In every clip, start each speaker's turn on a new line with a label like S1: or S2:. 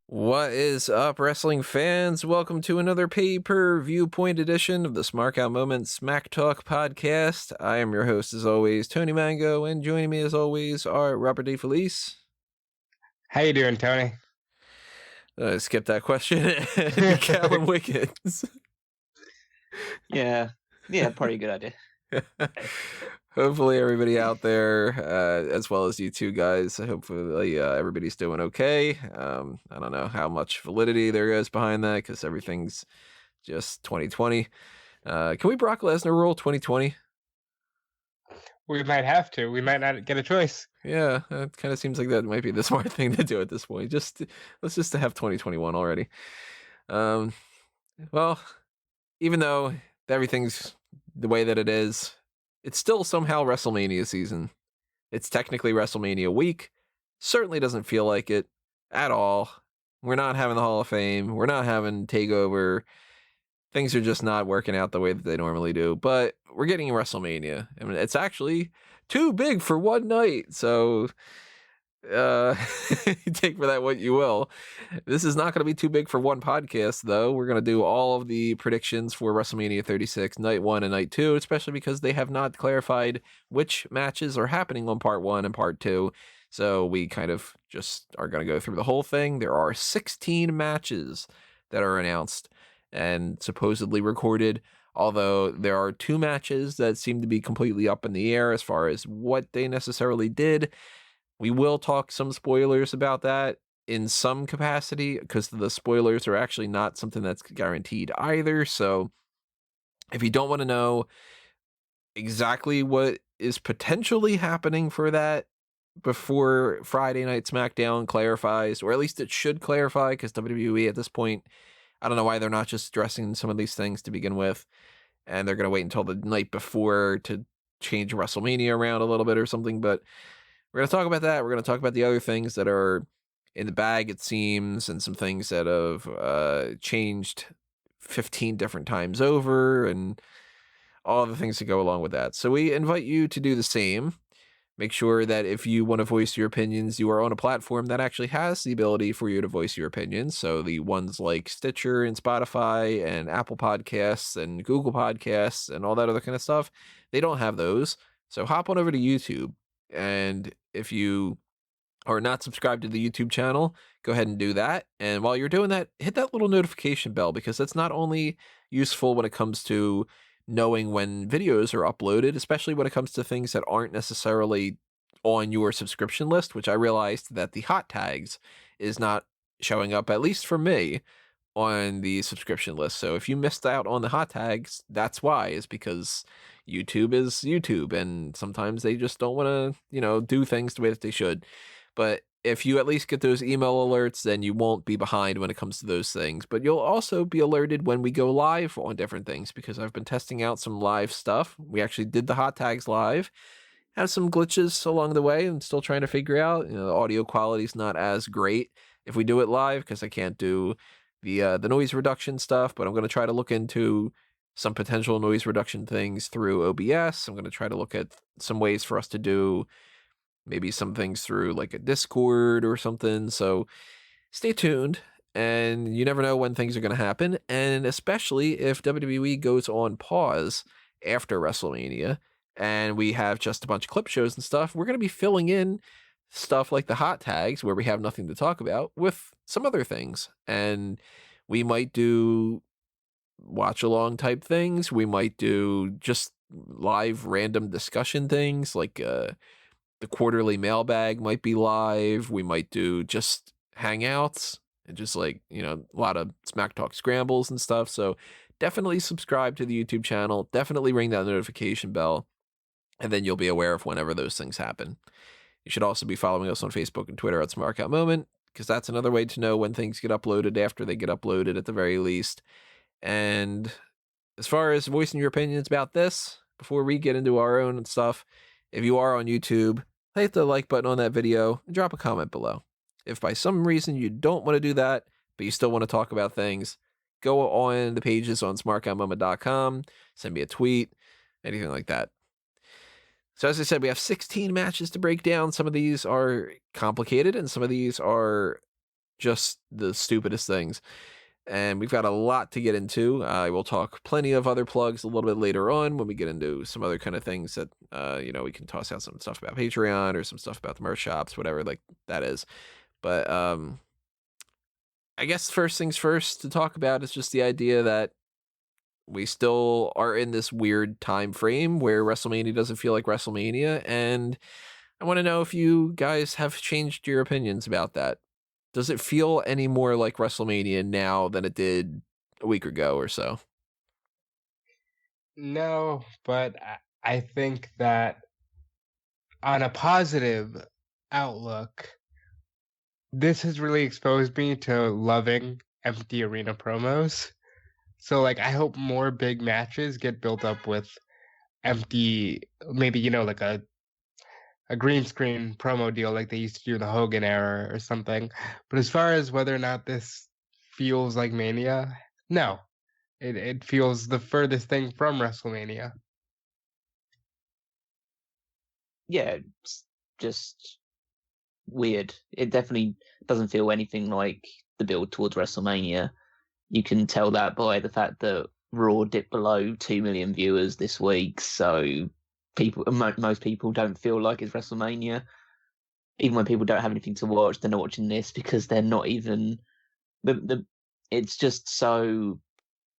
S1: What is up, wrestling fans? Welcome to another Pay-Per-Viewpoint edition of the Smark Out Moment Smack Talk podcast. I am your host, as always, Tony Mango, and joining me, as always, are Robert D. Felice.
S2: How you doing, Tony?
S1: Skip that question. And Callum Wickens.
S3: Yeah, pretty good idea.
S1: Hopefully everybody out there, as well as you two guys, hopefully everybody's doing okay. I don't know how much validity there is behind that because everything's just 2020. Can we Brock Lesnar rule 2020?
S2: We might have to. We might not get a choice.
S1: Yeah, it kind of seems like that might be the smart thing to do at this point. Let's just have 2021 already. Well, even though everything's the way that it is, it's still somehow WrestleMania season. It's technically WrestleMania week. Certainly doesn't feel like it at all. We're not having the Hall of Fame. We're not having TakeOver. Things are just not working out the way that they normally do. But we're getting WrestleMania. I mean, it's actually too big for one night. So take for that what you will. This is not going to be too big for one podcast, though. We're going to do all of the predictions for WrestleMania 36, Night 1 and Night 2, especially because they have not clarified which matches are happening on Part 1 and Part 2. So we kind of just are going to go through the whole thing. There are 16 matches that are announced and supposedly recorded, although there are 2 matches that seem to be completely up in the air as far as what they necessarily did. We will talk some spoilers about that in some capacity because the spoilers are actually not something that's guaranteed either. So if you don't want to know exactly what is potentially happening for that before Friday Night SmackDown clarifies, or at least it should clarify, because WWE at this point, I don't know why they're not just addressing some of these things to begin with, and they're going to wait until the night before to change WrestleMania around a little bit or something, but we're going to talk about that. We're going to talk about the other things that are in the bag, it seems, and some things that have changed 15 different times over and all the things that go along with that. So we invite you to do the same. Make sure that if you want to voice your opinions, you are on a platform that actually has the ability for you to voice your opinions. So the ones like Stitcher and Spotify and Apple Podcasts and Google Podcasts and all that other kind of stuff, they don't have those. So hop on over to YouTube. And if you are not subscribed to the YouTube channel, go ahead and do that. And while you're doing that, hit that little notification bell, because that's not only useful when it comes to knowing when videos are uploaded, especially when it comes to things that aren't necessarily on your subscription list, which I realized that the hot tags is not showing up, at least for me, on the subscription list. So if you missed out on the hot tags, that's why, is because YouTube is YouTube, and sometimes they just don't want to, do things the way that they should. But if you at least get those email alerts, then you won't be behind when it comes to those things. But you'll also be alerted when we go live on different things, because I've been testing out some live stuff. We actually did the hot tags live, had some glitches along the way, and still trying to figure out, the audio quality is not as great if we do it live, because I can't do the noise reduction stuff, but I'm going to try to look into some potential noise reduction things through OBS. I'm going to try to look at some ways for us to do maybe some things through like a Discord or something. So stay tuned, and you never know when things are going to happen. And especially if WWE goes on pause after WrestleMania and we have just a bunch of clip shows and stuff, we're going to be filling in stuff like the hot tags where we have nothing to talk about with some other things. And we might do watch along type things. We might do just live random discussion things, like the quarterly mailbag might be live. We might do just hangouts and just a lot of Smack Talk scrambles and stuff. So definitely subscribe to the YouTube channel. Definitely ring that notification bell, and then you'll be aware of whenever those things happen. You should also be following us on Facebook and Twitter at Smark Out Moment, because that's another way to know when things get uploaded, after they get uploaded at the very least. And as far as voicing your opinions about this, before we get into our own stuff, if you are on YouTube, hit the like button on that video and drop a comment below. If by some reason you don't want to do that, but you still want to talk about things, go on the pages on smarkoutmoment.com, send me a tweet, anything like that. So as I said, we have 16 matches to break down. Some of these are complicated and some of these are just the stupidest things. And we've got a lot to get into. I will talk plenty of other plugs a little bit later on when we get into some other kind of things that, we can toss out some stuff about Patreon or some stuff about the merch shops, whatever like that is. But I guess first things first to talk about is just the idea that we still are in this weird time frame where WrestleMania doesn't feel like WrestleMania. And I want to know if you guys have changed your opinions about that. Does it feel any more like WrestleMania now than it did a week ago or so?
S2: No, but I think that on a positive outlook, this has really exposed me to loving empty arena promos. So, like, I hope more big matches get built up with empty, maybe, like a green screen promo deal like they used to do in the Hogan era or something. But as far as whether or not this feels like Mania, no. It feels the furthest thing from WrestleMania.
S3: Yeah, it's just weird. It definitely doesn't feel anything like the build towards WrestleMania. You can tell that by the fact that Raw dipped below 2 million viewers this week, so most people don't feel like it's WrestleMania. Even when people don't have anything to watch, they're not watching this because they're not even it's just so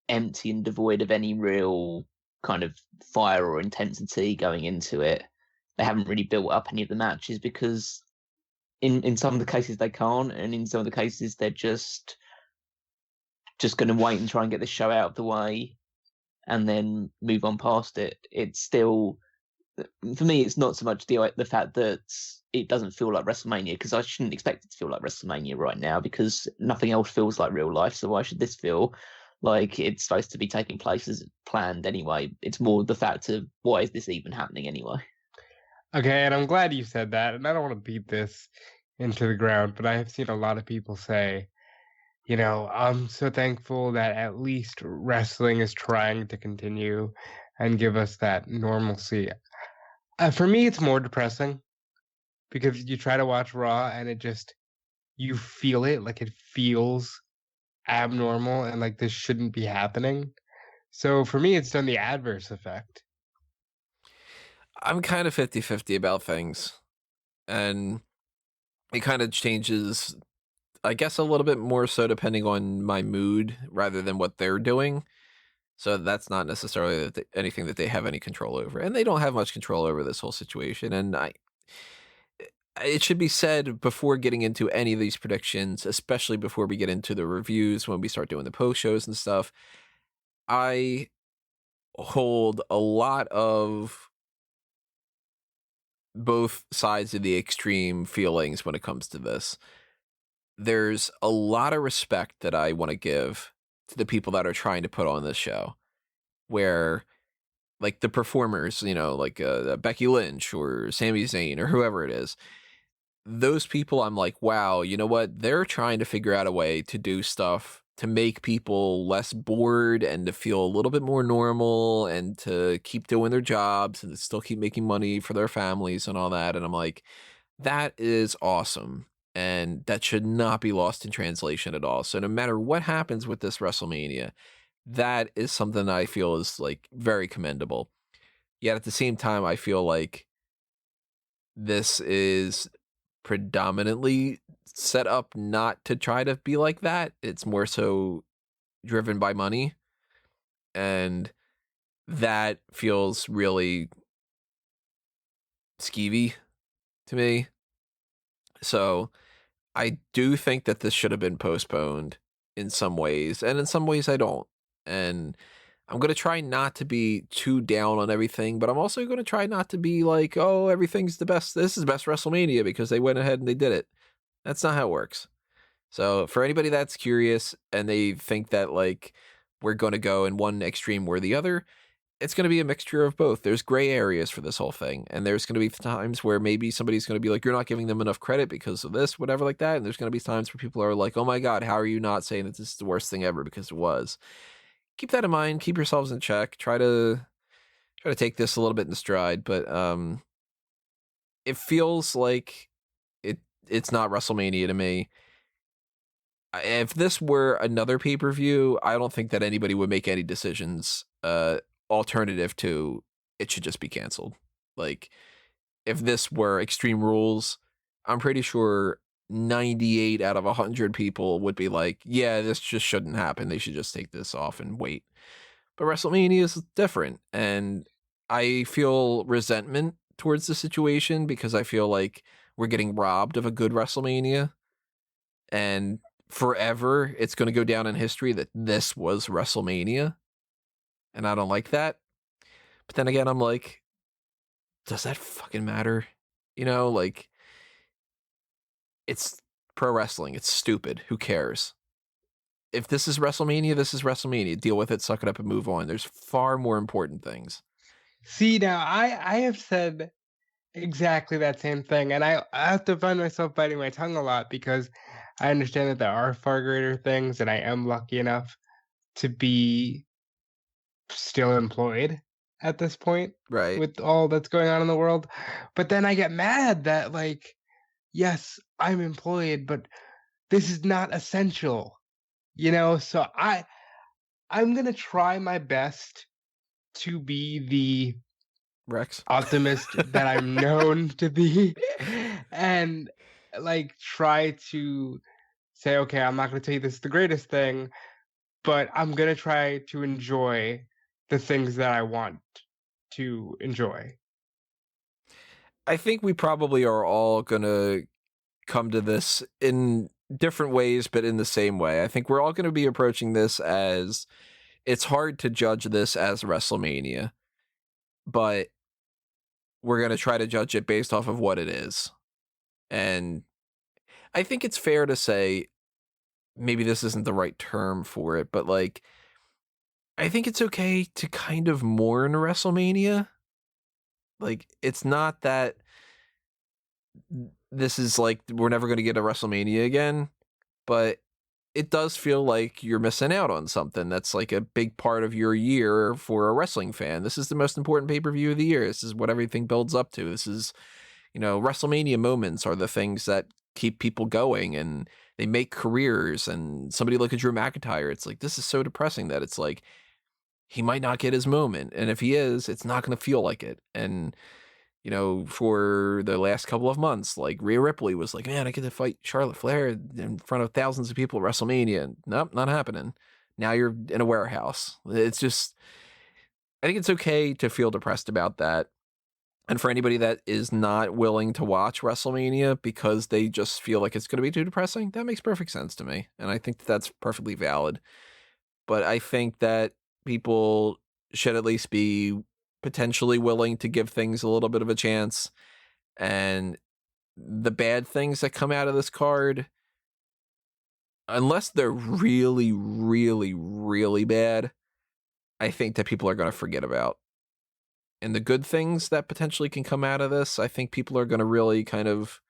S3: empty and devoid of any real kind of fire or intensity going into it. They haven't really built up any of the matches because in some of the cases they can't, and in some of the cases they're just going to wait and try and get the show out of the way and then move on past it. It's still, for me, it's not so much the fact that it doesn't feel like WrestleMania, because I shouldn't expect it to feel like WrestleMania right now because nothing else feels like real life. So why should this feel like it's supposed to be taking place as planned anyway? It's more the fact of why is this even happening anyway?
S2: Okay, and I'm glad you said that, and I don't want to beat this into the ground, but I have seen a lot of people say, I'm so thankful that at least wrestling is trying to continue and give us that normalcy. For me, it's more depressing because you try to watch Raw and you feel it, like it feels abnormal and like this shouldn't be happening. So for me, it's done the adverse effect.
S1: I'm kind of 50-50 about things. And it kind of changes, I guess, a little bit more so depending on my mood rather than what they're doing. So that's not necessarily anything that they have any control over. And they don't have much control over this whole situation. And it should be said before getting into any of these predictions, especially before we get into the reviews, when we start doing the post shows and stuff, I hold a lot of both sides of the extreme feelings when it comes to this. There's a lot of respect that I want to give to the people that are trying to put on this show, where like the performers, like Becky Lynch or Sami Zayn or whoever it is, those people, I'm like, wow, you know what? They're trying to figure out a way to do stuff to make people less bored and to feel a little bit more normal and to keep doing their jobs and to still keep making money for their families and all that. And I'm like, that is awesome. And that should not be lost in translation at all. So no matter what happens with this WrestleMania, that is something I feel is like very commendable. Yet at the same time, I feel like this is predominantly set up not to try to be like that. It's more so driven by money. And that feels really skeevy to me. So I do think that this should have been postponed in some ways, and in some ways I don't. And I'm going to try not to be too down on everything, but I'm also going to try not to be like, oh, everything's the best. This is best WrestleMania because they went ahead and they did it. That's not how it works. So for anybody that's curious and they think that like we're going to go in one extreme or the other, it's going to be a mixture of both. There's gray areas for this whole thing. And there's going to be times where maybe somebody's going to be like, you're not giving them enough credit because of this, whatever like that. And there's going to be times where people are like, oh my God, how are you not saying that this is the worst thing ever? Because it was. Keep that in mind. Keep yourselves in check. Try to take this a little bit in stride. But it feels like it's not WrestleMania to me. if this were another pay-per-view, I don't think that anybody would make any decisions alternative to it should just be canceled. Like, if this were Extreme Rules, I'm pretty sure 98 out of 100 people would be like, yeah, this just shouldn't happen. They should just take this off and wait. But WrestleMania is different, and I feel resentment towards the situation because I feel like we're getting robbed of a good WrestleMania, and forever it's going to go down in history that this was WrestleMania, and I don't like that. But then again, I'm like, does that fucking matter? You know, like, it's pro wrestling. It's stupid. Who cares? If this is WrestleMania, this is WrestleMania. Deal with it, suck it up, and move on. There's far more important things.
S2: See, now I have said exactly that same thing, and I have to find myself biting my tongue a lot because I understand that there are far greater things, and I am lucky enough to be still employed at this point
S1: Right.
S2: with all that's going on in the world. But then I get mad that, like, yes, I'm employed, but this is not essential, you know? So I'm gonna try my best to be the
S1: Rex.
S2: optimist that I'm known to be, and like try to say, okay, I'm not gonna tell you this is the greatest thing, but I'm gonna try to enjoy the things that I want to enjoy.
S1: I think we probably are all going to come to this in different ways, but in the same way. I think we're all going to be approaching this as it's hard to judge this as WrestleMania, but we're going to try to judge it based off of what it is. And I think it's fair to say, maybe this isn't the right term for it, but like, I think it's okay to kind of mourn WrestleMania. Like, it's not that this is like, we're never going to get a WrestleMania again, but it does feel like you're missing out on something that's like a big part of your year for a wrestling fan. This is the most important pay-per-view of the year. This is what everything builds up to. This is, you know, WrestleMania moments are the things that keep people going and they make careers. And somebody look at Drew McIntyre. It's like, this is so depressing that it's like, he might not get his moment. And if he is, it's not going to feel like it. And, you know, for the last couple of months, like Rhea Ripley was like, man, I get to fight Charlotte Flair in front of thousands of people at WrestleMania. Nope, not happening. Now you're in a warehouse. It's just, I think it's okay to feel depressed about that. And for anybody that is not willing to watch WrestleMania because they just feel like it's going to be too depressing, that makes perfect sense to me. And I think that's perfectly valid. But I think that people should at least be potentially willing to give things a little bit of a chance. And the bad things that come out of this card, unless they're really, really, really bad, I think that people are going to forget about. And the good things that potentially can come out of this, I think people are going to really kind of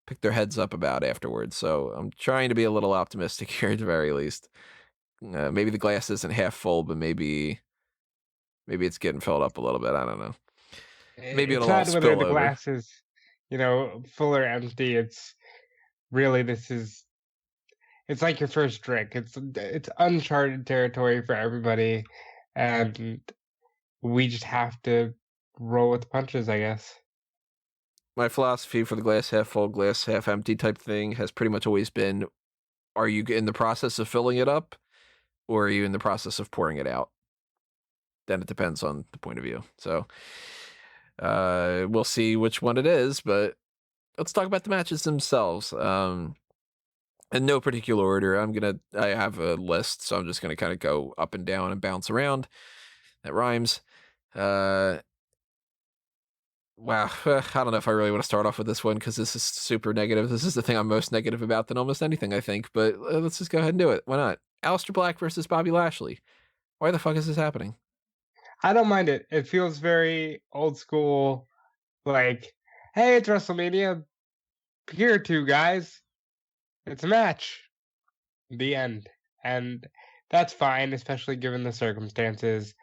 S1: pick their heads up about afterwards. So I'm trying to be a little optimistic here at the very least. Maybe the glass isn't half full, but maybe it's getting filled up a little bit. I don't know. Maybe
S2: It's
S1: it'll all
S2: not whether
S1: spill
S2: the
S1: over.
S2: glass is, you know, full or empty. It's really, it's like your first drink. It's uncharted territory for everybody, and we just have to roll with the punches, I guess.
S1: My philosophy for the glass half full, glass half empty type thing has pretty much always been, are you in the process of filling it up or are you in the process of pouring it out? Then it depends on the point of view. So we'll see which one it is, but let's talk about the matches themselves. In no particular order, I have a list, so I'm just going to kind of go up and down and bounce around. That rhymes. Wow, I don't know if I really want to start off with this one because this is super negative. This is the thing I'm most negative about than almost anything, I think. But let's just go ahead and do it. Why not? Aleister Black versus Bobby Lashley. Why the fuck is this happening?
S2: I don't mind it. It feels very old school, like, hey, it's WrestleMania. Here, two guys. It's a match. The end. And that's fine, especially given the circumstances.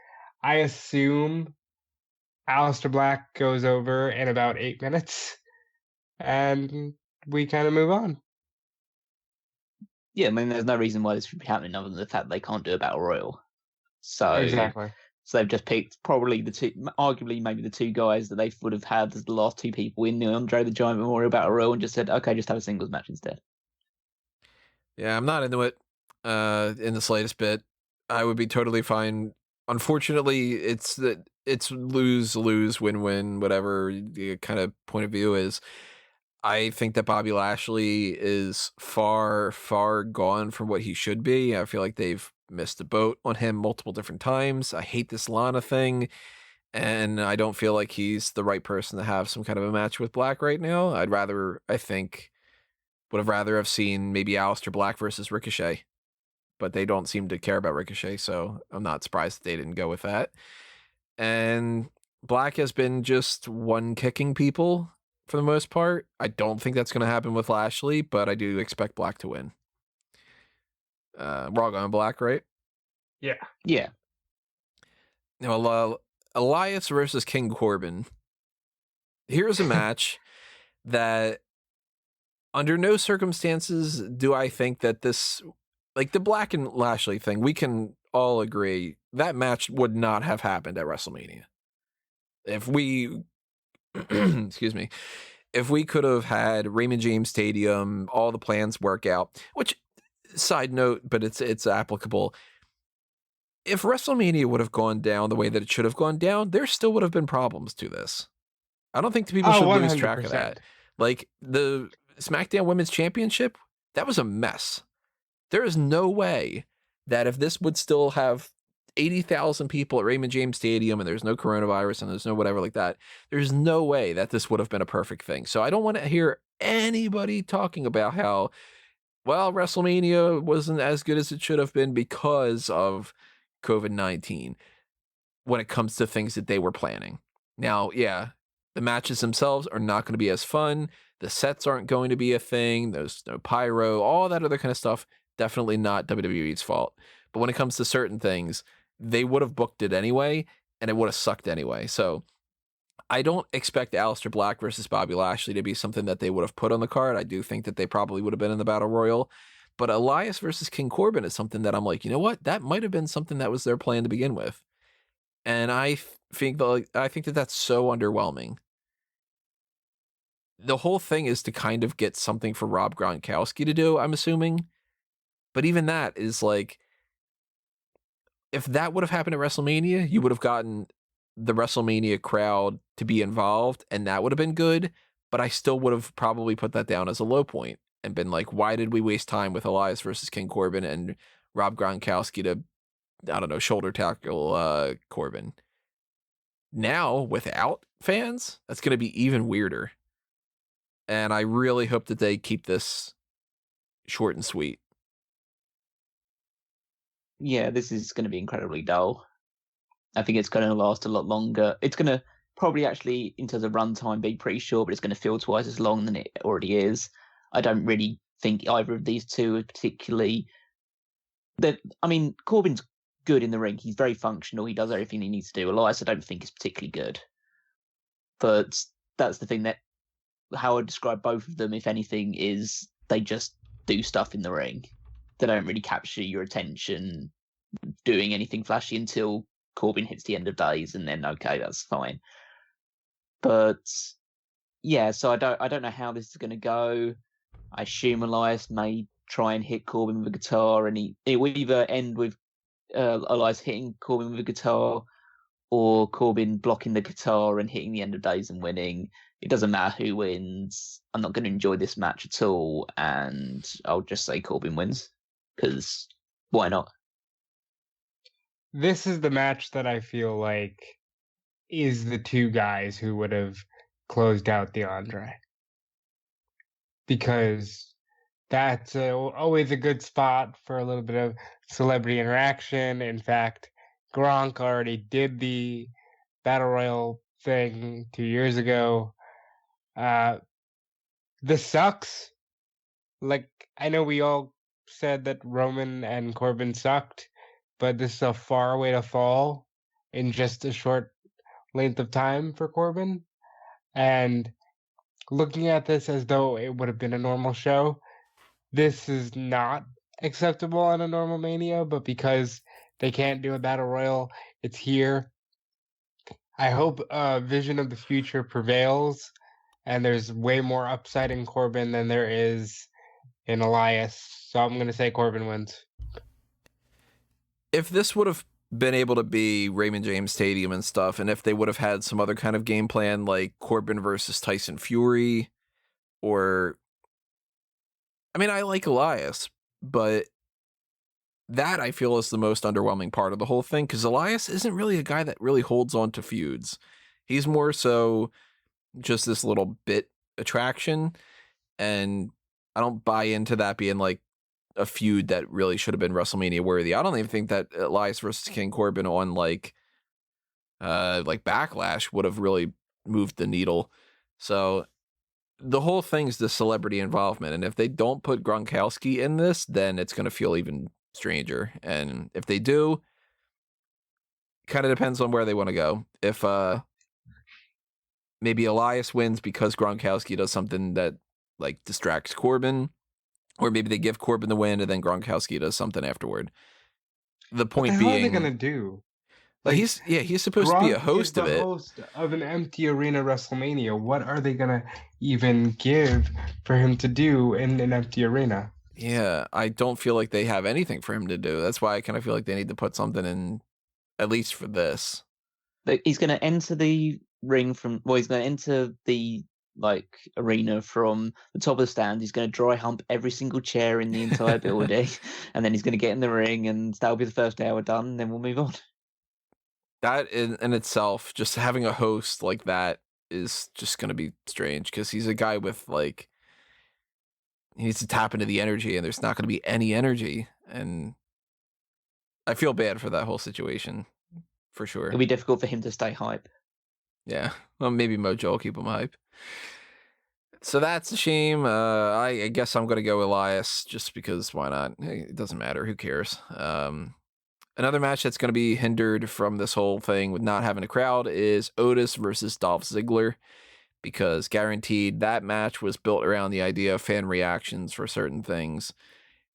S2: I assume Aleister Black goes over in about 8 minutes, and we kind of move on.
S3: Yeah, I mean, there's no reason why this should be happening other than the fact they can't do a battle royal. So
S2: Exactly.
S3: So they've just picked probably arguably maybe the two guys that they would have had as the last two people in the Andre the Giant Memorial Battle Royal, and just said, okay, just have a singles match instead.
S1: Yeah, I'm not into it in the slightest bit. I would be totally fine. Unfortunately, it's lose, win, whatever the kind of point of view is. I think that Bobby Lashley is far, far gone from what he should be. I feel like they've missed the boat on him multiple different times. I hate this Lana thing, and I don't feel like he's the right person to have some kind of a match with Black right now. Would have rather have seen maybe Aleister Black versus Ricochet, but they don't seem to care about Ricochet, so I'm not surprised that they didn't go with that. And Black has been just one kicking people for the most part. I don't think that's going to happen with Lashley, but I do expect Black to win. We're all going Black, right?
S2: Yeah.
S3: Yeah.
S1: Now, Elias versus King Corbin. Here's a match that under no circumstances do I think that this, like the Black and Lashley thing, we can all agree that match would not have happened at WrestleMania. If we, excuse me, if we could have had Raymond James Stadium, all the plans work out, which, side note, but it's applicable. If WrestleMania would have gone down the way that it should have gone down, there still would have been problems to this. I don't think the people should lose track of that. Like the SmackDown Women's Championship, that was a mess. There is no way that if this would still have 80,000 people at Raymond James Stadium and there's no coronavirus and there's no whatever like that, there's no way that this would have been a perfect thing. So I don't want to hear anybody talking about how, well, WrestleMania wasn't as good as it should have been because of COVID-19 when it comes to things that they were planning. Now, yeah, the matches themselves are not going to be as fun. The sets aren't going to be a thing. There's no pyro, all that other kind of stuff. Definitely not WWE's fault. But when it comes to certain things, they would have booked it anyway, and it would have sucked anyway. So I don't expect Aleister Black versus Bobby Lashley to be something that they would have put on the card. I do think that they probably would have been in the Battle Royal. But Elias versus King Corbin is something that I'm like, you know what? That might have been something that was their plan to begin with. And I think that that's so underwhelming. The whole thing is to kind of get something for Rob Gronkowski to do, I'm assuming. But even that is like, if that would have happened at WrestleMania, you would have gotten the WrestleMania crowd to be involved, and that would have been good. But I still would have probably put that down as a low point and been like, why did we waste time with Elias versus King Corbin and Rob Gronkowski to, I don't know, shoulder tackle Corbin? Now, without fans, that's going to be even weirder. And I really hope that they keep this short and sweet.
S3: Yeah, this is going to be incredibly dull. I think it's going to last a lot longer. It's going to probably actually, in terms of runtime, be pretty short, but it's going to feel twice as long than it already is. I don't really think either of these two are particularly... I mean, Corbin's good in the ring. He's very functional. He does everything he needs to do. Elias, I don't think is particularly good. But that's the thing, that how I describe both of them, if anything, is they just do stuff in the ring. They don't really capture your attention doing anything flashy until Corbin hits the end of days, and then okay, that's fine. But yeah, so I don't know how this is going to go. I assume Elias may try and hit Corbin with a guitar, and it will either end with Elias hitting Corbin with a guitar, or Corbin blocking the guitar and hitting the end of days and winning. It doesn't matter who wins. I'm not going to enjoy this match at all, and I'll just say Corbin wins, because why not?
S2: This is the match that I feel like is the two guys who would have closed out the Andre. Because that's always a good spot for a little bit of celebrity interaction. In fact, Gronk already did the Battle Royal thing 2 years ago. This sucks. Like, I know we all said that Roman and Corbin sucked, but this is a far way to fall in just a short length of time for Corbin. And looking at this as though it would have been a normal show, this is not acceptable on a normal Mania, but because they can't do a Battle Royal, it's here. I hope Vision of the Future prevails, and there's way more upside in Corbin than there is in Elias. So I'm going to say Corbin wins.
S1: If this would have been able to be Raymond James Stadium and stuff, and if they would have had some other kind of game plan like Corbin versus Tyson Fury, or I mean, I like Elias, but that I feel is the most underwhelming part of the whole thing, because Elias isn't really a guy that really holds on to feuds. He's more so just this little bit attraction, and I don't buy into that being like a feud that really should have been WrestleMania worthy. I don't even think that Elias versus King Corbin on like Backlash would have really moved the needle. So the whole thing's the celebrity involvement, and if they don't put Gronkowski in this, then it's going to feel even stranger. And if they do, kind of depends on where they want to go. If maybe Elias wins because Gronkowski does something that like distracts Corbin, or maybe they give Corbin the win and then Gronkowski does something afterward. The point
S2: What the
S1: being,
S2: hell are they gonna do?
S1: Like, he's supposed to be a host of it.
S2: Host of an empty arena WrestleMania. What are they gonna even give for him to do in an empty arena?
S1: Yeah, I don't feel like they have anything for him to do. That's why I kind of feel like they need to put something in, at least for this.
S3: He's going to enter the ring he's going to enter the arena from the top of the stand. He's going to dry hump every single chair in the entire building, and then he's going to get in the ring, and that'll be the first hour done, and then we'll move on.
S1: That in itself, just having a host like that is just going to be strange, because he's a guy with like, he needs to tap into the energy, and there's not going to be any energy, and I feel bad for that whole situation, for sure.
S3: It'll be difficult for him to stay hype.
S1: Yeah, well, maybe Mojo will keep him hype. So that's a shame. I guess I'm going to go Elias, just because why not? Hey, it doesn't matter. Who cares? Another match that's going to be hindered from this whole thing with not having a crowd is Otis versus Dolph Ziggler, because guaranteed that match was built around the idea of fan reactions for certain things,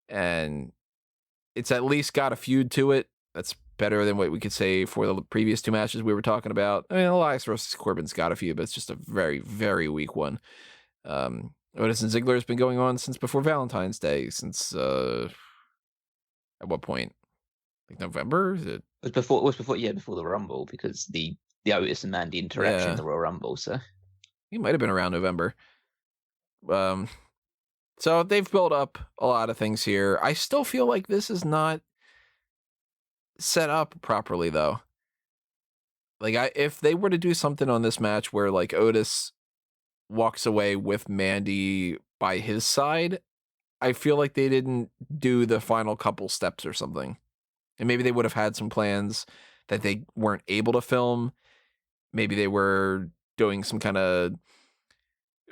S1: and it's at least got a feud to it. That's better than what we could say for the previous two matches we were talking about. I mean, Elias versus Corbin's got a feud, but it's just a very, very weak one. Otis and Ziggler has been going on since before Valentine's Day, since at what point? Like November?
S3: It was before the Rumble, because the Otis and Mandy interaction in the Royal Rumble, so
S1: he might have been around November. So they've built up a lot of things here. I still feel like this is not set up properly, though. Like, if they were to do something on this match where like Otis walks away with Mandy by his side, I feel like they didn't do the final couple steps or something. And maybe they would have had some plans that they weren't able to film. Maybe they were doing some kind of,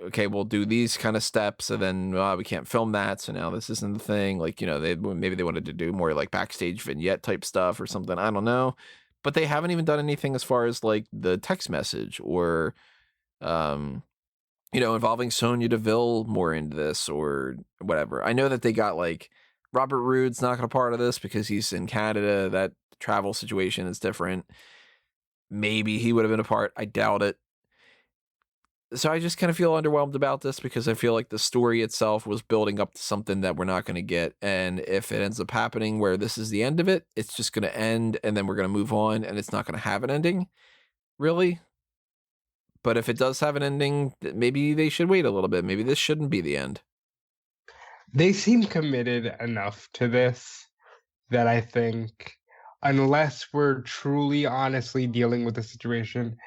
S1: okay, we'll do these kind of steps, and then we can't film that, so now this isn't the thing. Like, maybe they wanted to do more like backstage vignette type stuff or something. I don't know. But they haven't even done anything as far as like the text message or, involving Sonya Deville more into this or whatever. I know that they got like Robert Roode's not going to part of this because he's in Canada. That travel situation is different. Maybe he would have been a part. I doubt it. So I just kind of feel underwhelmed about this, because I feel like the story itself was building up to something that we're not going to get. And if it ends up happening where this is the end of it, it's just going to end and then we're going to move on and it's not going to have an ending, really. But if it does have an ending, maybe they should wait a little bit. Maybe this shouldn't be the end.
S2: They seem committed enough to this that I think, unless we're truly honestly dealing with a situation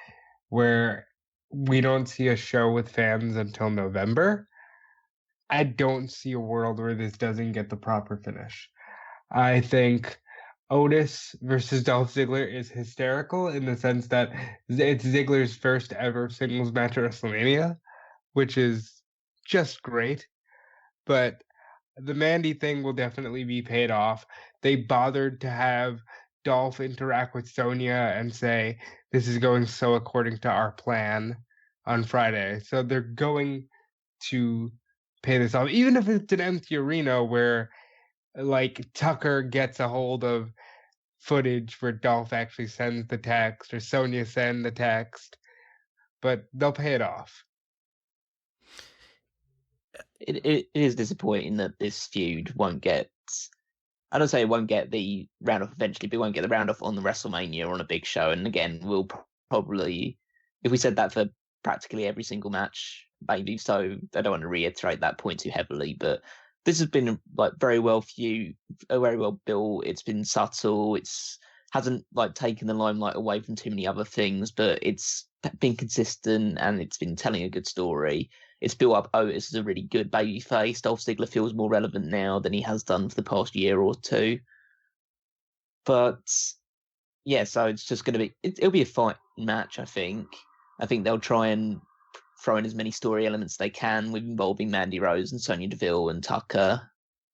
S2: where we don't see a show with fans until November, I don't see a world where this doesn't get the proper finish. I think Otis versus Dolph Ziggler is hysterical in the sense that it's Ziggler's first ever singles match at WrestleMania, which is just great. But the Mandy thing will definitely be paid off. They bothered to have Dolph interact with Sonya and say, this is going so according to our plan on Friday. So they're going to pay this off, even if it's an empty arena where like Tucker gets a hold of footage where Dolph actually sends the text or Sonya send the text, but they'll pay it off.
S3: It is disappointing that this feud won't get. I don't say it won't get the round off eventually, but it won't get the round off on the WrestleMania or on a big show. And again, we'll probably, if we said that for practically every single match, maybe. So I don't want to reiterate that point too heavily, but this has been like very well built. It's been subtle. It's hasn't like taken the limelight away from too many other things, but it's been consistent and it's been telling a good story. It's built up Otis as a really good babyface. Dolph Ziggler feels more relevant now than he has done for the past year or two. But yeah, so it's just going to be, it'll be a fight match, I think. I think they'll try and throw in as many story elements they can with involving Mandy Rose and Sonya Deville and Tucker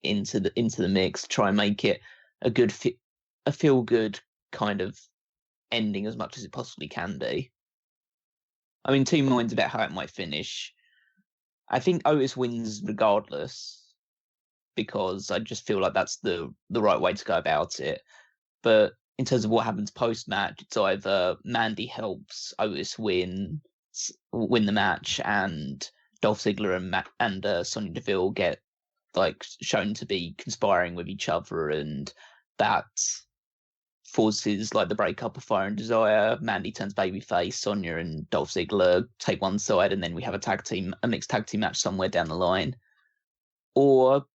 S3: into the mix to try and make it a feel good kind of ending as much as it possibly can be. I'm in two minds about how it might finish. I think Otis wins regardless because I just feel like that's the right way to go about it. But in terms of what happens post-match, it's either Mandy helps Otis win the match, and Dolph Ziggler and Sonya Deville get like shown to be conspiring with each other, and that forces like the breakup of Fire and Desire. Mandy turns babyface, Sonya and Dolph Ziggler take one side, and then we have a mixed tag team match somewhere down the line. Or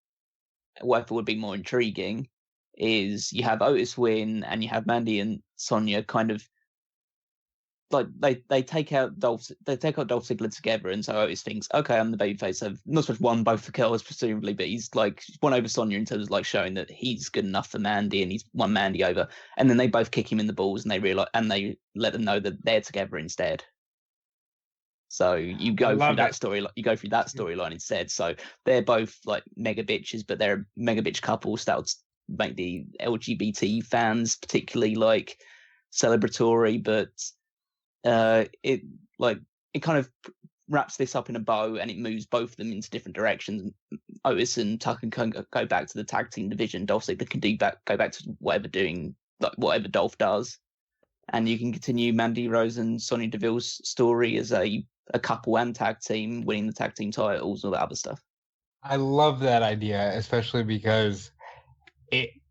S3: what would be more intriguing is you have Otis win and you have Mandy and Sonya kind of like they take out Dolph Ziggler together, and so Otis thinks, okay, I'm the babyface. I've not so much won both the girls presumably, but he's like won over Sonya in terms of like showing that he's good enough for Mandy, and he's won Mandy over. And then they both kick him in the balls, and they let them know that they're together instead. So you go through that story. You go through that storyline instead. So they're both like mega bitches, but they're a mega bitch couple. So that would make the LGBT fans particularly like celebratory, but it kind of wraps this up in a bow, and it moves both of them into different directions. Otis and Tucker can go back to the tag team division. Dolph Ziggler can go back to whatever Dolph does, and you can continue Mandy Rose and Sonya Deville's story as a couple and tag team, winning the tag team titles, all that other stuff.
S2: I love that idea, especially because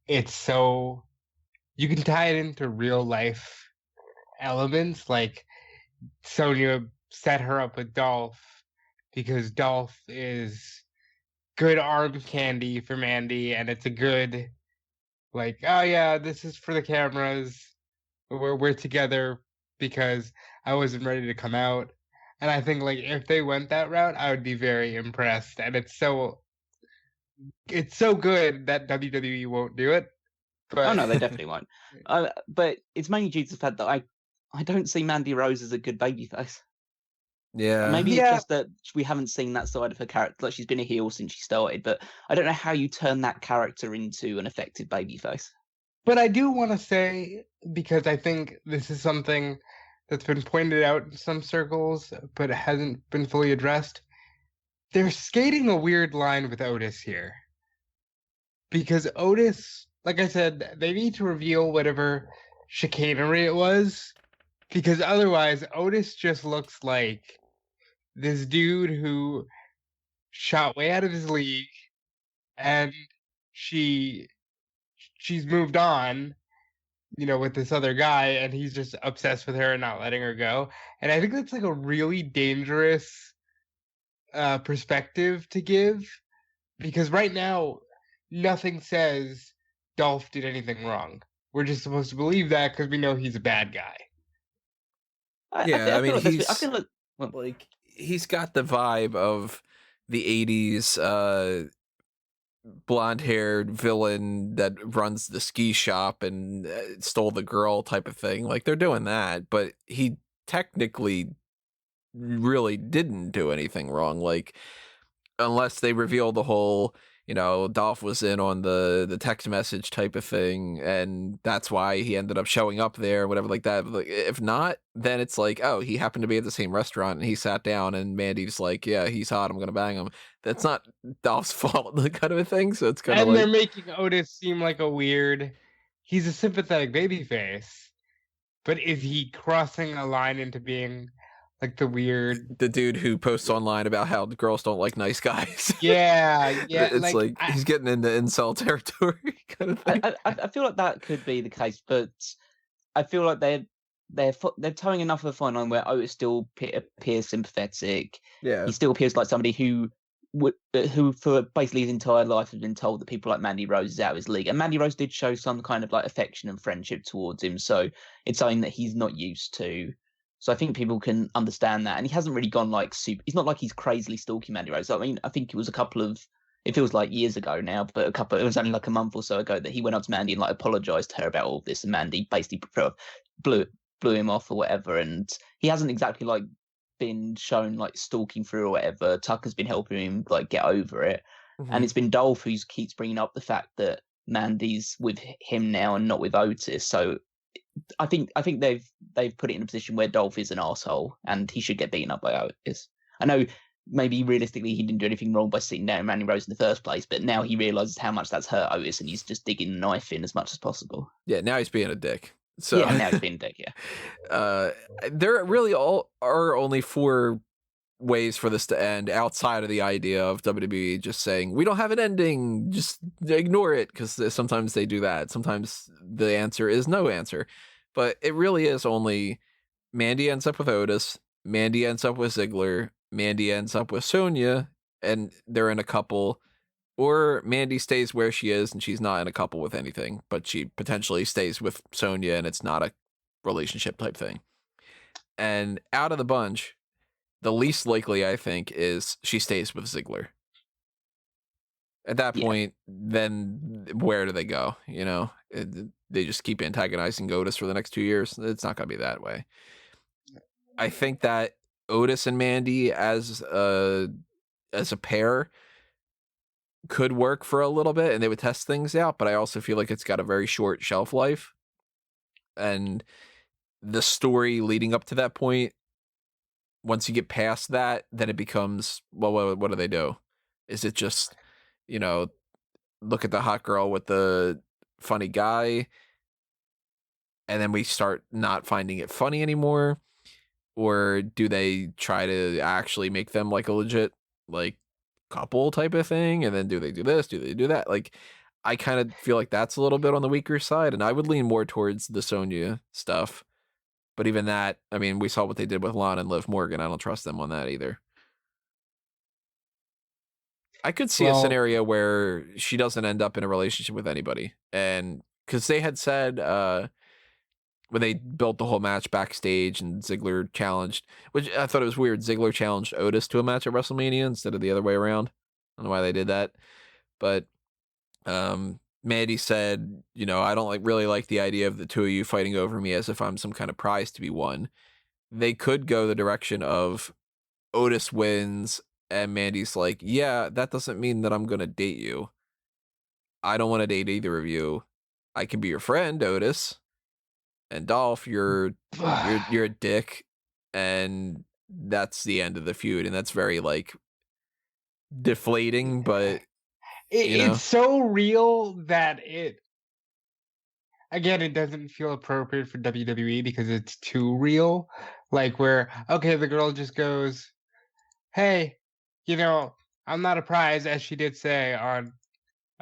S2: it's so you can tie it into real life elements. Like Sonya set her up with Dolph because Dolph is good arm candy for Mandy, and it's a good like, oh yeah, this is for the cameras. We're together because I wasn't ready to come out. And I think like if they went that route, I would be very impressed. And it's so good that WWE won't do it. But
S3: oh no, they definitely won't. But it's mainly due to the fact that I don't see Mandy Rose as a good babyface.
S1: Yeah.
S3: Maybe it's just that we haven't seen that side of her character. Like she's been a heel since she started, but I don't know how you turn that character into an effective babyface.
S2: But I do want to say, because I think this is something that's been pointed out in some circles, but it hasn't been fully addressed. They're skating a weird line with Otis here. Because Otis, like I said, they need to reveal whatever chicanery it was. Because otherwise, Otis just looks like this dude who shot way out of his league, and she's moved on, with this other guy, and he's just obsessed with her and not letting her go. And I think that's like a really dangerous perspective to give, because right now nothing says Dolph did anything wrong. We're just supposed to believe that because we know he's a bad guy.
S1: I feel like he's got the vibe of the 80s blonde-haired villain that runs the ski shop and stole the girl type of thing. Like they're doing that, but he technically really didn't do anything wrong. Like unless they reveal the whole, Dolph was in on the text message type of thing, and that's why he ended up showing up there, whatever like that. But, like, if not, then it's like, oh, he happened to be at the same restaurant and he sat down and Mandy's like, yeah, he's hot, I'm gonna bang him. That's not Dolph's fault, kind of a thing. So it's kind of
S2: And
S1: like,
S2: they're making Otis seem like he's a sympathetic babyface, but is he crossing a line into being like the weird?
S1: the dude who posts online about how the girls don't like nice guys.
S2: Yeah,
S1: It's like he's getting into incel territory kind of thing.
S3: I feel like that could be the case, but I feel like they're towing enough of a fine line where Otis still appears sympathetic.
S1: Yeah.
S3: He still appears like somebody who for basically his entire life has been told that people like Mandy Rose is out of his league, and Mandy Rose did show some kind of like affection and friendship towards him, so it's something that he's not used to. So I think people can understand that, and he hasn't really gone like super. It's not like he's crazily stalking Mandy Rose. I mean, I think it was it feels like years ago now, but it was only like a month or so ago that he went up to Mandy and like apologized to her about all of this, and Mandy basically blew him off or whatever, and he hasn't exactly like been shown like stalking through or whatever. Tucker's been helping him like get over it, and it's been Dolph who keeps bringing up the fact that Mandy's with him now and not with Otis. So I think they've put it in a position where Dolph is an asshole and he should get beaten up by Otis. I know maybe realistically he didn't do anything wrong by sitting down Mandy Rose in the first place, but now he realizes how much that's hurt Otis and he's just digging the knife in as much as possible.
S1: Yeah, now he's being a dick. So
S3: yeah, now he's being a dick. Yeah.
S1: There really are only 4 ways for this to end outside of the idea of WWE just saying we don't have an ending, just ignore it, because sometimes they do that. Sometimes the answer is no answer, but it really is only Mandy ends up with Otis, Mandy ends up with Ziggler, Mandy ends up with Sonya, and they're in a couple, or Mandy stays where she is and she's not in a couple with anything, but she potentially stays with Sonya and it's not a relationship type thing. And out of the bunch, the least likely, I think, is she stays with Ziggler. At that point, then where do they go? They just keep antagonizing Otis for the next 2 years. It's not going to be that way. I think that Otis and Mandy as a pair could work for a little bit and they would test things out, but I also feel like it's got a very short shelf life. And the story leading up to that point, once you get past that, then it becomes, well, what do they do? Is it just, look at the hot girl with the funny guy, and then we start not finding it funny anymore? Or do they try to actually make them like a legit, like, couple type of thing? And then do they do this? Do they do that? Like, I kind of feel like that's a little bit on the weaker side, and I would lean more towards the Sonya stuff. But even that, I mean, we saw what they did with Lana and Liv Morgan. I don't trust them on that either. I could see a scenario where she doesn't end up in a relationship with anybody. And because they had said when they built the whole match backstage and Ziggler challenged, which I thought it was weird, Ziggler challenged Otis to a match at WrestleMania instead of the other way around. I don't know why they did that. But Mandy said, I don't really like the idea of the two of you fighting over me as if I'm some kind of prize to be won. They could go the direction of Otis wins and Mandy's like, yeah, that doesn't mean that I'm going to date you. I don't want to date either of you. I can be your friend, Otis. And Dolph, you're a dick. And that's the end of the feud. And that's very, like, deflating, but
S2: it's so real that it doesn't feel appropriate for WWE because it's too real. Like, where, okay, the girl just goes, hey, I'm not a prize, as she did say on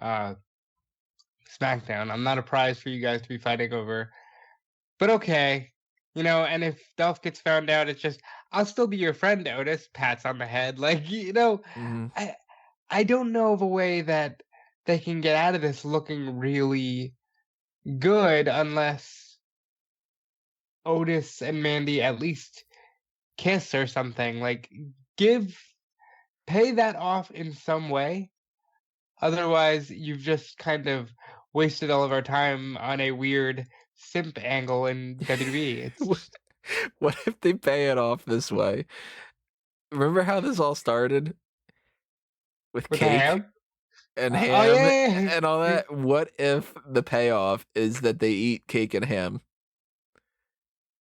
S2: SmackDown. I'm not a prize for you guys to be fighting over. But okay, and if Dolph gets found out, it's just, I'll still be your friend, Otis. Pats on the head. Like, I don't know of a way that they can get out of this looking really good unless Otis and Mandy at least kiss or something. Like, pay that off in some way. Otherwise, you've just kind of wasted all of our time on a weird simp angle in WWE.
S1: What if they pay it off this way? Remember how this all started? With cake? and
S2: Oh,
S1: ham
S2: yeah.
S1: and all that. What if the payoff is that they eat cake and ham?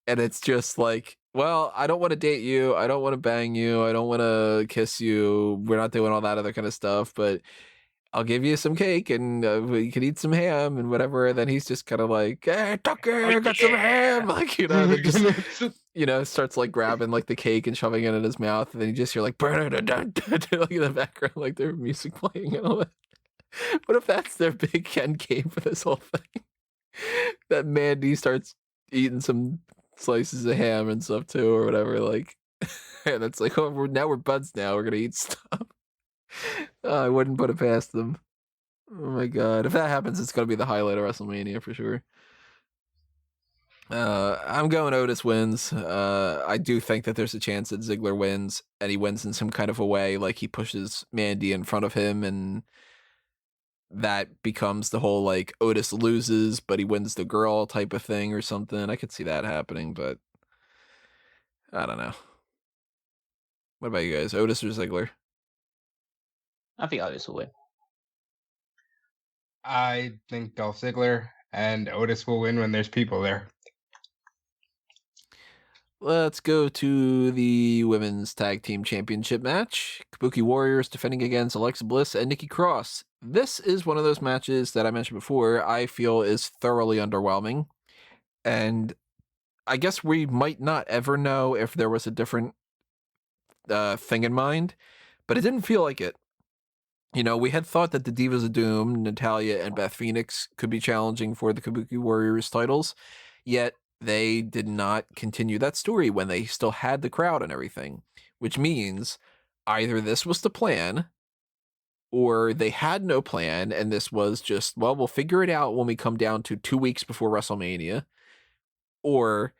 S1: And it's just like, well, I don't want to date you. I don't want to bang you. I don't want to kiss you. We're not doing all that other kind of stuff, but I'll give you some cake and we can eat some ham and whatever. And then he's just kind of like, hey, Tucker, got some ham. Like, and then just, starts like grabbing like the cake and shoving it in his mouth. And then you just hear like, like in the background, like their music playing and all that. What if that's their big end game for this whole thing? That Mandy starts eating some slices of ham and stuff too, or whatever. Like, and it's like, oh, we're buds now. We're gonna eat stuff. I wouldn't put it past them. Oh my god, if that happens, it's gonna be the highlight of WrestleMania for sure. I'm going Otis wins. I do think that there's a chance that Ziggler wins, and he wins in some kind of a way, like he pushes Mandy in front of him, and that becomes the whole like Otis loses, but he wins the girl type of thing or something. I could see that happening, but I don't know. What about you guys? Otis or Ziggler?
S3: I think Otis will win.
S2: I think Dolph Ziggler and Otis will win when there's people there.
S1: Let's go to the Women's Tag Team Championship match. Kabuki Warriors defending against Alexa Bliss and Nikki Cross. This is one of those matches that I mentioned before I feel is thoroughly underwhelming. And I guess we might not ever know if there was a different thing in mind, but it didn't feel like it. We had thought that the Divas of Doom, Natalya and Beth Phoenix, could be challenging for the Kabuki Warriors titles, yet they did not continue that story when they still had the crowd and everything, which means either this was the plan or they had no plan and this was just, well, we'll figure it out when we come down to 2 weeks before WrestleMania, or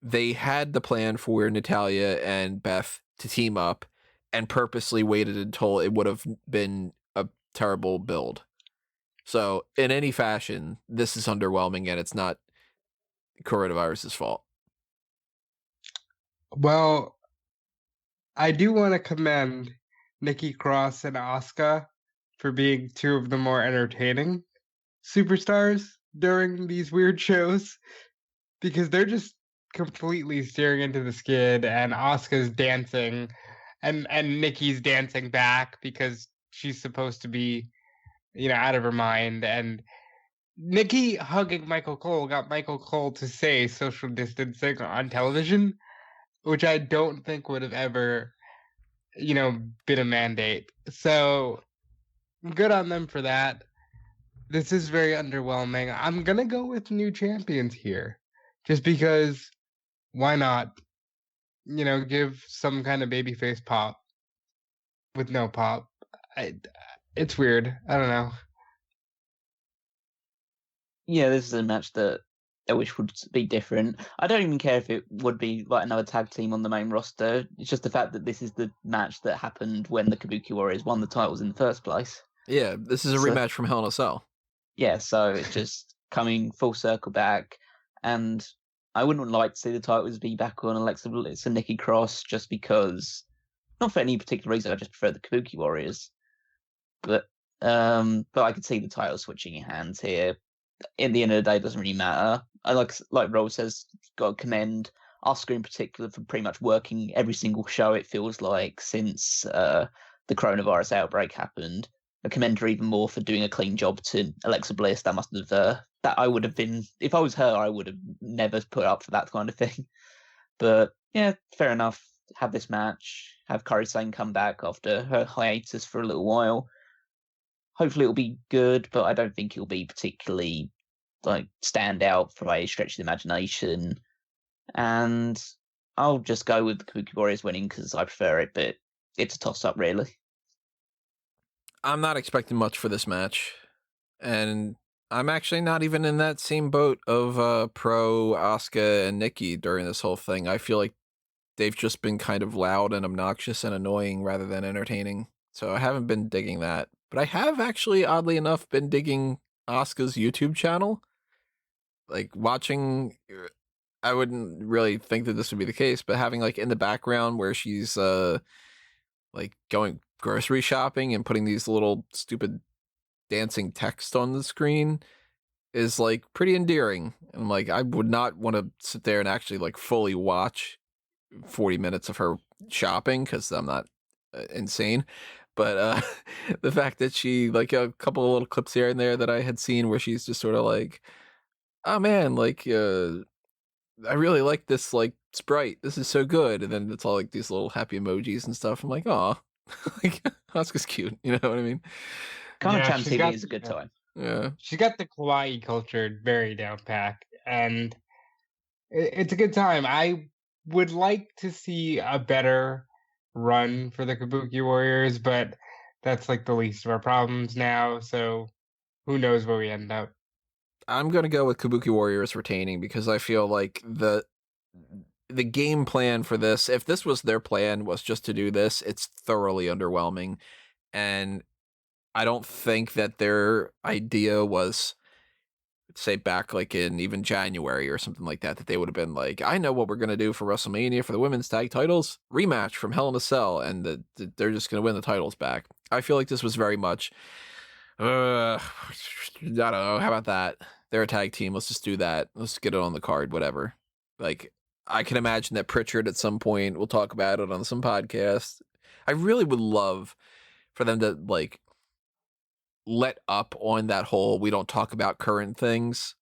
S1: they had the plan for Natalya and Beth to team up and purposely waited until it would have been a terrible build. So in any fashion, this is underwhelming and it's not coronavirus's fault.
S2: Well, I do want to commend Nikki Cross and Asuka for being two of the more entertaining superstars during these weird shows, because they're just completely staring into the skid, and Asuka's dancing and Nikki's dancing back because she's supposed to be, out of her mind. And Nikki hugging Michael Cole got Michael Cole to say social distancing on television, which I don't think would have ever, been a mandate. So good on them for that. This is very underwhelming. I'm going to go with new champions here, just because why not? Give some kind of babyface pop with no pop. It's weird. I don't know.
S3: Yeah, this is a match that I wish would be different. I don't even care if it would be like another tag team on the main roster. It's just the fact that this is the match that happened when the Kabuki Warriors won the titles in the first place.
S1: Yeah, this is a rematch from Hell in a Cell.
S3: Yeah, so it's just coming full circle back. And I wouldn't like to see the titles be back on Alexa Bliss and Nikki Cross, just because, not for any particular reason, I just prefer the Kabuki Warriors. But I could see the title switching in hands here. In the end of the day, it doesn't really matter. I like Roll says, got to commend Asuka in particular for pretty much working every single show, it feels like, since the coronavirus outbreak happened. I commend her even more for doing a clean job to Alexa Bliss. That must have that I would have been, if I was her, I would have never put up for that kind of thing. But yeah, fair enough. Have this match. Have Kairi Sane come back after her hiatus for a little while. Hopefully it'll be good, but I don't think it'll be particularly stand out for a stretch of the imagination. And I'll just go with the Kabuki Warriors winning because I prefer it, but it's a toss-up, really.
S1: I'm not expecting much for this match, and I'm actually not even in that same boat of pro Asuka and Nikki during this whole thing. I feel like they've just been kind of loud and obnoxious and annoying rather than entertaining. So I haven't been digging that. But I have actually, oddly enough, been digging Asuka's YouTube channel. Like watching, I wouldn't really think that this would be the case, but having in the background where she's going grocery shopping and putting these little stupid dancing text on the screen is like pretty endearing. And I'm like, I would not want to sit there and actually like fully watch 40 minutes of her shopping because I'm not insane. But the fact that she, like, a couple of little clips here and there that I had seen where she's just sort of like, oh man, like, I really like this, like, sprite. This is so good. And then it's all like these little happy emojis and stuff. I'm like, oh, like, Asuka's cute. You know what I mean?
S3: Kantan
S2: she's
S3: TV
S2: got-
S3: is a good time.
S1: Yeah.
S2: She got the kawaii culture very down pat, and it's a good time. I would like to see a better run for the Kabuki Warriors, but that's like the least of our problems now. So who knows where we end up?
S1: I'm gonna go with Kabuki Warriors retaining because I feel like the game plan for this, if this was their plan, was just to do this, it's thoroughly underwhelming. And I don't think that their idea was, say, back like in even January or something like that, that they would have been like, I know what we're going to do for WrestleMania for the women's tag titles, rematch from Hell in a Cell, and they're just going to win the titles back. I feel like this was very much, I don't know, how about that? They're a tag team, let's just do that. Let's get it on the card, whatever. Like, I can imagine that Pritchard at some point will talk about it on some podcast. I really would love for them to, like, let up on that whole we don't talk about current things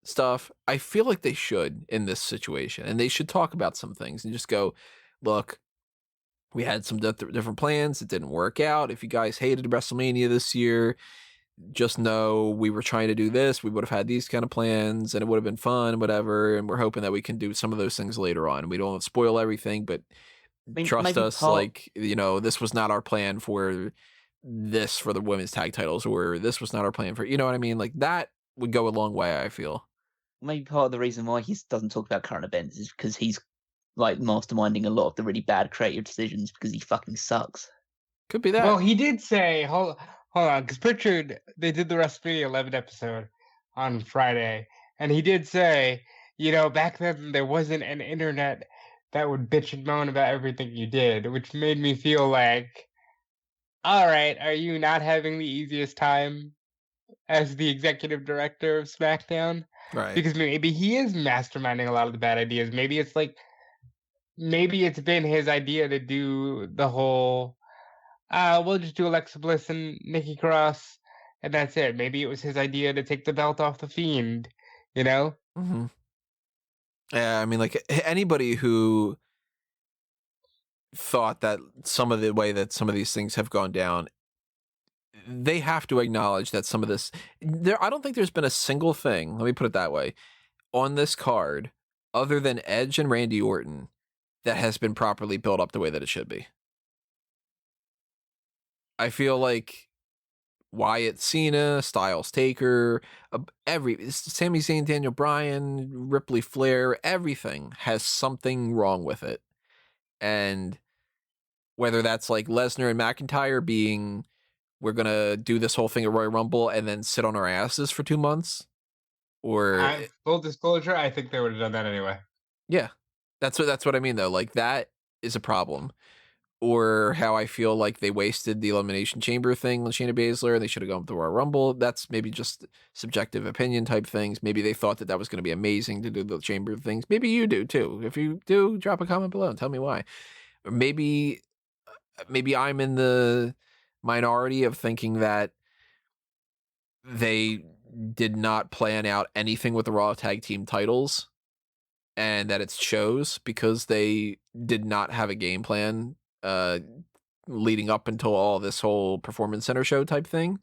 S1: stuff. I feel like they should in this situation, and they should talk about some things and just go, look, we had some different plans. It didn't work out. If you guys hated WrestleMania this year, just know we were trying to do this. We would have had these kind of plans and it would have been fun, whatever. And we're hoping that we can do some of those things later on. We don't want to spoil everything, but trust us, like, you know, this was not our plan for this for the women's tag titles, or this was not our plan for, you know what I mean? Like, that would go a long way, I feel.
S3: Maybe part of the reason why he doesn't talk about current events is because he's like masterminding a lot of the really bad creative decisions because he fucking sucks.
S1: Could be that.
S2: Well, he did say, hold on, because Pritchard, they did the WrestleMania 11 episode on Friday, and he did say, you know, back then there wasn't an internet that would bitch and moan about everything you did, which made me feel like, all right, are you not having the easiest time as the executive director of SmackDown?
S1: Right.
S2: Because maybe he is masterminding a lot of the bad ideas. Maybe it's like, maybe it's been his idea to do the whole, we'll just do Alexa Bliss and Nikki Cross, and that's it. Maybe it was his idea to take the belt off the Fiend, you know?
S1: Mm-hmm. Yeah, I mean, like, anybody who thought that some of the way that some of these things have gone down, they have to acknowledge that some of this, I don't think there's been a single thing, let me put it that way, on this card, other than Edge and Randy Orton, that has been properly built up the way that it should be. I feel like Wyatt, Cena, Styles, Taker, Sami Zayn, Daniel Bryan, Ripley, Flair, everything has something wrong with it. And whether that's like Lesnar and McIntyre being, we're going to do this whole thing at Royal Rumble and then sit on our asses for 2 months, or
S2: Full disclosure, I think they would have done that anyway.
S1: yeah, that's what I mean though. Like, that is a problem. Or how I feel like they wasted the Elimination Chamber thing with Shayna Baszler, and they should have gone with the Royal Rumble. That's maybe just subjective opinion type things. Maybe they thought that was going to be amazing to do the Chamber things. Maybe you do too. If you do, drop a comment below and tell me why. Or maybe I'm in the minority of thinking that they did not plan out anything with the Raw Tag Team titles, and that it shows because they did not have a game plan leading up until all this whole Performance Center show type thing.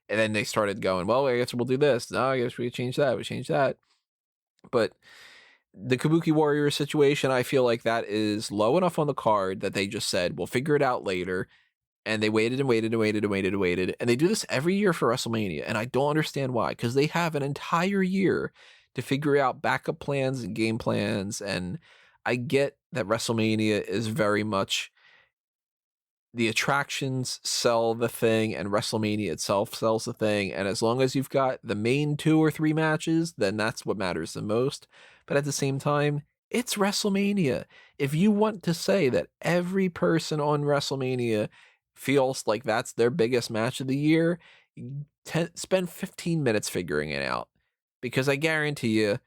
S1: And then they started going, well, I guess we'll do this. No, I guess we change that. But the Kabuki Warrior situation, I feel like that is low enough on the card that they just said, we'll figure it out later. And they waited. And they do this every year for WrestleMania. And I don't understand why, because they have an entire year to figure out backup plans and game plans. And I get that WrestleMania is very much, the attractions sell the thing and WrestleMania itself sells the thing. And as long as you've got the main 2 or 3 matches, then that's what matters the most. But at the same time, it's WrestleMania. If you want to say that every person on WrestleMania feels like that's their biggest match of the year, spend 15 minutes figuring it out, because I guarantee you,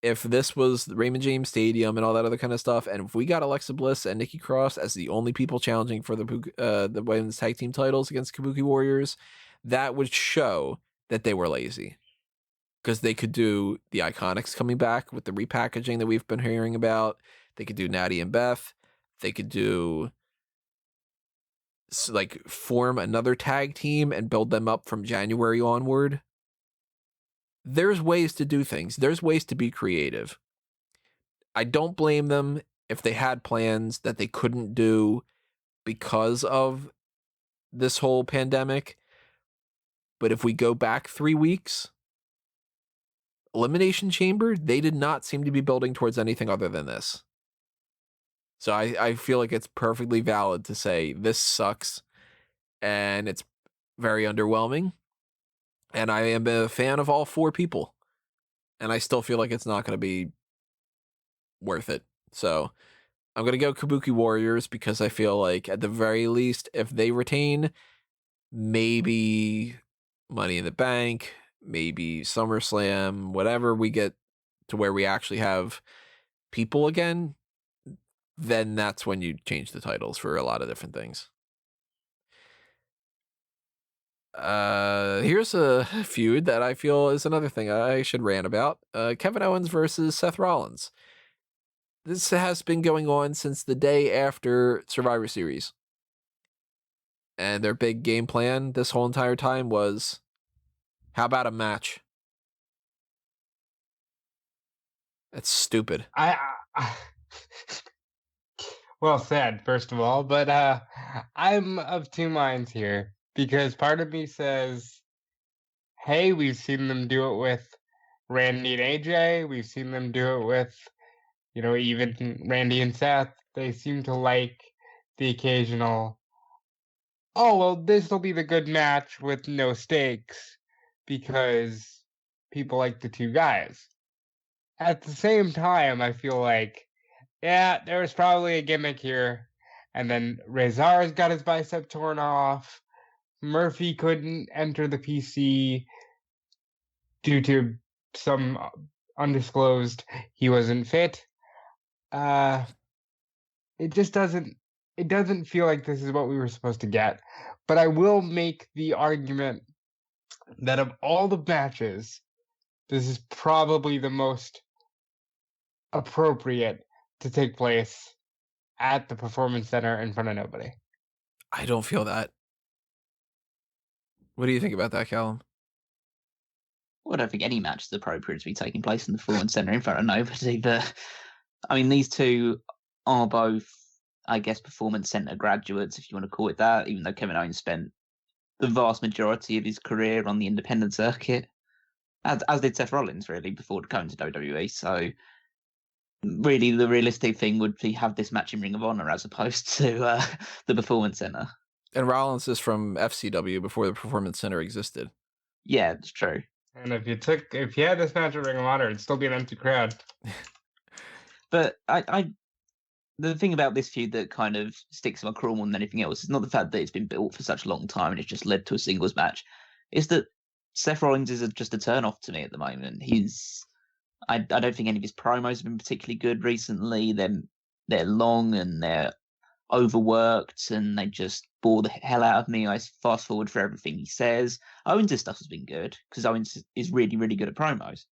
S1: if this was the Raymond James Stadium and all that other kind of stuff, and if we got Alexa Bliss and Nikki Cross as the only people challenging for the women's tag team titles against Kabuki Warriors, that would show that they were lazy, because they could do the Iconics coming back with the repackaging that we've been hearing about. They could do Natty and Beth. They could do like form another tag team and build them up from January onward. There's ways to do things. There's ways to be creative. I don't blame them if they had plans that they couldn't do because of this whole pandemic. But if we go back 3 weeks, Elimination Chamber, they did not seem to be building towards anything other than this. So I feel like it's perfectly valid to say this sucks and it's very underwhelming. And I am a fan of all 4 people. And I still feel like it's not going to be worth it. So I'm going to go Kabuki Warriors, because I feel like at the very least, if they retain, maybe Money in the Bank, maybe SummerSlam, whatever, we get to where we actually have people again, then that's when you change the titles for a lot of different things. Here's a feud that I feel is another thing I should rant about. Kevin Owens versus Seth Rollins. This has been going on since the day after Survivor Series. And their big game plan this whole entire time was, how about a match? That's stupid.
S2: I well said, first of all, but I'm of 2 minds here, because part of me says, hey, we've seen them do it with Randy and AJ. We've seen them do it with, even Randy and Seth. They seem to like the occasional, oh, well, this will be the good match with no stakes, because people like the 2 guys. At the same time, I feel like, yeah, there was probably a gimmick here. And then Rezar's got his bicep torn off. Murphy couldn't enter the PC due to some undisclosed, he wasn't fit. It just doesn't feel like this is what we were supposed to get. But I will make the argument that of all the matches, this is probably the most appropriate to take place at the Performance Center in front of nobody.
S1: I don't feel that. What do you think about that, Callum?
S3: Well, I don't think any match is appropriate to be taking place in the Performance Center in front of nobody. But I mean, these 2 are both, I guess, Performance Center graduates, if you want to call it that, even though Kevin Owens spent the vast majority of his career on the independent circuit, as did Seth Rollins, really, before going to WWE. So really, the realistic thing would be have this match in Ring of Honor as opposed to the Performance Center.
S1: And Rollins is from FCW before the Performance Center existed.
S3: Yeah, it's true.
S2: And if you had this match at Ring of Honor, it'd still be an empty crowd.
S3: But the thing about this feud that kind of sticks in my craw more than anything else is not the fact that it's been built for such a long time and it's just led to a singles match. It's that Seth Rollins is just a turn off to me at the moment. I don't think any of his promos have been particularly good recently. They're long and they're overworked and they just bore the hell out of me. I fast forward for everything he says. Owens' stuff has been good because Owens is really, really good at promos.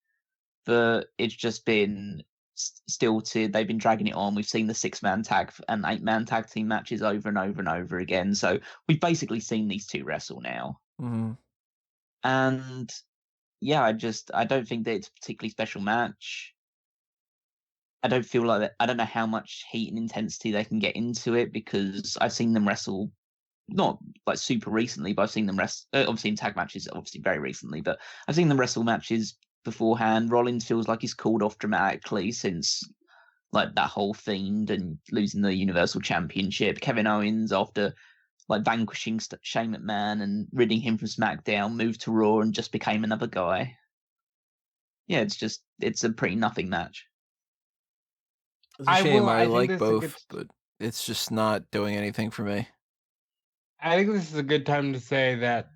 S3: But it's just been stilted. They've been dragging it on. We've seen the 6-man tag and 8-man tag team matches over and over and over again. So we've basically seen these 2 wrestle now.
S1: Mm-hmm.
S3: And yeah, I don't think that it's a particularly special match. I don't feel like that. I don't know how much heat and intensity they can get into it because I've seen them wrestle, not like super recently, but I've seen them wrestle, obviously in tag matches, obviously very recently, but I've seen them wrestle matches beforehand. Rollins feels like he's cooled off dramatically since like that whole Fiend and losing the Universal Championship. Kevin Owens, after like vanquishing Shane McMahon and ridding him from SmackDown, moved to Raw and just became another guy. Yeah, it's a pretty nothing match.
S1: It's a shame. I like both, but it's just not doing anything for me.
S2: I think this is a good time to say that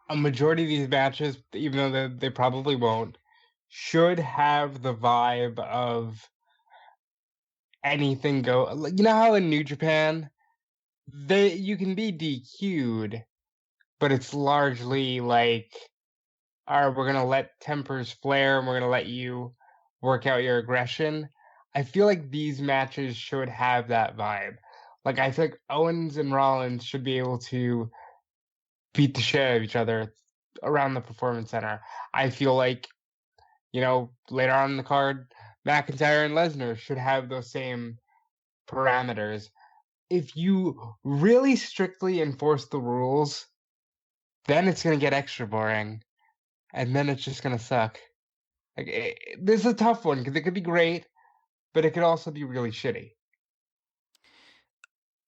S2: a majority of these matches, even though they probably won't, should have the vibe of anything go. You know how in New Japan, you can be DQ'd, but it's largely like, all right, we're gonna let tempers flare and we're gonna let you work out your aggression. I feel like these matches should have that vibe. Like I feel like Owens and Rollins should be able to beat the shit out of each other around the Performance Center. I feel like, later on in the card, McIntyre and Lesnar should have those same parameters. If you really strictly enforce the rules, then it's going to get extra boring, and then it's just going to suck. This is a tough one because it could be great, but it could also be really shitty.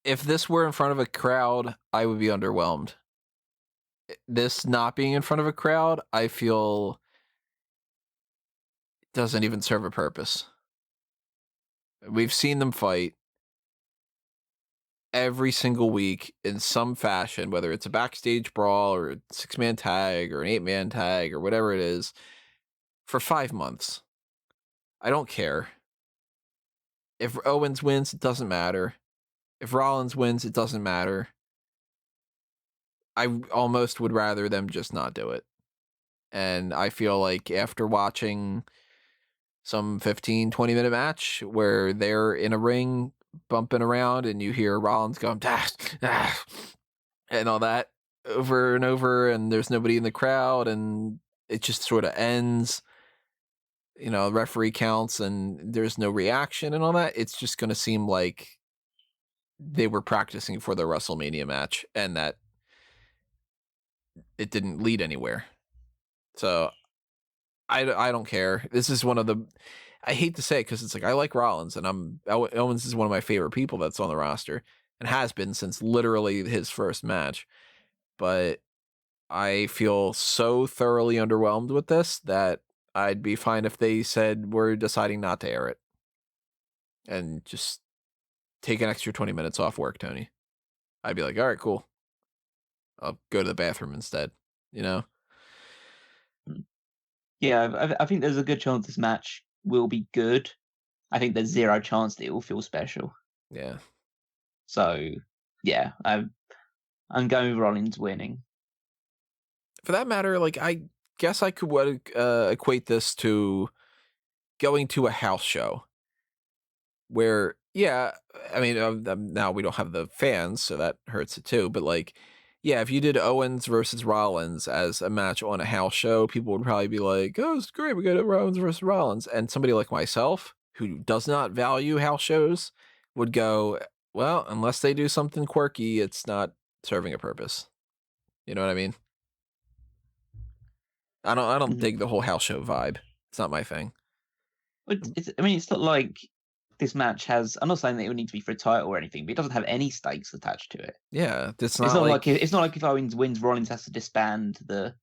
S1: If this were in front of a crowd, I would be underwhelmed. This not being in front of a crowd, I feel doesn't even serve a purpose. We've seen them fight every single week in some fashion, whether it's a backstage brawl or a 6-man tag or an 8-man tag or whatever it is, for 5 months. I don't care. If Owens wins, it doesn't matter. If Rollins wins, it doesn't matter. I almost would rather them just not do it. And I feel like after watching some 15, 20-minute match where they're in a ring bumping around and you hear Rollins going, and all that over and over, and there's nobody in the crowd, and it just sort of ends, referee counts and there's no reaction and all that, it's just going to seem like they were practicing for their WrestleMania match and that it didn't lead anywhere. So I don't care. This is one of the, I hate to say it because it's like I like Rollins and Owens is one of my favorite people that's on the roster and has been since literally his first match. But I feel so thoroughly underwhelmed with this that I'd be fine if they said we're deciding not to air it and just take an extra 20 minutes off work, Tony. I'd be like, all right, cool. I'll go to the bathroom instead,
S3: Yeah, I think there's a good chance this match will be good. I think there's zero chance that it will feel special.
S1: Yeah.
S3: So, yeah, I'm going with Rollins winning.
S1: For that matter, like, I guess I could equate this to going to a house show where, yeah, I mean, now we don't have the fans, so that hurts it too. But like, yeah, if you did Owens versus Rollins as a match on a house show, people would probably be like, oh, it's great, we got Owens versus Rollins. And somebody like myself, who does not value house shows, would go, well, unless they do something quirky, it's not serving a purpose. You know what I mean? I don't dig the whole house show vibe. It's not my thing.
S3: It's not like this match has. I'm not saying that it would need to be for a title or anything, but it doesn't have any stakes attached to it.
S1: Yeah, it's not like
S3: if Owens wins, Rollins has to disband the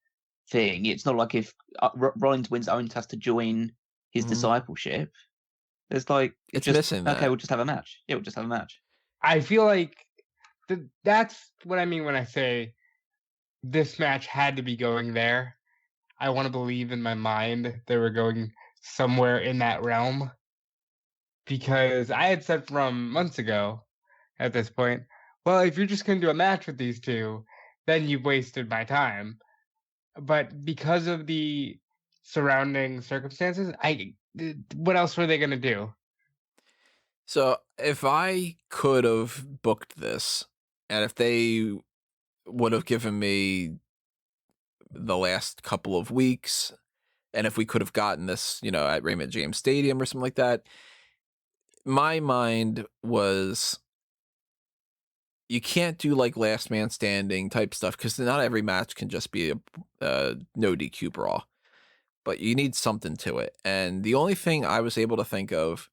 S3: thing. It's not like if Rollins wins, Owens has to join his discipleship. It's like
S1: it's missing that.
S3: Okay, we'll just have a match. Yeah, we'll just have a match.
S2: I feel like that's what I mean when I say this match had to be going there. I want to believe in my mind they were going somewhere in that realm. Because I had said from months ago at this point, well, if you're just going to do a match with these two, then you've wasted my time. But because of the surrounding circumstances, what else were they going to do?
S1: So if I could have booked this, and if they would have given me the last couple of weeks, and if we could have gotten this, at Raymond James Stadium or something like that, my mind was, you can't do like last man standing type stuff because not every match can just be a no DQ brawl, but you need something to it. And the only thing I was able to think of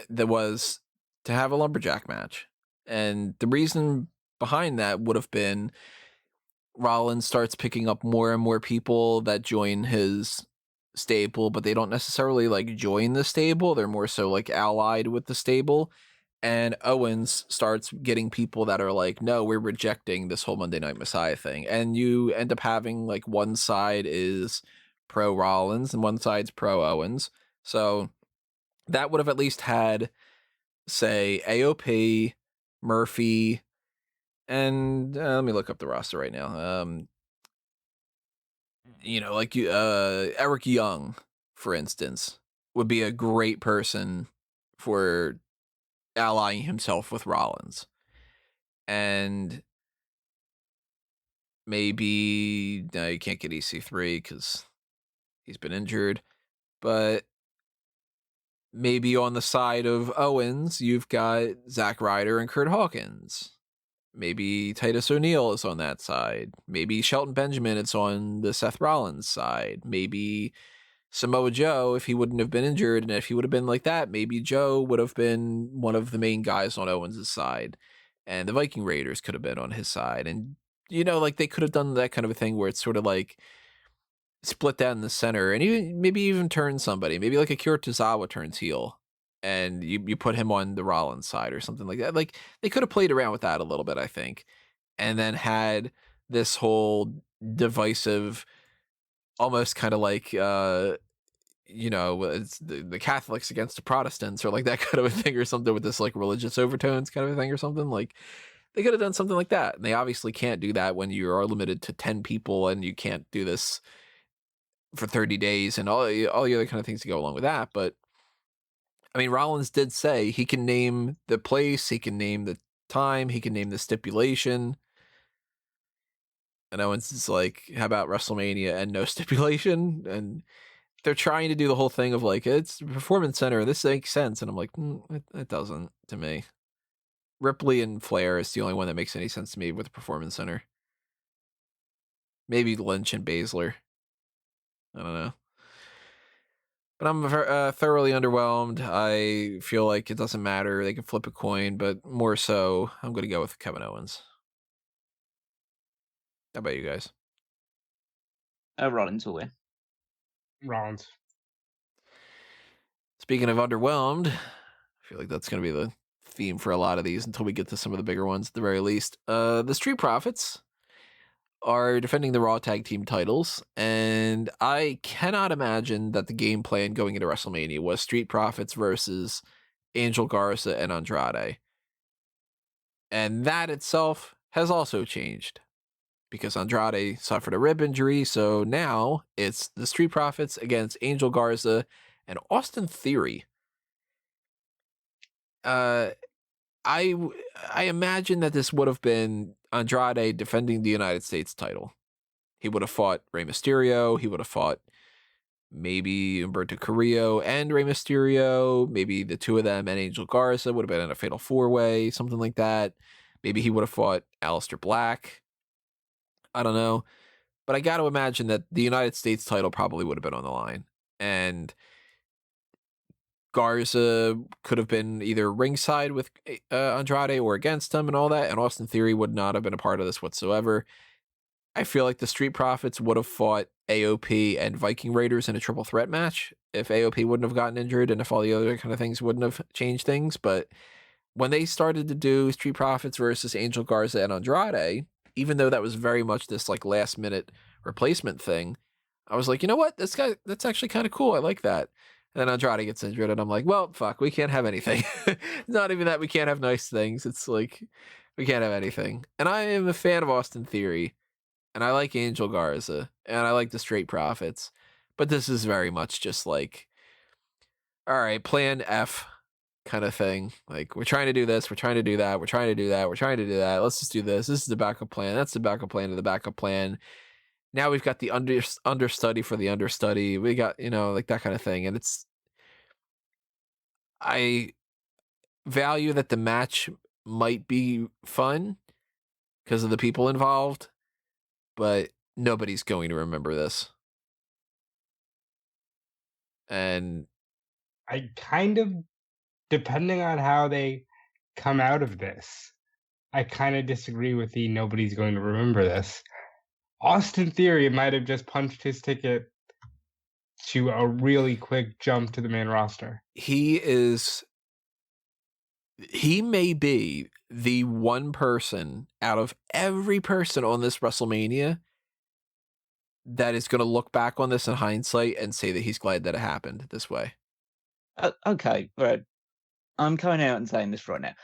S1: that was to have a lumberjack match. And the reason behind that would have been Rollins starts picking up more and more people that join his stable, but they don't necessarily like join the stable. They're more so like allied with the stable. And Owens starts getting people that are like, no, we're rejecting this whole Monday Night Messiah thing. And you end up having like one side is pro Rollins and one side's pro Owens. So that would have at least had, say, AOP, Murphy, and let me look up the roster right now. Like Eric Young, for instance, would be a great person for allying himself with Rollins. And maybe no, you can't get EC3 because he's been injured. But maybe on the side of Owens, you've got Zack Ryder and Kurt Hawkins. Maybe Titus O'Neil is on that side. Maybe Shelton Benjamin is on the Seth Rollins side. Maybe Samoa Joe, if he wouldn't have been injured, and if he would have been like that, maybe Joe would have been one of the main guys on Owens' side. And the Viking Raiders could have been on his side. And, like they could have done that kind of a thing where it's sort of like split down the center and maybe even turn somebody. Maybe like Akira Tozawa turns heel and you put him on the Rollins side or something like that. Like they could have played around with that a little bit, I think. And then had this whole divisive, almost kind of like, it's the Catholics against the Protestants or like that kind of a thing or something with this like religious overtones kind of a thing or something. Like they could have done something like that. And they obviously can't do that when you are limited to 10 people and you can't do this for 30 days and all the other kind of things to go along with that. But I mean, Rollins did say he can name the place, he can name the time, he can name the stipulation. And Owens is like, how about WrestleMania and no stipulation? And they're trying to do the whole thing of like, it's Performance Center, this makes sense. And I'm like, it doesn't to me. Ripley and Flair is the only one that makes any sense to me with the Performance Center. Maybe Lynch and Baszler. I don't know. But I'm thoroughly underwhelmed. I feel like it doesn't matter. They can flip a coin, but more so, I'm going to go with Kevin Owens. How about you guys?
S3: Rollins will win.
S2: Rollins.
S1: Speaking of underwhelmed, I feel like that's going to be the theme for a lot of these until we get to some of the bigger ones at the very least. The Street Profits are defending the Raw Tag Team titles, and I cannot imagine that the game plan going into WrestleMania was Street Profits versus Angel Garza and Andrade. And that itself has also changed because Andrade suffered a rib injury, so now it's the Street Profits against Angel Garza and Austin Theory. I imagine that this would have been Andrade defending the United States title. He would have fought Rey Mysterio. He would have fought maybe Humberto Carrillo and Rey Mysterio. Maybe the two of them and Angel Garza would have been in a fatal four-way, something like that. Maybe he would have fought Aleister Black. I don't know. But I got to imagine that the United States title probably would have been on the line. And Garza could have been either ringside with Andrade or against him and all that, and Austin Theory would not have been a part of this whatsoever. I feel like the Street Profits would have fought AOP and Viking Raiders in a triple threat match if AOP wouldn't have gotten injured and if all the other kind of things wouldn't have changed things. But when they started to do Street Profits versus Angel Garza and Andrade, even though that was very much this like last minute replacement thing, I was like, you know what? That's actually kind of cool. I like that. And then Andrade gets injured, and I'm like, well, fuck, we can't have anything. Not even that we can't have nice things. It's like, we can't have anything. And I am a fan of Austin Theory, and I like Angel Garza, and I like the Street Profits. But this is very much just like, all right, plan F kind of thing. Like, we're trying to do this, we're trying to do that, we're trying to do that, we're trying to do that. Let's just do this. This is the backup plan. That's the backup plan to the backup plan. Now we've got the understudy for the understudy. We got, like that kind of thing. And I value that the match might be fun because of the people involved, but nobody's going to remember this. And
S2: I kind of, depending on how they come out of this, I kind of disagree with the nobody's going to remember this. Austin Theory might have just punched his ticket to a really quick jump to the main roster.
S1: he is he may be the one person out of every person on this WrestleMania that is going to look back on this in hindsight and say that he's glad that it happened this way.
S3: Okay, right. I'm coming out and saying this right now.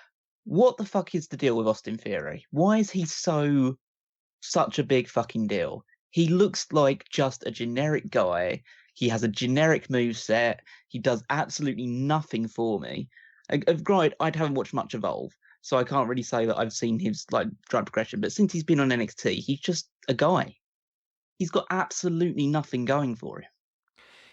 S3: What the fuck is the deal with Austin Theory? Why is he such a big fucking deal? He looks like just a generic guy. He has a generic moveset. He does absolutely nothing for me. Granted, I haven't watched much Evolve, so I can't really say that I've seen his like drive progression. But since he's been on NXT, he's just a guy. He's got absolutely nothing going for him.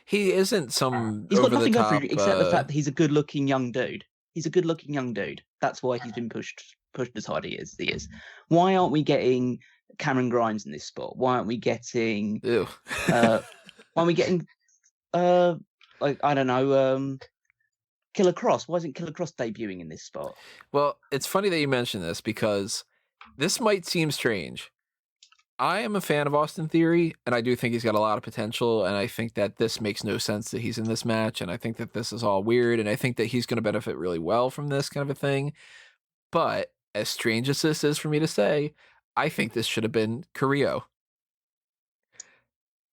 S1: He isn't some
S3: He's got
S1: over
S3: nothing
S1: the
S3: going for
S1: top
S3: him except the fact that he's a good-looking young dude. He's a good-looking young dude. That's why he's been pushed as hard as he is. Why aren't we getting Cameron Grimes in this spot? Why aren't we getting?
S1: Ew.
S3: Why aren't we getting? Like I don't know. Killer Cross. Why isn't Killer Cross debuting in this spot?
S1: Well, it's funny that you mention this because this might seem strange. I am a fan of Austin Theory, and I do think he's got a lot of potential, and I think that this makes no sense that he's in this match, and I think that this is all weird, and I think that he's going to benefit really well from this kind of a thing. But as strange as this is for me to say, I think this should have been Carrillo.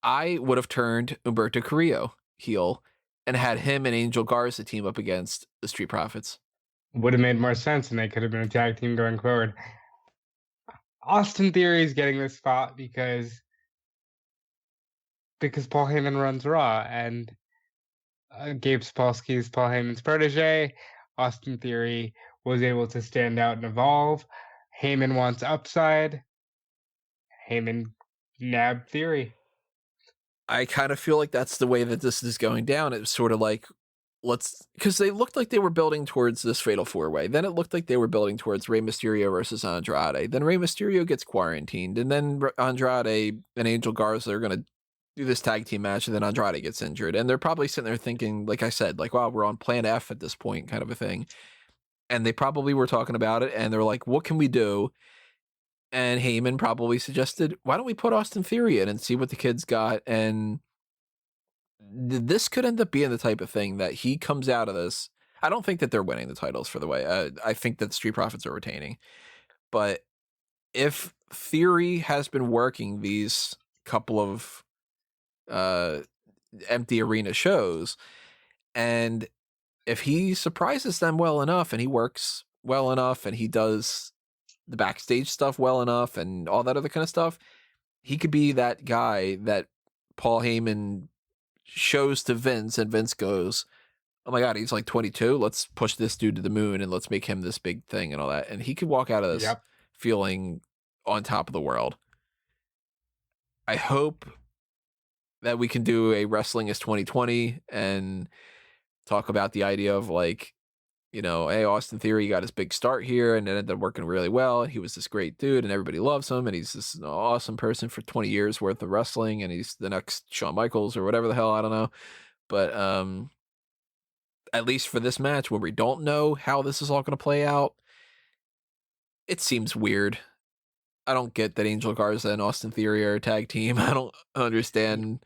S1: I would have turned Humberto Carrillo heel and had him and Angel Garza team up against the Street Profits.
S2: Would have made more sense, and they could have been a tag team going forward. Austin Theory is getting this spot because Paul Heyman runs Raw, and Gabe Sapolsky is Paul Heyman's protege. Austin Theory was able to stand out and evolve. Heyman wants upside. Heyman nabbed Theory.
S1: I kind of feel like that's the way that this is going down. It was sort of like, because they looked like they were building towards this fatal 4-way. Then it looked like they were building towards Rey Mysterio versus Andrade. Then Rey Mysterio gets quarantined, and then Andrade and Angel Garza are going to do this tag team match, and then Andrade gets injured. And they're probably sitting there thinking, like I said, like, wow, we're on plan F at this point, kind of a thing. And they probably were talking about it, and they're like, what can we do? And Heyman probably suggested, why don't we put Austin Theory in and see what the kid's got? And this could end up being the type of thing that he comes out of this. I don't think that they're winning the titles for the way. I think that the Street Profits are retaining. But if Theory has been working these couple of empty arena shows, and if he surprises them well enough and he works well enough and he does the backstage stuff well enough and all that other kind of stuff, he could be that guy that Paul Heyman shows to Vince, and Vince goes, oh my God, he's like 22. Let's push this dude to the moon and let's make him this big thing and all that. And he could walk out of this feeling on top of the world. I hope that we can do a Wrestling is 2020 and talk about the idea of like, you know, hey, Austin Theory got his big start here and it ended up working really well. He was this great dude and everybody loves him and he's this awesome person for 20 years worth of wrestling and he's the next Shawn Michaels or whatever the hell, I don't know. But at least for this match where we don't know how this is all going to play out, it seems weird. I don't get that Angel Garza and Austin Theory are a tag team. I don't understand.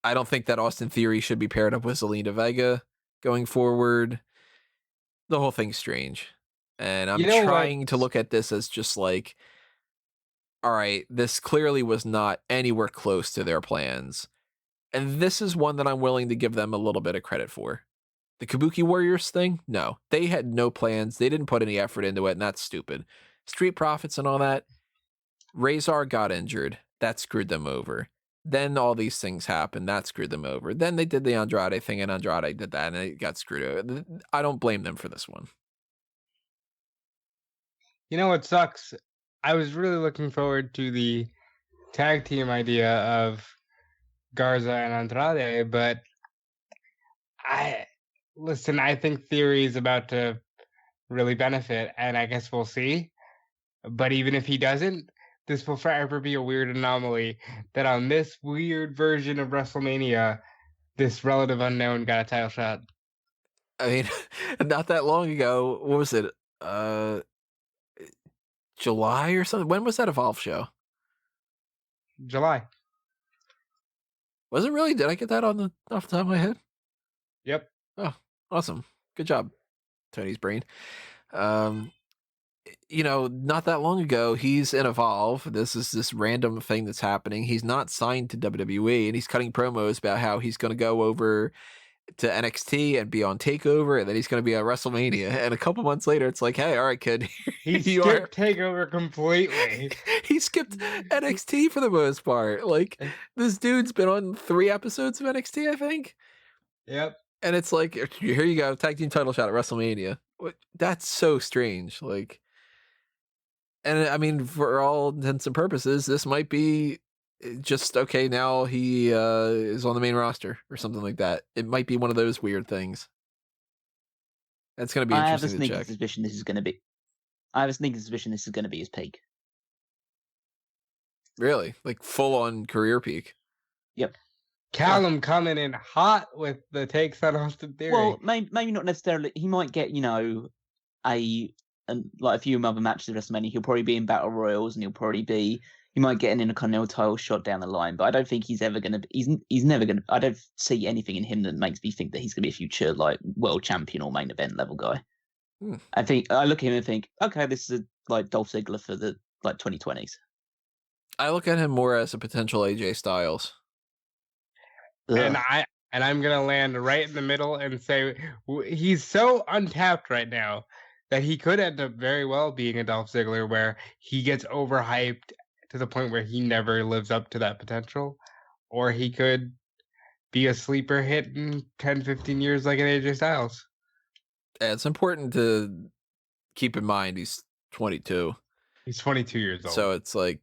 S1: I don't think that Austin Theory should be paired up with Zelina Vega going forward. The whole thing's strange. And I'm trying to look at this as just like, all right, this clearly was not anywhere close to their plans. And this is one that I'm willing to give them a little bit of credit for. The Kabuki Warriors thing? No. They had no plans. They didn't put any effort into it, and that's stupid. Street Profits and all that. Razor got injured. That screwed them over. Then all these things happened. That screwed them over. Then they did the Andrade thing, and Andrade did that, and it got screwed over. I don't blame them for this one.
S2: You know what sucks? I was really looking forward to the tag team idea of Garza and Andrade, but I think Theory is about to really benefit, and I guess we'll see. But even if he doesn't, this will forever be a weird anomaly that on this weird version of WrestleMania, this relative unknown got a title shot.
S1: I mean, not that long ago, what was it? July or something? When was that Evolve show?
S2: July.
S1: Was it really? Did I get that off the top of my head?
S2: Yep.
S1: Oh, awesome. Good job, Tony's brain. Not that long ago, he's in Evolve. This is this random thing that's happening. He's not signed to WWE, and he's cutting promos about how he's going to go over to NXT and be on Takeover, and then he's going to be on WrestleMania. And a couple months later, it's like, hey, all right, kid,
S2: He skipped Takeover completely.
S1: He skipped NXT for the most part. Like, this dude's been on 3 episodes of NXT, I think.
S2: Yep.
S1: And it's like, here you go, tag team title shot at WrestleMania. That's so strange. Like, and I mean, for all intents and purposes, this might be just okay. Now he is on the main roster or something like that. It might be one of those weird things. That's going to be interesting to check.
S3: I have a sneaking suspicion this is going to be his peak.
S1: Really? Like full on career peak?
S3: Yep.
S2: Callum coming in hot with the takes on Austin Theory.
S3: Well, maybe not necessarily. He might get, a few other matches at WrestleMania. He'll probably be in Battle Royals, and he might get an Intercontinental title shot down the line. But I don't think he's ever going to. He's never going to. I don't see anything in him that makes me think that he's going to be a future world champion or main event level guy. I think I look at him and think, okay, this is Dolph Ziggler for the 2020s.
S1: I look at him more as a potential AJ Styles.
S2: And I'm gonna land right in the middle and say he's so untapped right now that he could end up very well being a Dolph Ziggler, where he gets overhyped to the point where he never lives up to that potential, or he could be a sleeper hit in 10, 15 years like an AJ Styles.
S1: Yeah, it's important to keep in mind he's 22.
S2: He's 22 years old.
S1: So it's like,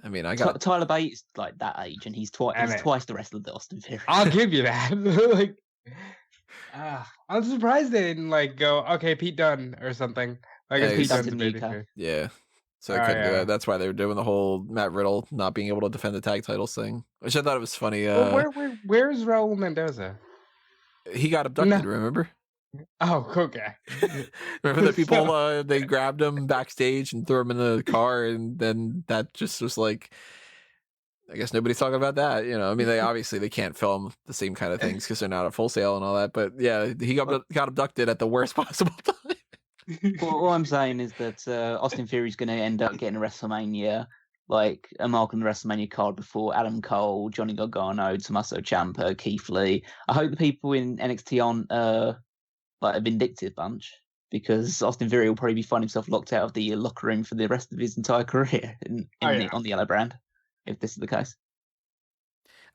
S1: I mean, I got
S3: Tyler Bates that age, and he's twice the rest of the Austin Theory.
S2: I'll give you that. I'm surprised they didn't go, okay, Pete Dunne or something. Pete Dunne's
S3: Dunne.
S1: Yeah. So I couldn't do that. That's why they were doing the whole Matt Riddle not being able to defend the tag titles thing, which I thought it was funny.
S2: Where's Raul Mendoza?
S1: He got abducted, remember?
S2: Oh, okay.
S1: Remember the people, they grabbed him backstage and threw him in the car, and then that just was like, I guess nobody's talking about that. I mean, they can't film the same kind of things because they're not at Full Sail and all that, but yeah, he got abducted at the worst possible time.
S3: Well, all I'm saying is that Austin Theory's going to end up getting a WrestleMania, a mark on the WrestleMania card before Adam Cole, Johnny Gargano, Tommaso Ciampa, Keith Lee. I hope the people in NXT aren't a vindictive bunch, because Austin Theory will probably be finding himself locked out of the locker room for the rest of his entire career on the yellow brand, if this is the case.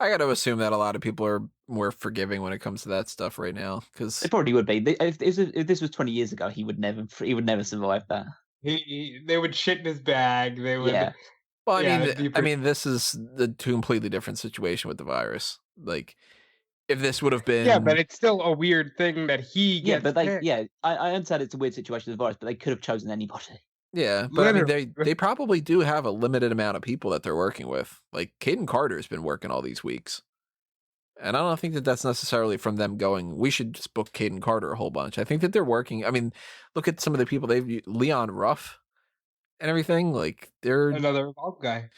S1: I got to assume that a lot of people are more forgiving when it comes to that stuff right now, because
S3: it probably would be. If this was 20 years ago, he would never survive that.
S2: They would shit in his bag. They would.
S1: Yeah. Well, I mean, this is the completely different situation with the virus. If this would have been...
S2: Yeah, but it's still a weird thing that he gets...
S3: I understand it's a weird situation with the virus, but they could have chosen anybody.
S1: Yeah, but I mean, they probably do have a limited amount of people that they're working with. Caden Carter's been working all these weeks. And I don't think that that's necessarily from them going, we should just book Caden Carter a whole bunch. I think that they're working... I mean, look at some of the people Leon Ruff and everything. They're...
S2: Another Evolve guy.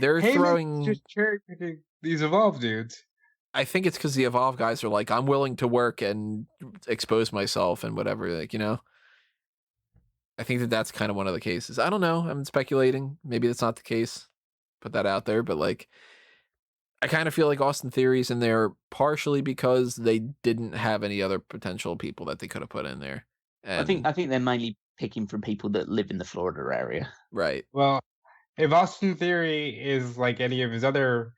S1: They're throwing...
S2: just cherry-picking these Evolve dudes.
S1: I think it's because the Evolve guys are like, I'm willing to work and expose myself and whatever, I think that that's kind of one of the cases. I don't know. I'm speculating. Maybe that's not the case. Put that out there. But I kind of feel like Austin Theory's in there partially because they didn't have any other potential people that they could have put in there. And
S3: I think they're mainly picking from people that live in the Florida area.
S1: Right.
S2: Well, if Austin Theory is like any of his other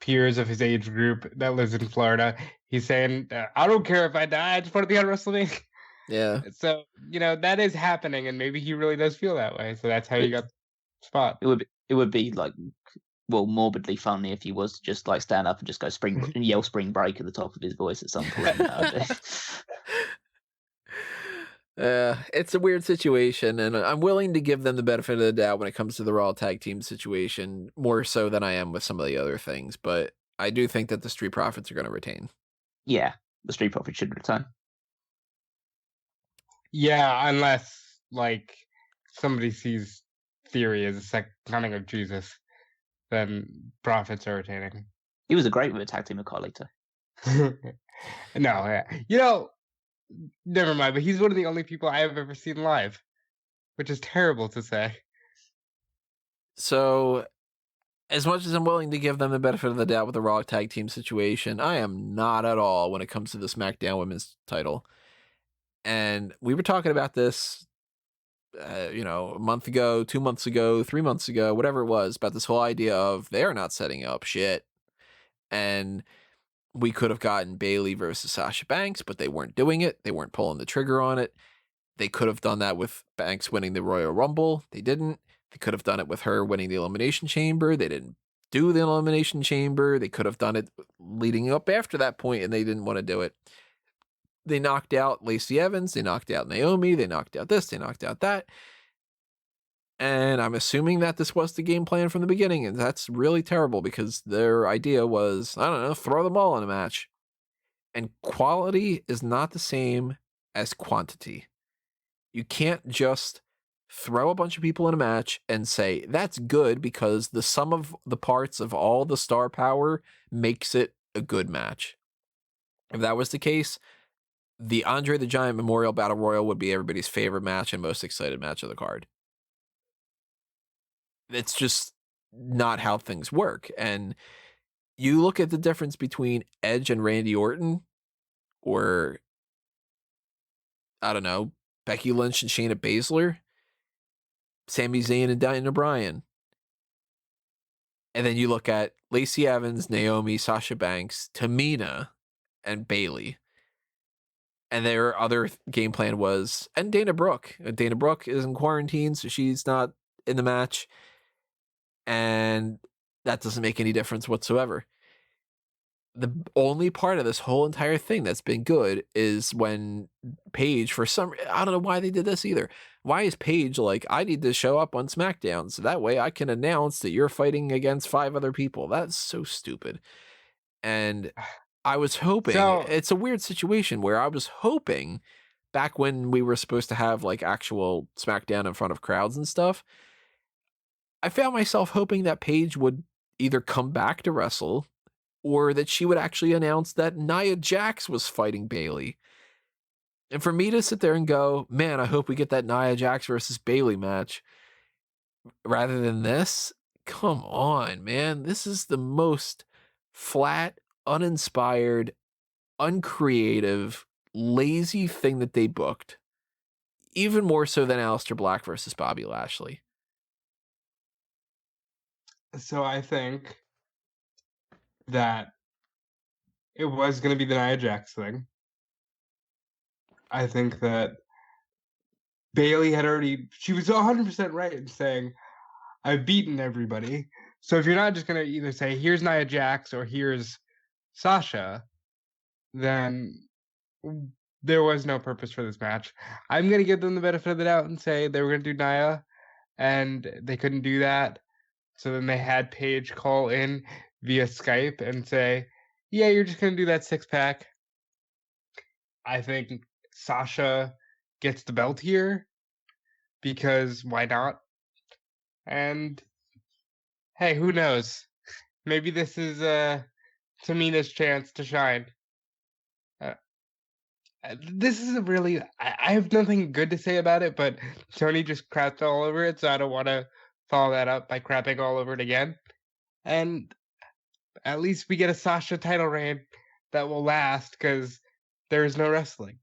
S2: peers of his age group that lives in Florida, he's saying, I don't care if I die, I just want to be on WrestleMania.
S1: Yeah.
S2: So, that is happening, and maybe he really does feel that way. So that's how you got the spot.
S3: It would be morbidly funny if he was to just stand up and just go and yell spring break at the top of his voice at some point.
S1: It's a weird situation, and I'm willing to give them the benefit of the doubt when it comes to the Raw tag team situation, more so than I am with some of the other things. But I do think that the Street Profits are going to retain.
S3: Yeah, the Street Profits should retain.
S2: Yeah, unless somebody sees Theory as a second coming of Jesus, then Profits are retaining.
S3: He was a great with a tag team with Carlito.
S2: No, yeah. Never mind, but he's one of the only people I have ever seen live. which is terrible to say.
S1: So, as much as I'm willing to give them the benefit of the doubt with the Raw tag team situation, I am not at all when it comes to the SmackDown Women's title. And we were talking about this, a month ago, 2 months ago, 3 months ago, whatever it was, about this whole idea of they're not setting up shit. And we could have gotten Bayley versus Sasha Banks, but they weren't doing it. They weren't pulling the trigger on it. They could have done that with Banks winning the Royal Rumble. They didn't. They could have done it with her winning the Elimination Chamber. They didn't do the Elimination Chamber. They could have done it leading up after that point, and they didn't want to do it. They knocked out Lacey Evans. They knocked out Naomi. They knocked out this. They knocked out that. And I'm assuming that this was the game plan from the beginning, and that's really terrible because their idea was, I don't know, throw them all in a match. And quality is not the same as quantity. You can't just throw a bunch of people in a match and say, that's good because the sum of the parts of all the star power makes it a good match. If that was the case, the Andre the Giant Memorial Battle Royal would be everybody's favorite match and most excited match of the card. It's just not how things work. And you look at the difference between Edge and Randy Orton, or, I don't know, Becky Lynch and Shayna Baszler, Sami Zayn and Daniel Bryan. And then you look at Lacey Evans, Naomi, Sasha Banks, Tamina, and Bayley. And their other game plan was, and Dana Brooke. Dana Brooke is in quarantine, so she's not in the match. And that doesn't make any difference whatsoever. The only part of this whole entire thing that's been good is when Paige, for some, I don't know why they did this either. Why is Paige like, I need to show up on SmackDown so that way I can announce that you're fighting against 5 other people? That's so stupid. And I was hoping, it's a weird situation where I was hoping back when we were supposed to have like actual SmackDown in front of crowds and stuff, I found myself hoping that Paige would either come back to wrestle or that she would actually announce that Nia Jax was fighting Bayley. And for me to sit there and go, man, I hope we get that Nia Jax versus Bayley match rather than this. Come on, man. This is the most flat, uninspired, uncreative, lazy thing that they booked. Even more so than Aleister Black versus Bobby Lashley.
S2: So I think that it was going to be the Nia Jax thing. I think that Bayley had she was 100% right in saying, I've beaten everybody. So if you're not just going to either say, here's Nia Jax or here's Sasha, then there was no purpose for this match. I'm going to give them the benefit of the doubt and say they were going to do Nia, and they couldn't do that. So then they had Paige call in via Skype and say, yeah, you're just going to do that 6-pack. I think Sasha gets the belt here because why not? And hey, who knows? Maybe this is Tamina's chance to shine. This is a really, I have nothing good to say about it, but Tony just crapped all over it, so I don't want to follow that up by crapping all over it again. And at least we get a Sasha title reign that will last because there is no wrestling.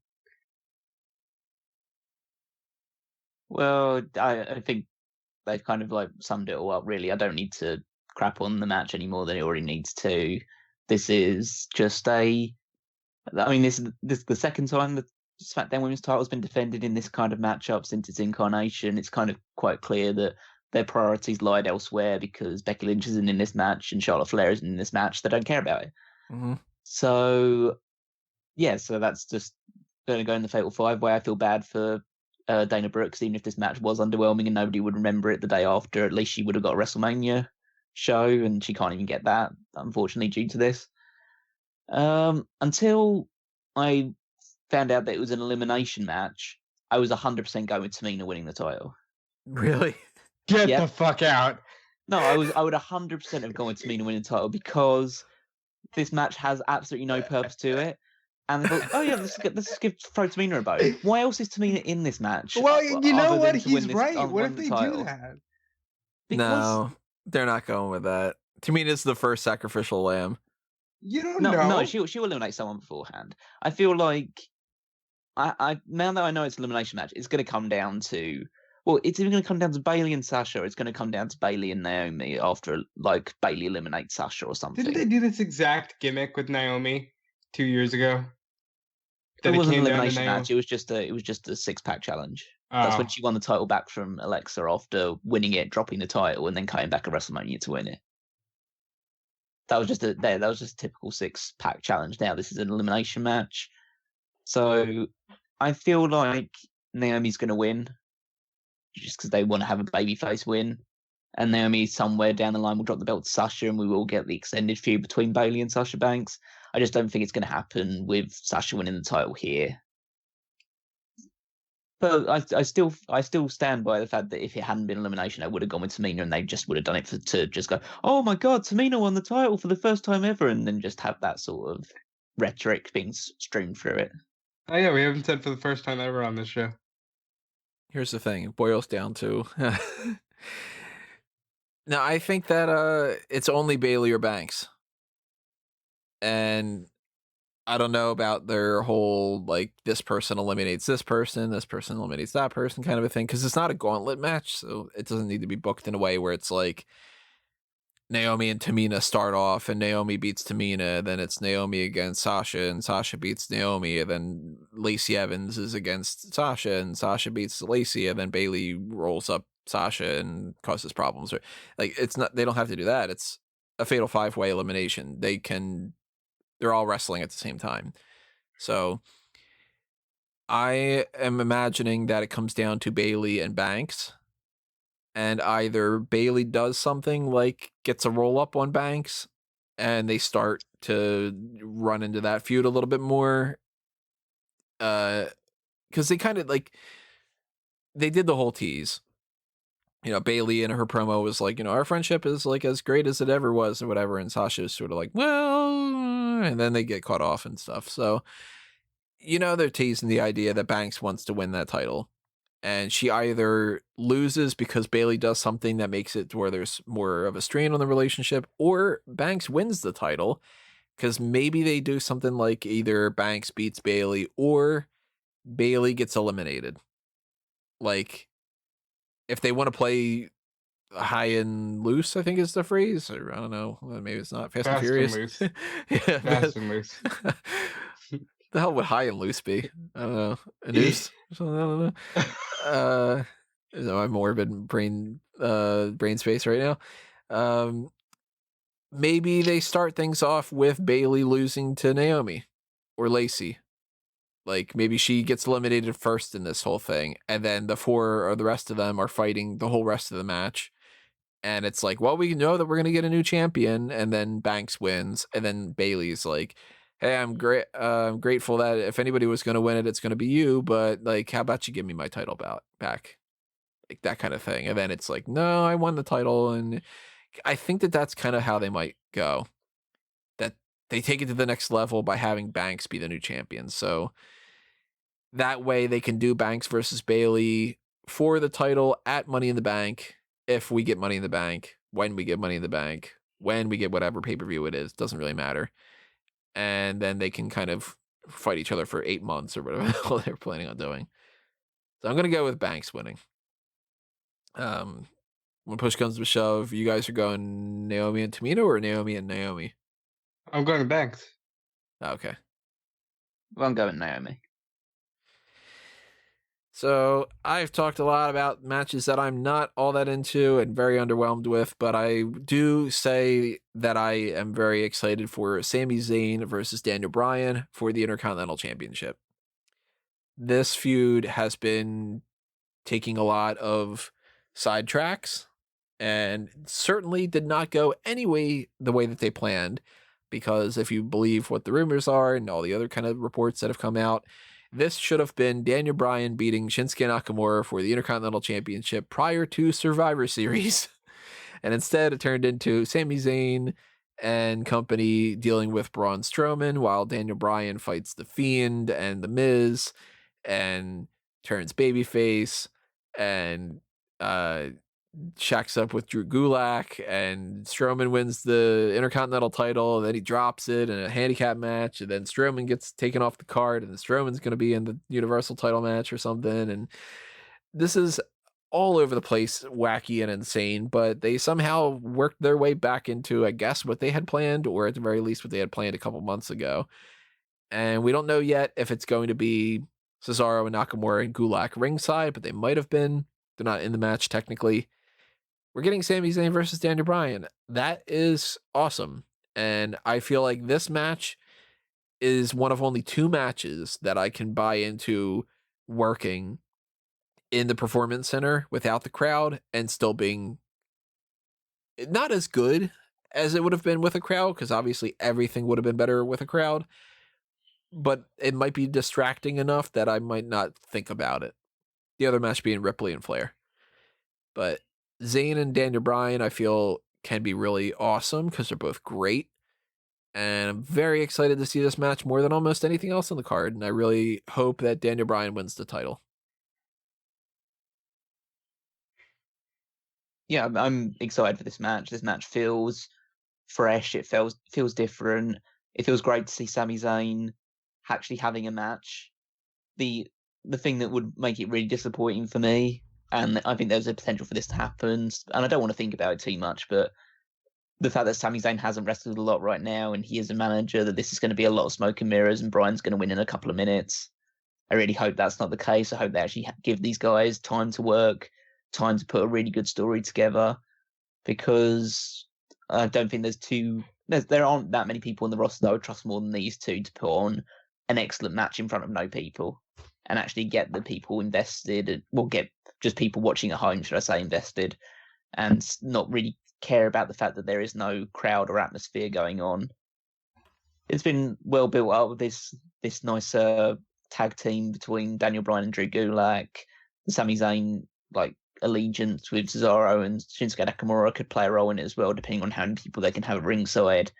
S3: Well, I think they've kind of like summed it all up, really. I don't need to crap on the match any more than it already needs to. This is just this is the second time the SmackDown Women's title has been defended in this kind of matchup since its incarnation. It's kind of quite clear that their priorities lied elsewhere because Becky Lynch isn't in this match and Charlotte Flair isn't in this match. They don't care about it.
S1: Mm-hmm.
S3: So, yeah, so that's just going to go in the Fatal 5-Way. I feel bad for Dana Brooks. Even if this match was underwhelming and nobody would remember it the day after, at least she would have got a WrestleMania show, and she can't even get that, unfortunately, due to this. Until I found out that it was an elimination match, I was 100% going with Tamina winning the title.
S1: Really?
S2: Get the fuck out.
S3: No, I would 100% have gone with Tamina winning the title because this match has absolutely no purpose to it. And they thought, oh yeah, let's give throw Tamina a bone. Why else is Tamina in this match?
S2: Well, you know
S3: other
S2: what?
S3: than to win
S2: He's
S3: this
S2: right. What
S3: win
S2: if
S3: the
S2: they
S3: title?
S2: do that?
S3: Because
S1: No, they're not going with that. Tamina's the first sacrificial lamb.
S2: You don't
S3: no,
S2: know.
S3: no, she'll eliminate someone beforehand. I feel like I now that I know it's an elimination match, it's going to come down to it's even going to come down to Bayley and Sasha. Or it's going to come down to Bayley and Naomi after like Bayley eliminates Sasha or something.
S2: Didn't they do this exact gimmick with Naomi 2 years ago?
S3: It wasn't an elimination match. It was just a 6-pack challenge. That's when she won the title back from Alexa after winning it, dropping the title, and then coming back at WrestleMania to win it. That was just a typical 6-pack challenge. Now this is an elimination match, so I feel like Naomi's going to win, just because they want to have a babyface win, and Naomi somewhere down the line will drop the belt to Sasha, and we will get the extended feud between Bayley and Sasha Banks. I just don't think it's going to happen with Sasha winning the title here. But I still stand by the fact that if it hadn't been elimination, I would have gone with Tamina, and they just would have done it to just go, oh my god, Tamina won the title for the first time ever, and then just have that sort of rhetoric being streamed through it.
S2: Oh yeah, we haven't said for the first time ever on this show.
S1: Here's the thing, it boils down to now I think that it's only Bayley or Banks. And I don't know about their whole, like, this person eliminates this person eliminates that person kind of a thing, because it's not a gauntlet match, so it doesn't need to be booked in a way where it's like Naomi and Tamina start off, and Naomi beats Tamina, then it's Naomi against Sasha, and Sasha beats Naomi, and then Lacey Evans is against Sasha, and Sasha beats Lacey, and then Bayley rolls up Sasha and causes problems. Or like, it's not, they don't have to do that. It's a fatal 5-way elimination. They're all wrestling at the same time. So I am imagining that it comes down to Bayley and Banks, and either Bayley does something like gets a roll up on Banks and they start to run into that feud a little bit more. Because they kind of like, they did the whole tease. You know, Bayley in her promo was like, you know, our friendship is like as great as it ever was or whatever. And Sasha is sort of like, well, and then they get cut off and stuff. So, you know, they're teasing the idea that Banks wants to win that title. And she either loses because Bayley does something that makes it to where there's more of a strain on the relationship, or Banks wins the title because maybe they do something like either Banks beats Bayley or Bayley gets eliminated. Like, if they want to play high and loose, I think is the phrase, or I don't know, maybe it's not Fast and Furious.
S2: Loose.
S1: Yeah,
S2: Fast and loose.
S1: The hell would high and loose be? I don't know. A noose? I don't know. Is my morbid brain space right now. Maybe they start things off with Bayley losing to Naomi or Lacey. Like, maybe she gets eliminated first in this whole thing, and then the 4 or the rest of them are fighting the whole rest of the match. And it's like, well, we know that we're going to get a new champion, and then Banks wins, and then Bayley's like, hey, I'm grateful that if anybody was going to win it, it's going to be you, but like, how about you give me my title back? Like, that kind of thing. And then it's like, no, I won the title. And I think that that's kind of how they might go. That they take it to the next level by having Banks be the new champion. So that way they can do Banks versus Bayley for the title at Money in the Bank. If we get Money in the Bank, when we get Money in the Bank, when we get whatever pay-per-view it is, doesn't really matter. And then they can kind of fight each other for 8 months or whatever they're planning on doing. So I'm going to go with Banks winning. When push comes to shove, you guys are going Naomi and Tamina or Naomi and Naomi?
S2: I'm going to Banks.
S1: Okay.
S3: Well, I'm going Naomi.
S1: So I've talked a lot about matches that I'm not all that into and very underwhelmed with, but I do say that I am very excited for Sami Zayn versus Daniel Bryan for the Intercontinental Championship. This feud has been taking a lot of sidetracks and certainly did not go the way that they planned, because if you believe what the rumors are and all the other kind of reports that have come out, this should have been Daniel Bryan beating Shinsuke Nakamura for the Intercontinental Championship prior to Survivor Series. And instead it turned into Sami Zayn and company dealing with Braun Strowman while Daniel Bryan fights The Fiend and The Miz and turns babyface and shacks up with Drew Gulak, and Strowman wins the Intercontinental title, and then he drops it in a handicap match, and then Strowman gets taken off the card, and then Strowman's going to be in the Universal title match or something, and this is all over the place, wacky and insane, but they somehow worked their way back into, I guess, what they had planned, or at the very least what they had planned a couple months ago. And we don't know yet if it's going to be Cesaro and Nakamura and Gulak ringside, but they might have been. They're not in the match technically. We're getting Sami Zayn versus Daniel Bryan. That is awesome. And I feel like this match is one of only 2 matches that I can buy into working in the Performance Center without the crowd and still being not as good as it would have been with a crowd, because obviously everything would have been better with a crowd, but it might be distracting enough that I might not think about it. The other match being Ripley and Flair. But Zayn and Daniel Bryan, I feel, can be really awesome because they're both great. And I'm very excited to see this match more than almost anything else on the card. And I really hope that Daniel Bryan wins the title.
S3: Yeah, I'm excited for this match. This match feels fresh. It feels different. It feels great to see Sami Zayn actually having a match. The thing that would make it really disappointing for me, and I think there's a potential for this to happen, and I don't want to think about it too much, but the fact that Sami Zayn hasn't wrestled a lot right now, and he is a manager, that this is going to be a lot of smoke and mirrors, and Bryan's going to win in a couple of minutes. I really hope that's not the case. I hope they actually give these guys time to work, time to put a really good story together, because I don't think there aren't that many people in the roster that I would trust more than these two to put on an excellent match in front of no people and actually get the people invested, get just people watching at home, should I say, invested, and not really care about the fact that there is no crowd or atmosphere going on. It's been well built up with this nice tag team between Daniel Bryan and Drew Gulak. The Sami Zayn allegiance with Cesaro and Shinsuke Nakamura could play a role in it as well, depending on how many people they can have at ringside.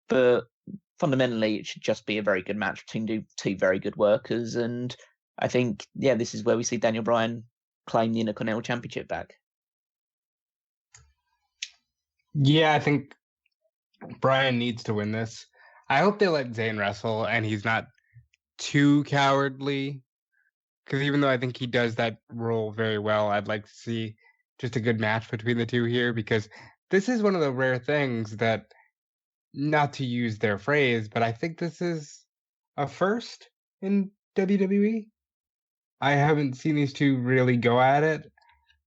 S3: But fundamentally, it should just be a very good match between two very good workers. And I think, this is where we see Daniel Bryan claim the Intercontinental Championship back.
S2: Yeah, I think Bryan needs to win this. I hope they let Zayn wrestle and he's not too cowardly, because even though I think he does that role very well, I'd like to see just a good match between the two here, because this is one of the rare things that, not to use their phrase, but I think this is a first in WWE. I haven't seen these two really go at it,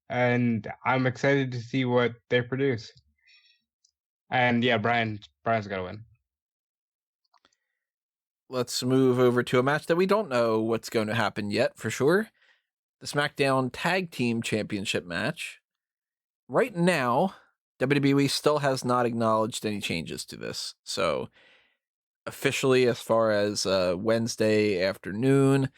S2: and I'm excited to see what they produce. And yeah, Bryan's got to win.
S1: Let's move over to a match that we don't know what's going to happen yet for sure. The SmackDown Tag Team Championship match. Right now, WWE still has not acknowledged any changes to this. So officially, as far as Wednesday afternoon,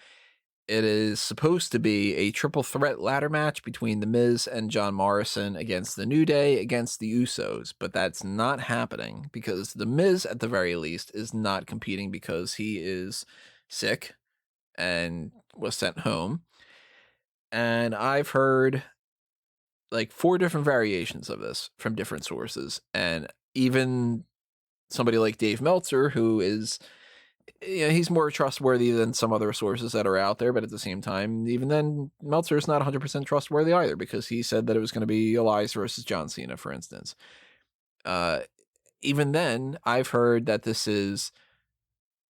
S1: it is supposed to be a triple threat ladder match between The Miz and John Morrison against The New Day against the Usos, but that's not happening because The Miz, at the very least, is not competing because he is sick and was sent home. And I've heard 4 different variations of this from different sources, and even somebody like Dave Meltzer, who is, he's more trustworthy than some other sources that are out there, but at the same time, even then, Meltzer is not 100% trustworthy either, because he said that it was going to be Elias versus John Cena, for instance. Even then, I've heard that this is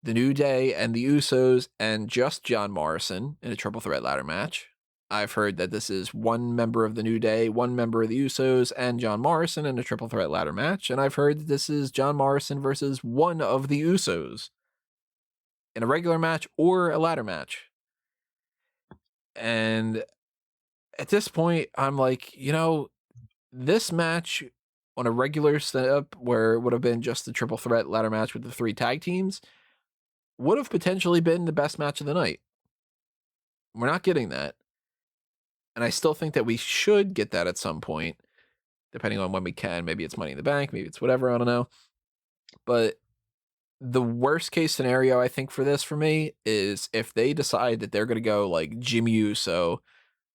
S1: The New Day and the Usos and just John Morrison in a triple threat ladder match. I've heard that this is one member of the New Day, one member of the Usos, and John Morrison in a triple threat ladder match. And I've heard that this is John Morrison versus one of the Usos in a regular match or a ladder match. And at this point, I'm like, this match on a regular setup where it would have been just the triple threat ladder match with the 3 tag teams would have potentially been the best match of the night. We're not getting that. And I still think that we should get that at some point, depending on when we can. Maybe it's Money in the Bank, maybe it's whatever, I don't know. But the worst case scenario, I think, for this for me is if they decide that they're going to go like Jimmy Uso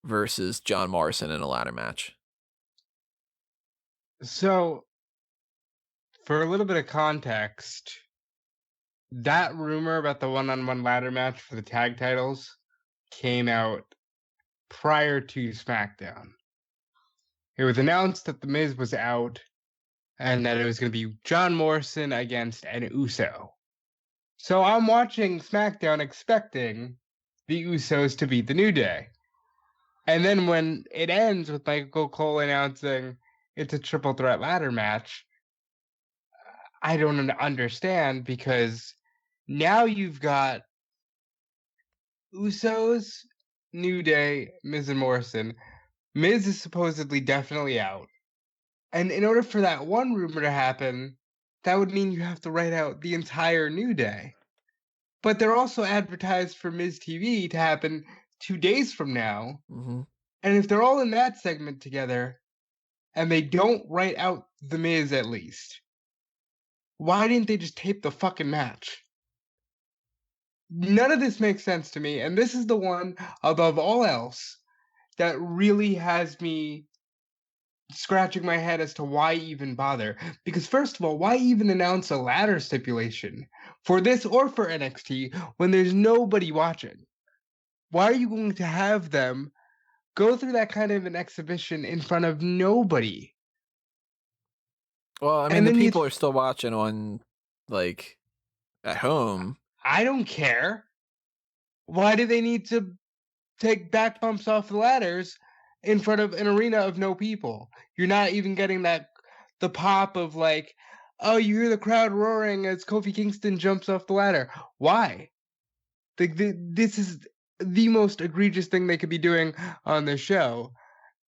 S1: versus John Morrison in a ladder match.
S2: So, for a little bit of context, that rumor about the one-on-one ladder match for the tag titles came out prior to SmackDown. It was announced that The Miz was out and that it was going to be John Morrison against an Uso. So I'm watching SmackDown expecting the Usos to beat the New Day. And then when it ends with Michael Cole announcing it's a triple threat ladder match, I don't understand, because now you've got Usos, New Day, Miz and Morrison. Miz is supposedly definitely out. And in order for that one rumor to happen, that would mean you have to write out the entire New Day. But they're also advertised for Miz TV to happen 2 days from now.
S1: Mm-hmm.
S2: And if they're all in that segment together, and they don't write out The Miz at least, why didn't they just tape the fucking match? None of this makes sense to me, and this is the one, above all else, that really has me scratching my head as to why even bother. Because first of all, why even announce a ladder stipulation for this or for NXT when there's nobody watching? Why are you going to have them go through that kind of an exhibition in front of nobody?
S1: Well, I mean, the people are still watching on, like, at home.
S2: I don't care. Why do they need to take back bumps off the ladders in front of an arena of no people? You're not even getting the pop of like, oh, you hear the crowd roaring as Kofi Kingston jumps off the ladder. Why? This is the most egregious thing they could be doing on the show.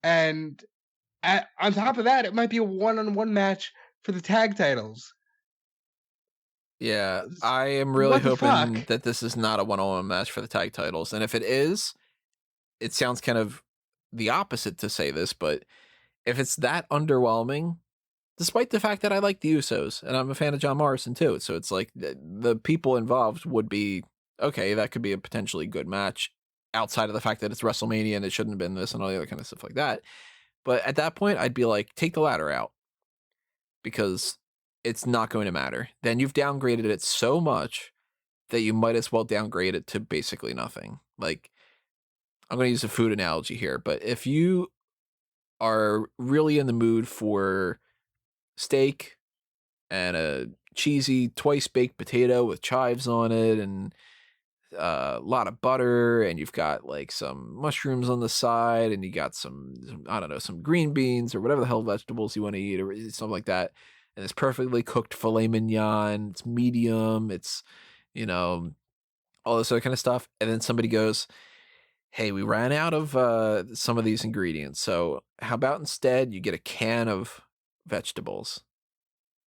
S2: And on top of that, it might be a one-on-one match for the tag titles.
S1: Yeah, I am really hoping that this is not a one-on-one match for the tag titles. And if it is, it sounds kind of the opposite to say this, but if it's that underwhelming, despite the fact that I like the Usos and I'm a fan of John Morrison too, so it's like the people involved would be, okay, that could be a potentially good match outside of the fact that it's WrestleMania and it shouldn't have been this and all the other kind of stuff like that. But at that point, I'd be like, take the ladder out, because it's not going to matter. Then you've downgraded it so much that you might as well downgrade it to basically nothing. Like, I'm going to use a food analogy here, but if you are really in the mood for steak and a cheesy twice baked potato with chives on it and a lot of butter, and you've got like some mushrooms on the side, and you got some I don't know, some green beans or whatever the hell vegetables you want to eat or something like that, and it's perfectly cooked filet mignon, it's medium, it's, you know, all this other kind of stuff, and then somebody goes, hey, we ran out of some of these ingredients, so how about instead you get a can of vegetables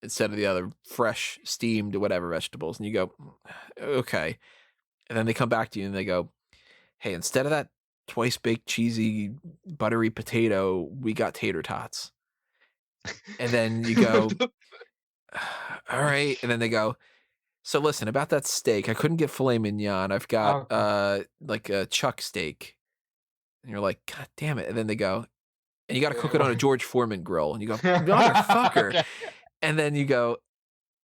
S1: instead of the other fresh steamed whatever vegetables, and you go, okay. And then they come back to you and they go, hey, instead of that twice baked cheesy buttery potato, we got tater tots. And then you go, all right. And then they go, so listen, about that steak, I couldn't get filet mignon. I've got like a chuck steak. And you're like, God damn it. And then they go, and you got to cook it on a George Foreman grill. And you go, motherfucker. Okay. And then you go,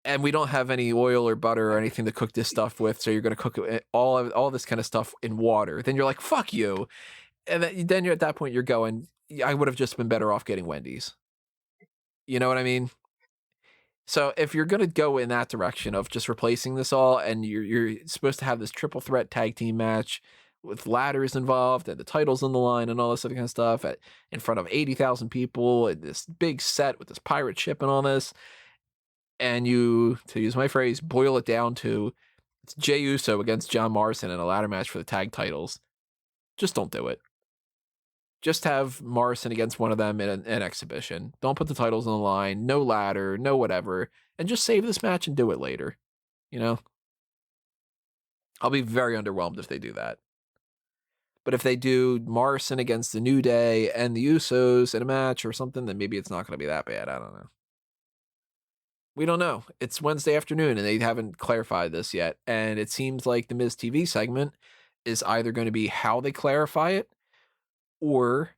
S1: and we don't have any oil or butter or anything to cook this stuff with, so you're going to cook it, all this kind of stuff in water. Then you're like, fuck you. And then you're at that point, you're going, I would have just been better off getting Wendy's. You know what I mean? So if you're going to go in that direction of just replacing this all, and you're supposed to have this triple threat tag team match with ladders involved and the titles on the line and all this other kind of stuff in front of 80,000 people and this big set with this pirate ship and all this, and you, to use my phrase, boil it down to it's Jey Uso against John Morrison in a ladder match for the tag titles, just don't do it. Just have Morrison against one of them in an exhibition. Don't put the titles on the line. No ladder, no whatever. And just save this match and do it later. You know? I'll be very underwhelmed if they do that. But if they do Morrison against the New Day and the Usos in a match or something, then maybe it's not going to be that bad. I don't know. We don't know. It's Wednesday afternoon, and they haven't clarified this yet. And it seems like the Miz TV segment is either going to be how they clarify it, or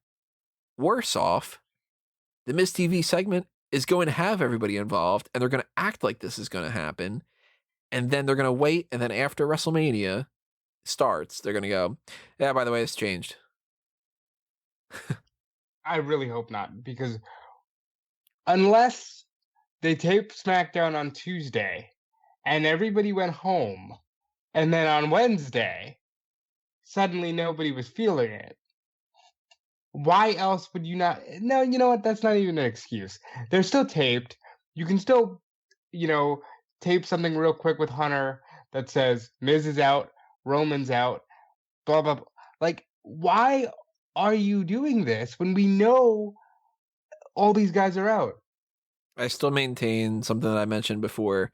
S1: worse off, the Miz TV segment is going to have everybody involved, and they're going to act like this is going to happen. And then they're going to wait, and then after WrestleMania starts, they're going to go, yeah, by the way, it's changed.
S2: I really hope not, because unless they taped SmackDown on Tuesday and everybody went home, and then on Wednesday, suddenly nobody was feeling it. Why else would you not? No, you know what? That's not even an excuse. They're still taped. You can still, tape something real quick with Hunter that says Miz is out, Roman's out, blah, blah, blah. Like, why are you doing this when we know all these guys are out?
S1: I still maintain something that I mentioned before.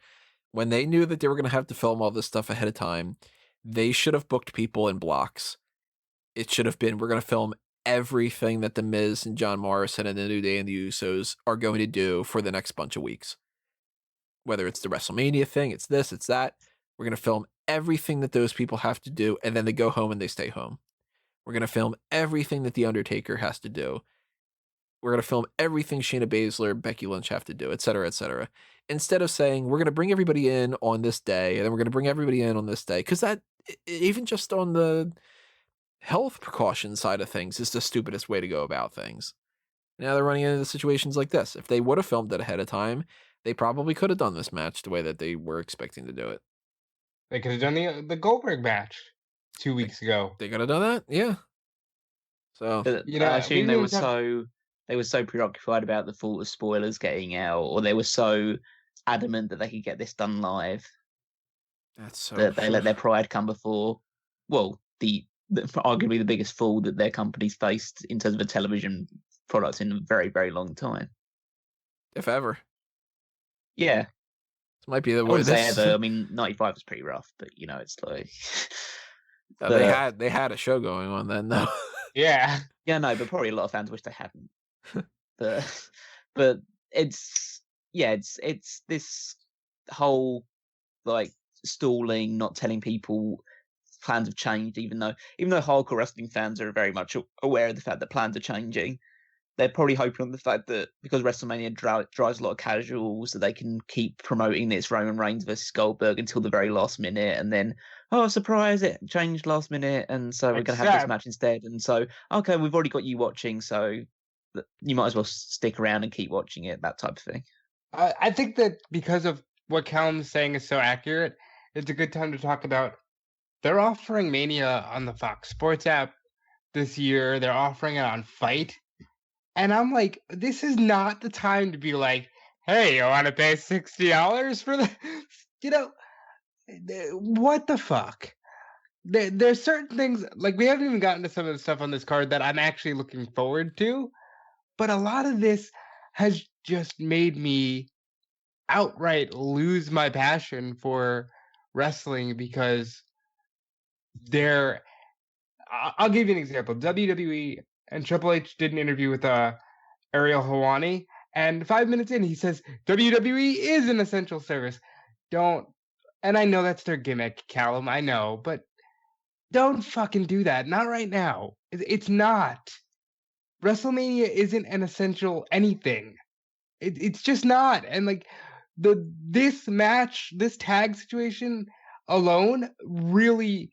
S1: When they knew that they were going to have to film all this stuff ahead of time, they should have booked people in blocks. It should have been, we're going to film everything that The Miz and John Morrison and the New Day and the Usos are going to do for the next bunch of weeks. Whether it's the WrestleMania thing, it's this, it's that. We're going to film everything that those people have to do, and then they go home and they stay home. We're going to film everything that The Undertaker has to do. We're going to film everything Shayna Baszler, Becky Lynch have to do, et cetera, et cetera. Instead of saying, we're going to bring everybody in on this day, and then we're going to bring everybody in on this day. Because that, even just on the health precaution side of things, is the stupidest way to go about things. Now they're running into situations like this. If they would have filmed it ahead of time, they probably could have done this match the way that they were expecting to do it.
S2: They could have done the Goldberg match 2 weeks ago.
S1: They could have done that, yeah. So
S3: I assume they were so preoccupied about the thought of spoilers getting out, or they were so adamant that they could get this done live.
S1: That's so
S3: that they let their pride come before. Well, the arguably the biggest fall that their company's faced in terms of a television product in a very, very long time,
S1: if ever.
S3: Yeah,
S1: this might be the
S3: I wouldn't say ever. I mean, 95 was pretty rough, but it's like
S1: they had a show going on then, though.
S2: Yeah,
S3: no, but probably a lot of fans wish they hadn't. but it's this whole like stalling, not telling people plans have changed, even though hardcore wrestling fans are very much aware of the fact that plans are changing. They're probably hoping on the fact that because WrestleMania drives a lot of casuals, that they can keep promoting it's Roman Reigns versus Goldberg until the very last minute, and then, oh, surprise, it changed last minute, and so we're going to have this match instead. And so, okay, we've already got you watching, so you might as well stick around and keep watching it, that type of thing.
S2: I think that because of what Callum's saying is so accurate, it's a good time to talk about they're offering Mania on the Fox Sports app this year. They're offering it on Fight. And I'm like, this is not the time to be like, hey, you want to pay $60 for the, what the fuck? There's certain things, like we haven't even gotten to some of the stuff on this card that I'm actually looking forward to. But a lot of this has just made me outright lose my passion for wrestling because I'll give you an example. WWE and Triple H did an interview with Ariel Helwani, and 5 minutes in, he says, WWE is an essential service. And I know that's their gimmick, Callum, I know, but don't fucking do that. Not right now. It's not. WrestleMania isn't an essential anything. It's just not. And like this match, this tag situation alone really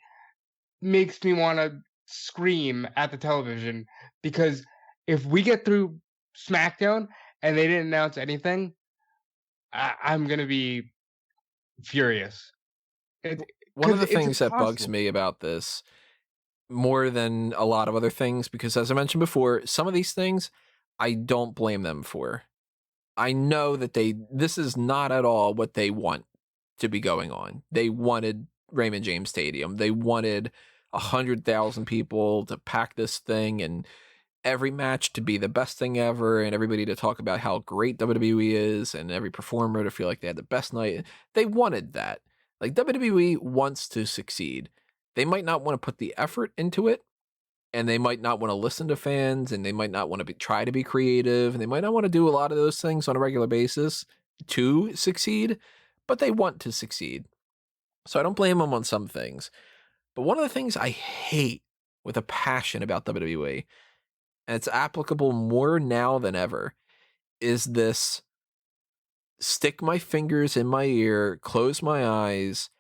S2: makes me want to scream at the television, because if we get through SmackDown and they didn't announce anything, I'm gonna be furious.
S1: One of the things that bugs me about this more than a lot of other things, because as I mentioned before, some of these things I don't blame them for. I know that this is not at all what they want to be going on. They wanted Raymond James Stadium. They wanted 100,000 people to pack this thing, and every match to be the best thing ever, and everybody to talk about how great WWE is, and every performer to feel like they had the best night. They wanted that. Like, WWE wants to succeed. They might not want to put the effort into it, and they might not want to listen to fans, and they might not want to try to be creative, and they might not want to do a lot of those things on a regular basis. to succeed, but they want to succeed. So I don't blame them on some things. But one of the things I hate with a passion about WWE, and it's applicable more now than ever, is this stick my fingers in my ear, close my eyes,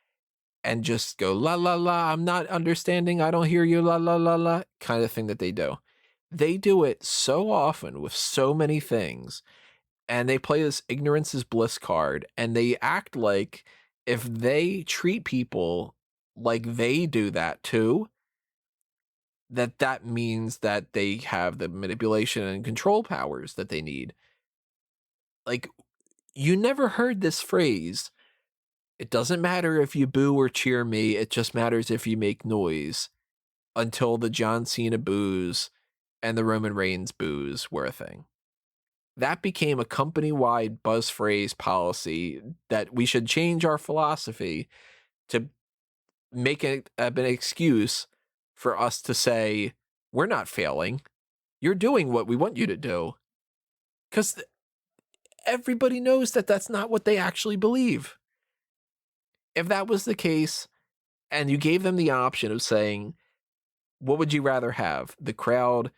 S1: and just go, la, la, la, I'm not understanding, I don't hear you, la, la, la, la, kind of thing that they do. They do it so often with so many things, and they play this ignorance is bliss card, and they act like if they treat people like they do that too, that means that they have the manipulation and control powers that they need. Like, you never heard this phrase, it doesn't matter if you boo or cheer me, it just matters if you make noise, until the John Cena boos and the Roman Reigns boos were a thing. That became a company-wide buzz phrase policy that we should change our philosophy to make it an excuse for us to say, we're not failing. You're doing what we want you to do. Because everybody knows that that's not what they actually believe. If that was the case, and you gave them the option of saying, what would you rather have? The crowd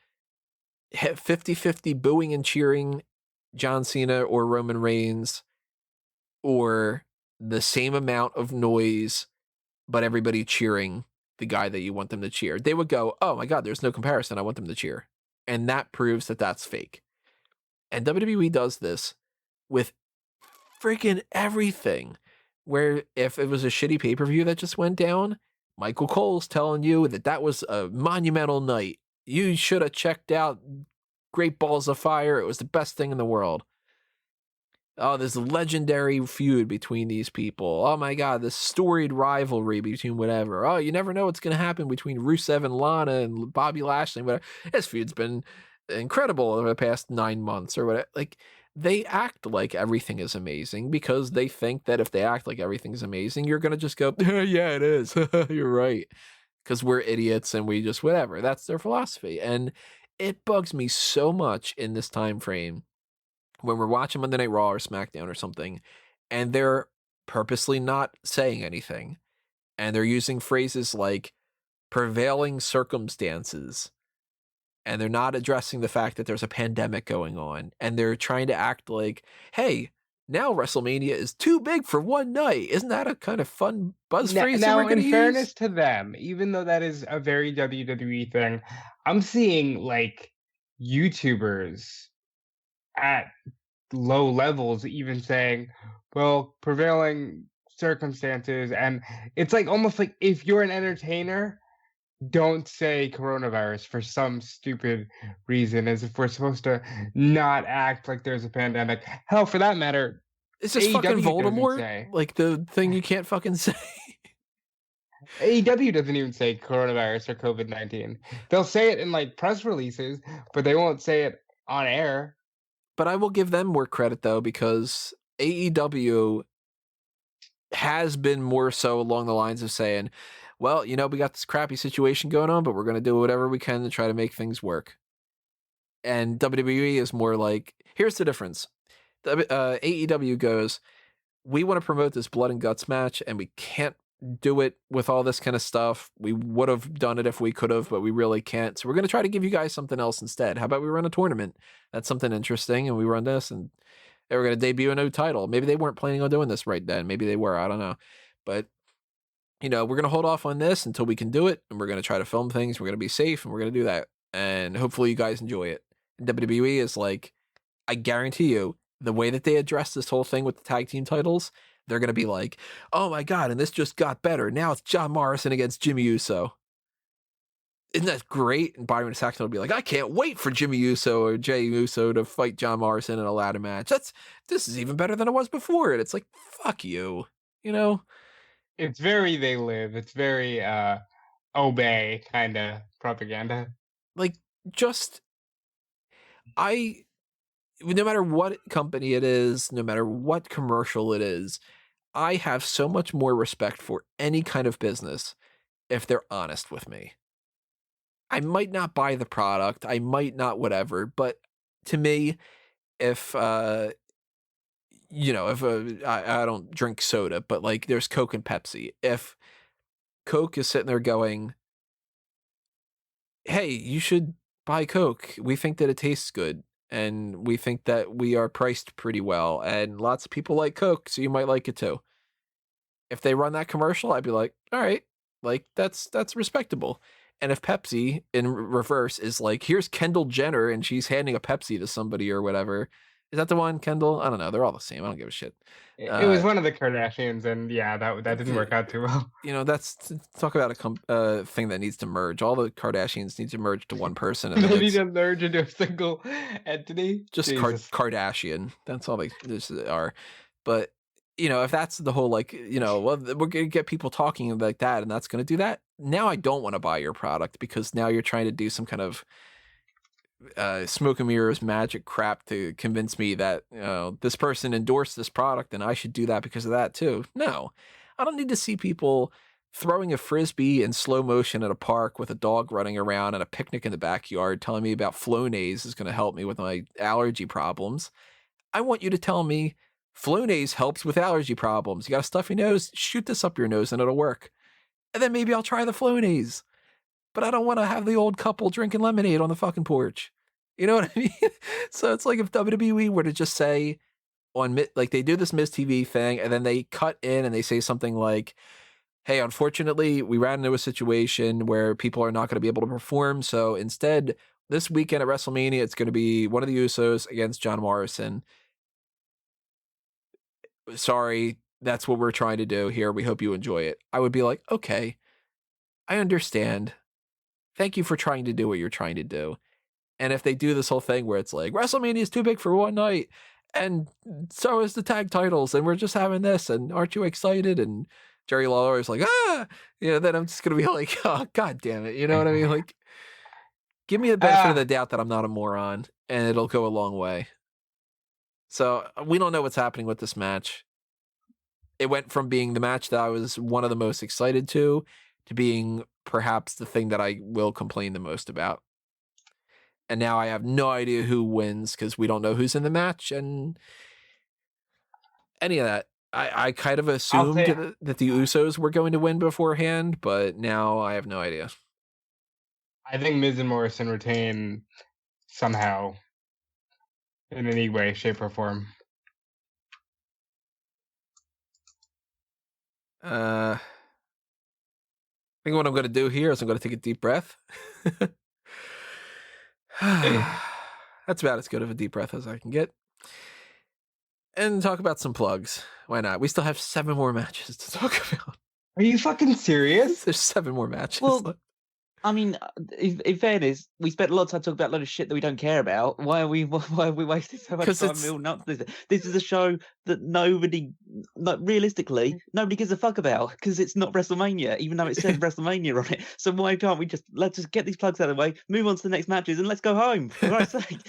S1: 50-50 booing and cheering John Cena or Roman Reigns, or the same amount of noise, but everybody cheering the guy that you want them to cheer? They would go, oh my God, there's no comparison. I want them to cheer. And that proves that that's fake. And WWE does this with freaking everything, where if it was a shitty pay-per-view that just went down, Michael Cole's telling you that was a monumental night. You should have checked out Great Balls of Fire. It was the best thing in the world. Oh, there's a legendary feud between these people. Oh my God, this storied rivalry between whatever. Oh, you never know what's going to happen between Rusev and Lana and Bobby Lashley. Whatever. This feud's been incredible over the past 9 months or whatever. Like, they act like everything is amazing because they think that if they act like everything's amazing, you're going to just go, yeah, it is. You're right. Because we're idiots and we just whatever. That's their philosophy. And it bugs me so much in this time frame when we're watching Monday Night Raw or SmackDown or something, and they're purposely not saying anything. And they're using phrases like prevailing circumstances. And they're not addressing the fact that there's a pandemic going on. And they're trying to act like, hey, now WrestleMania is too big for one night. Isn't that a kind of fun buzz phrase that we're going to use?
S2: In fairness to them, even though that is a very WWE thing, I'm seeing like YouTubers at low levels even saying, well, prevailing circumstances. And it's like almost like if you're an entertainer, don't say coronavirus for some stupid reason, as if we're supposed to not act like there's a pandemic. Hell, for that matter,
S1: is this fucking Voldemort? Like the thing you can't fucking say.
S2: AEW doesn't even say coronavirus or COVID-19. They'll say it in like press releases, but they won't say it on air.
S1: But I will give them more credit though, because AEW has been more so along the lines of saying, well, you know, we got this crappy situation going on, but we're going to do whatever we can to try to make things work. And WWE is more like, here's the difference. AEW goes, we want to promote this blood and guts match, and we can't do it with all this kind of stuff. We would have done it if we could have, but we really can't. So we're going to try to give you guys something else instead. How about we run a tournament? That's something interesting. And we run this, and they were going to debut a new title. Maybe they weren't planning on doing this right then. Maybe they were. I don't know. But, you know, we're going to hold off on this until we can do it. And we're going to try to film things. We're going to be safe, and we're going to do that. And hopefully you guys enjoy it. And WWE is like, I guarantee you, the way that they address this whole thing with the tag team titles, they're going to be like, oh my God, and this just got better. Now it's John Morrison against Jimmy Uso. Isn't that great? And Byron Saxton will be like, I can't wait for Jimmy Uso or Jey Uso to fight John Morrison in a ladder match. This is even better than it was before. And it's like, fuck you, you know?
S2: It's very They Live. It's very obey kind of propaganda.
S1: Like, just, no matter what company it is, no matter what commercial it is, I have so much more respect for any kind of business if they're honest with me. I might not buy the product, I might not whatever, but to me, if you know, if I don't drink soda, but like there's Coke and Pepsi. If Coke is sitting there going, hey, you should buy Coke. We think that it tastes good. And we think that we are priced pretty well. And lots of people like Coke, so you might like it too. If they run that commercial, I'd be like, all right, like that's respectable. And if Pepsi in reverse is like, here's Kendall Jenner and she's handing a Pepsi to somebody or whatever. Is that the one, Kendall? I don't know. They're all the same. I don't give a shit.
S2: It was one of the Kardashians, and yeah, that didn't work out too well.
S1: You know, that's talk about a thing that needs to merge. All the Kardashians need to merge to one person. And
S2: they need to merge into a single entity.
S1: Just Kardashian. That's all they are. But you know, if that's the whole like, you know, well, we're gonna get people talking like that, and that's gonna do that. Now I don't want to buy your product because now you're trying to do some kind of smoke and mirrors magic crap to convince me that, you know, this person endorsed this product and I should do that because of that too. No, I don't need to see people throwing a frisbee in slow motion at a park with a dog running around and a picnic in the backyard telling me about Flonase is going to help me with my allergy problems. I want you to tell me Flonase helps with allergy problems. You got a stuffy nose? Shoot this up your nose and it'll work. And then maybe I'll try the Flonase. But I don't want to have the old couple drinking lemonade on the fucking porch. You know what I mean? So it's like if WWE were to just say on, like they do this Miz TV thing and then they cut in and they say something like, hey, unfortunately, we ran into a situation where people are not going to be able to perform. So instead, this weekend at WrestleMania, it's going to be one of the Usos against John Morrison. Sorry, that's what we're trying to do here. We hope you enjoy it. I would be like, okay, I understand. Thank you for trying to do what you're trying to do. And if they do this whole thing where it's like, WrestleMania is too big for one night, and so is the tag titles, and we're just having this, and aren't you excited? And Jerry Lawler is like, you know, then I'm just going to be like, oh, God damn it. You know what I mean? Like, give me the benefit of the doubt that I'm not a moron, and it'll go a long way. So we don't know what's happening with this match. It went from being the match that I was one of the most excited to being perhaps the thing that I will complain the most about. And now I have no idea who wins because we don't know who's in the match and any of that. I kind of assumed that the Usos were going to win beforehand, but now I have no idea.
S2: I think Miz and Morrison retain somehow in any way, shape, or form.
S1: I think what I'm going to do here is I'm going to take a deep breath. That's about as good of a deep breath as I can get. And talk about some plugs. Why not? We still have 7 more matches to talk about.
S2: Are you fucking serious?
S1: There's 7 more matches.
S3: Well, I mean, in fairness, we spent a lot of time talking about a lot of shit that we don't care about. Why are we wasting so much time building up to this? This is a show that realistically, nobody gives a fuck about because it's not WrestleMania, even though it says WrestleMania on it. So why can't we let's just get these plugs out of the way, move on to the next matches, and let's go home, for Christ's sake.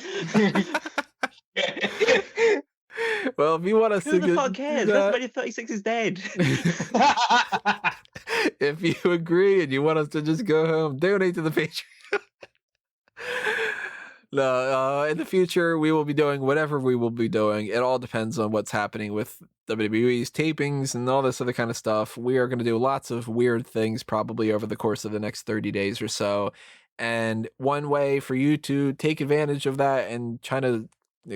S1: Well, if you want us
S3: Who the fuck cares? WrestleMania 36 is dead.
S1: If you agree and you want us to just go home, donate to the Patreon. No, in the future, we will be doing whatever we will be doing. It all depends on what's happening with WWE's tapings and all this other kind of stuff. We are going to do lots of weird things probably over the course of the next 30 days or so. And one way for you to take advantage of that and try to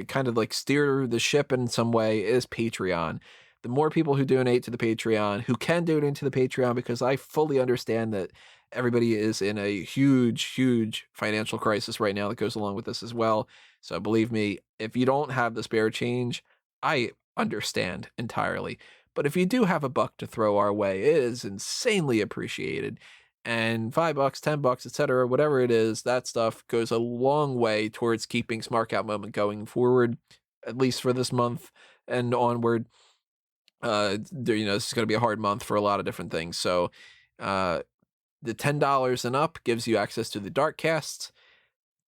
S1: kind of like steer the ship in some way is Patreon. The more people who donate to the Patreon, who can donate to the Patreon, because I fully understand that everybody is in a huge, huge financial crisis right now that goes along with this as well. So believe me, if you don't have the spare change, I understand entirely. But if you do have a buck to throw our way, it is insanely appreciated. And $5, $10, etc., whatever it is, that stuff goes a long way towards keeping Smark Out Moment going forward, at least for this month and onward. This is going to be a hard month for a lot of different things. So, the $10 and up gives you access to the dark casts.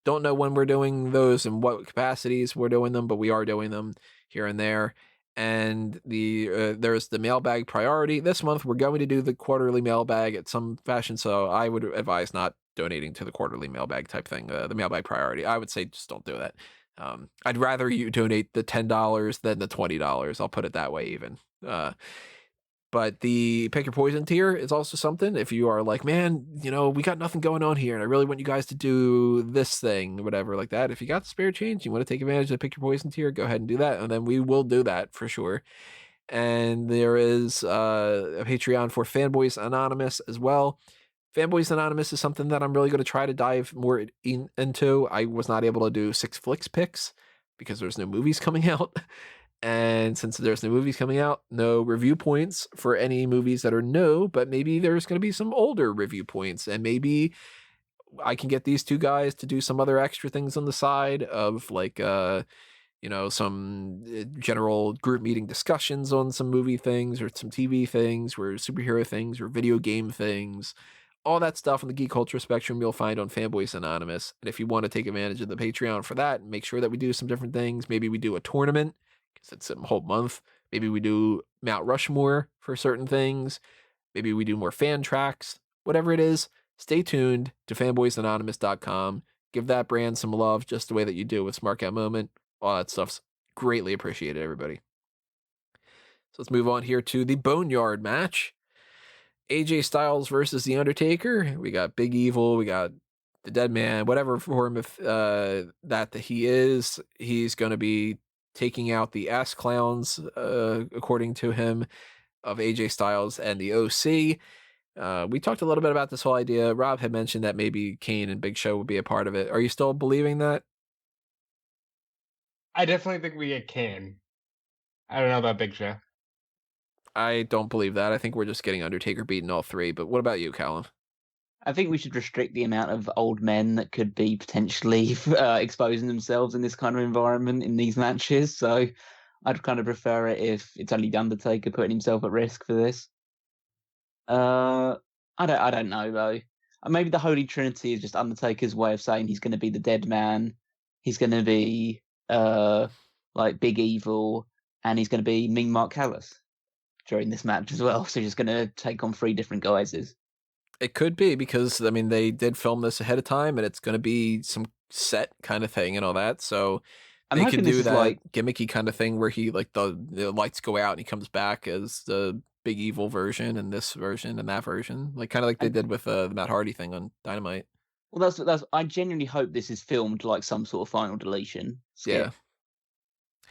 S1: Don't know when we're doing those and what capacities we're doing them, but we are doing them here and there. And there's the mailbag priority. This month, we're going to do the quarterly mailbag at some fashion, so I would advise not donating to the quarterly mailbag type thing, the mailbag priority. I would say just don't do that. I'd rather you donate the $10 than the $20. I'll put it that way even. But the Pick Your Poison tier is also something. If you are like, man, we got nothing going on here, and I really want you guys to do this thing, whatever, like that. If you got the spare change, you want to take advantage of the Pick Your Poison tier, go ahead and do that, and then we will do that for sure. And there is a Patreon for Fanboys Anonymous as well. Fanboys Anonymous is something that I'm really going to try to dive more into. I was not able to do 6 Flicks picks because there's no movies coming out. And since there's no movies coming out, no review points for any movies that are new, but maybe there's going to be some older review points. And maybe I can get these two guys to do some other extra things on the side of like, some general group meeting discussions on some movie things or some TV things or superhero things or video game things. All that stuff on the geek culture spectrum you'll find on Fanboys Anonymous. And if you want to take advantage of the Patreon for that, make sure that we do some different things. Maybe we do a tournament because it's a whole month. Maybe we do Mount Rushmore for certain things. Maybe we do more fan tracks. Whatever it is, stay tuned to fanboysanonymous.com. Give that brand some love just the way that you do with Smark Out Moment. All that stuff's greatly appreciated, everybody. So let's move on here to the Boneyard match. AJ Styles versus The Undertaker. We got Big Evil. We got the Dead Man. Whatever form of that he is, he's going to be taking out the ass clowns, according to him, of AJ Styles and the OC. We talked a little bit about this whole idea. Rob had mentioned that maybe Kane and Big Show would be a part of it. Are you still believing that?
S2: I definitely think we get Kane. I don't know about Big Show.
S1: I don't believe that. I think we're just getting Undertaker beating all 3. But what about you, Callum?
S3: I think we should restrict the amount of old men that could be potentially exposing themselves in this kind of environment in these matches. So I'd kind of prefer it if it's only the Undertaker putting himself at risk for this. I don't know though. Maybe the Holy Trinity is just Undertaker's way of saying he's going to be the Dead Man. He's going to be like Big Evil, and he's going to be Mean Mark Callis during this match as well. So he's just going to take on 3 different guises.
S1: It could be because, I mean, they did film this ahead of time and it's going to be some set kind of thing and all that. So they can do that gimmicky kind of thing where he, like, the lights go out and he comes back as the Big Evil version and this version and that version. Like, kind of like they did with the Matt Hardy thing on Dynamite.
S3: Well, that's. I genuinely hope this is filmed like some sort of final deletion skit.
S1: Yeah.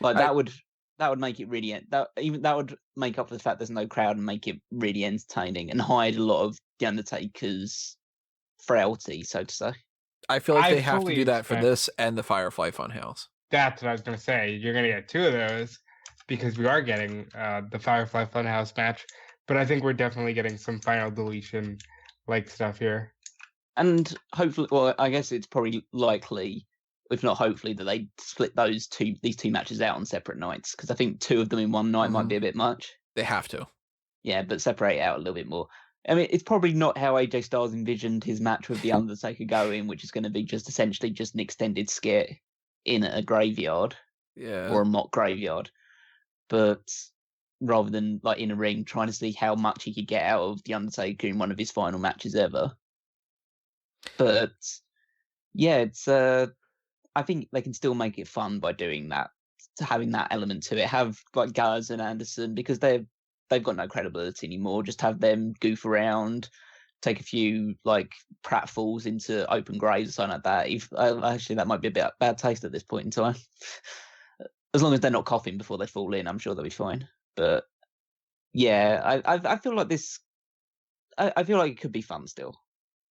S3: Like, that would make it really that would make up for the fact there's no crowd and make it really entertaining and hide a lot of the Undertaker's frailty, so to say.
S1: I feel like they have to do that for this and the Firefly Funhouse.
S2: That's what I was going to say. You're going to get 2 of those because we are getting the Firefly Funhouse match, but I think we're definitely getting some final deletion like stuff here. And
S3: hopefully, well, I guess it's probably likely, if not hopefully, that they split these 2 matches out on separate nights, because I think 2 of them in one night might be a bit much.
S1: They have to.
S3: Yeah, but separate it out a little bit more. I mean, it's probably not how AJ Styles envisioned his match with The Undertaker going, which is going to be just essentially just an extended skit in a graveyard.
S1: Yeah.
S3: Or a mock graveyard. But rather than like in a ring, trying to see how much he could get out of The Undertaker in one of his final matches ever. But yeah, it's I think they can still make it fun by doing that, having that element to it. Have like Gallows and Anderson, because they've got no credibility anymore. Just have them goof around, take a few like pratfalls into open graves or something like that. Actually, that might be a bit bad taste at this point in time. As long as they're not coughing before they fall in, I'm sure they'll be fine. But yeah, I feel like this. I feel like it could be fun still.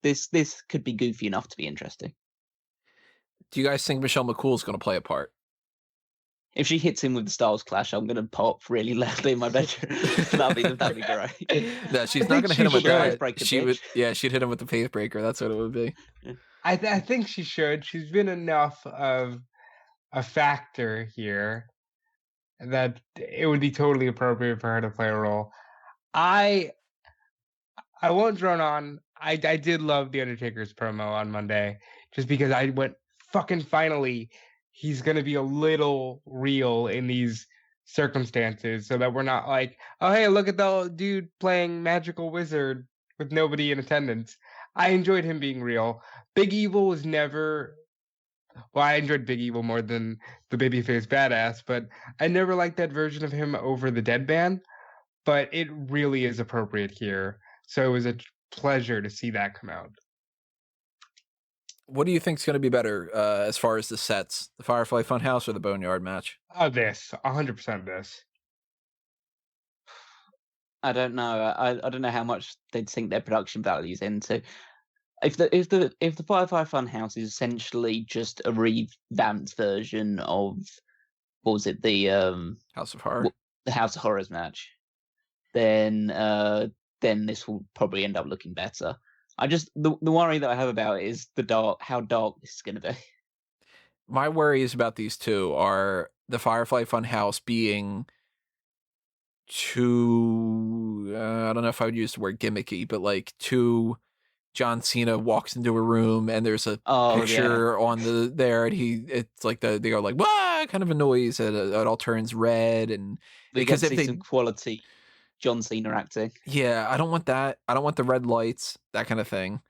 S3: This could be goofy enough to be interesting.
S1: Do you guys think Michelle McCool is going to play a part?
S3: If she hits him with the Styles Clash, I'm going to pop really loudly in my bedroom. that'd be great.
S1: No, she's not going to hit him with that. She'd hit him with the Faith Breaker. That's what it would be.
S2: I think she should. She's been enough of a factor here that it would be totally appropriate for her to play a role. I won't drone on. I did love The Undertaker's promo on Monday just because I went, fucking finally, he's going to be a little real in these circumstances so that we're not like, oh, hey, look at the dude playing Magical Wizard with nobody in attendance. I enjoyed him being real. Big Evil was never Well, I enjoyed Big Evil more than the babyface badass, but I never liked that version of him over the Deadman. But it really is appropriate here, so it was a pleasure to see that come out.
S1: What do you think is going to be better as far as the sets, the Firefly Funhouse or the Boneyard match?
S2: This 100% this.
S3: I don't know. I don't know how much they'd sink their production values into. If the Firefly Funhouse is essentially just a revamped version of what was it, the
S1: House of Horror,
S3: the House of Horrors match, then this will probably end up looking better. I just the worry that I have about it is how dark this is going to be.
S1: My worries about these two are the Firefly Funhouse being too, I don't know if I would use the word gimmicky, but like too John Cena walks into a room and there's a picture on there and it's like they go like, "What?" kind of a noise and it all turns red. And
S3: because if they some quality John Cena acting.
S1: Yeah, I don't want that. I don't want the red lights, that kind of thing.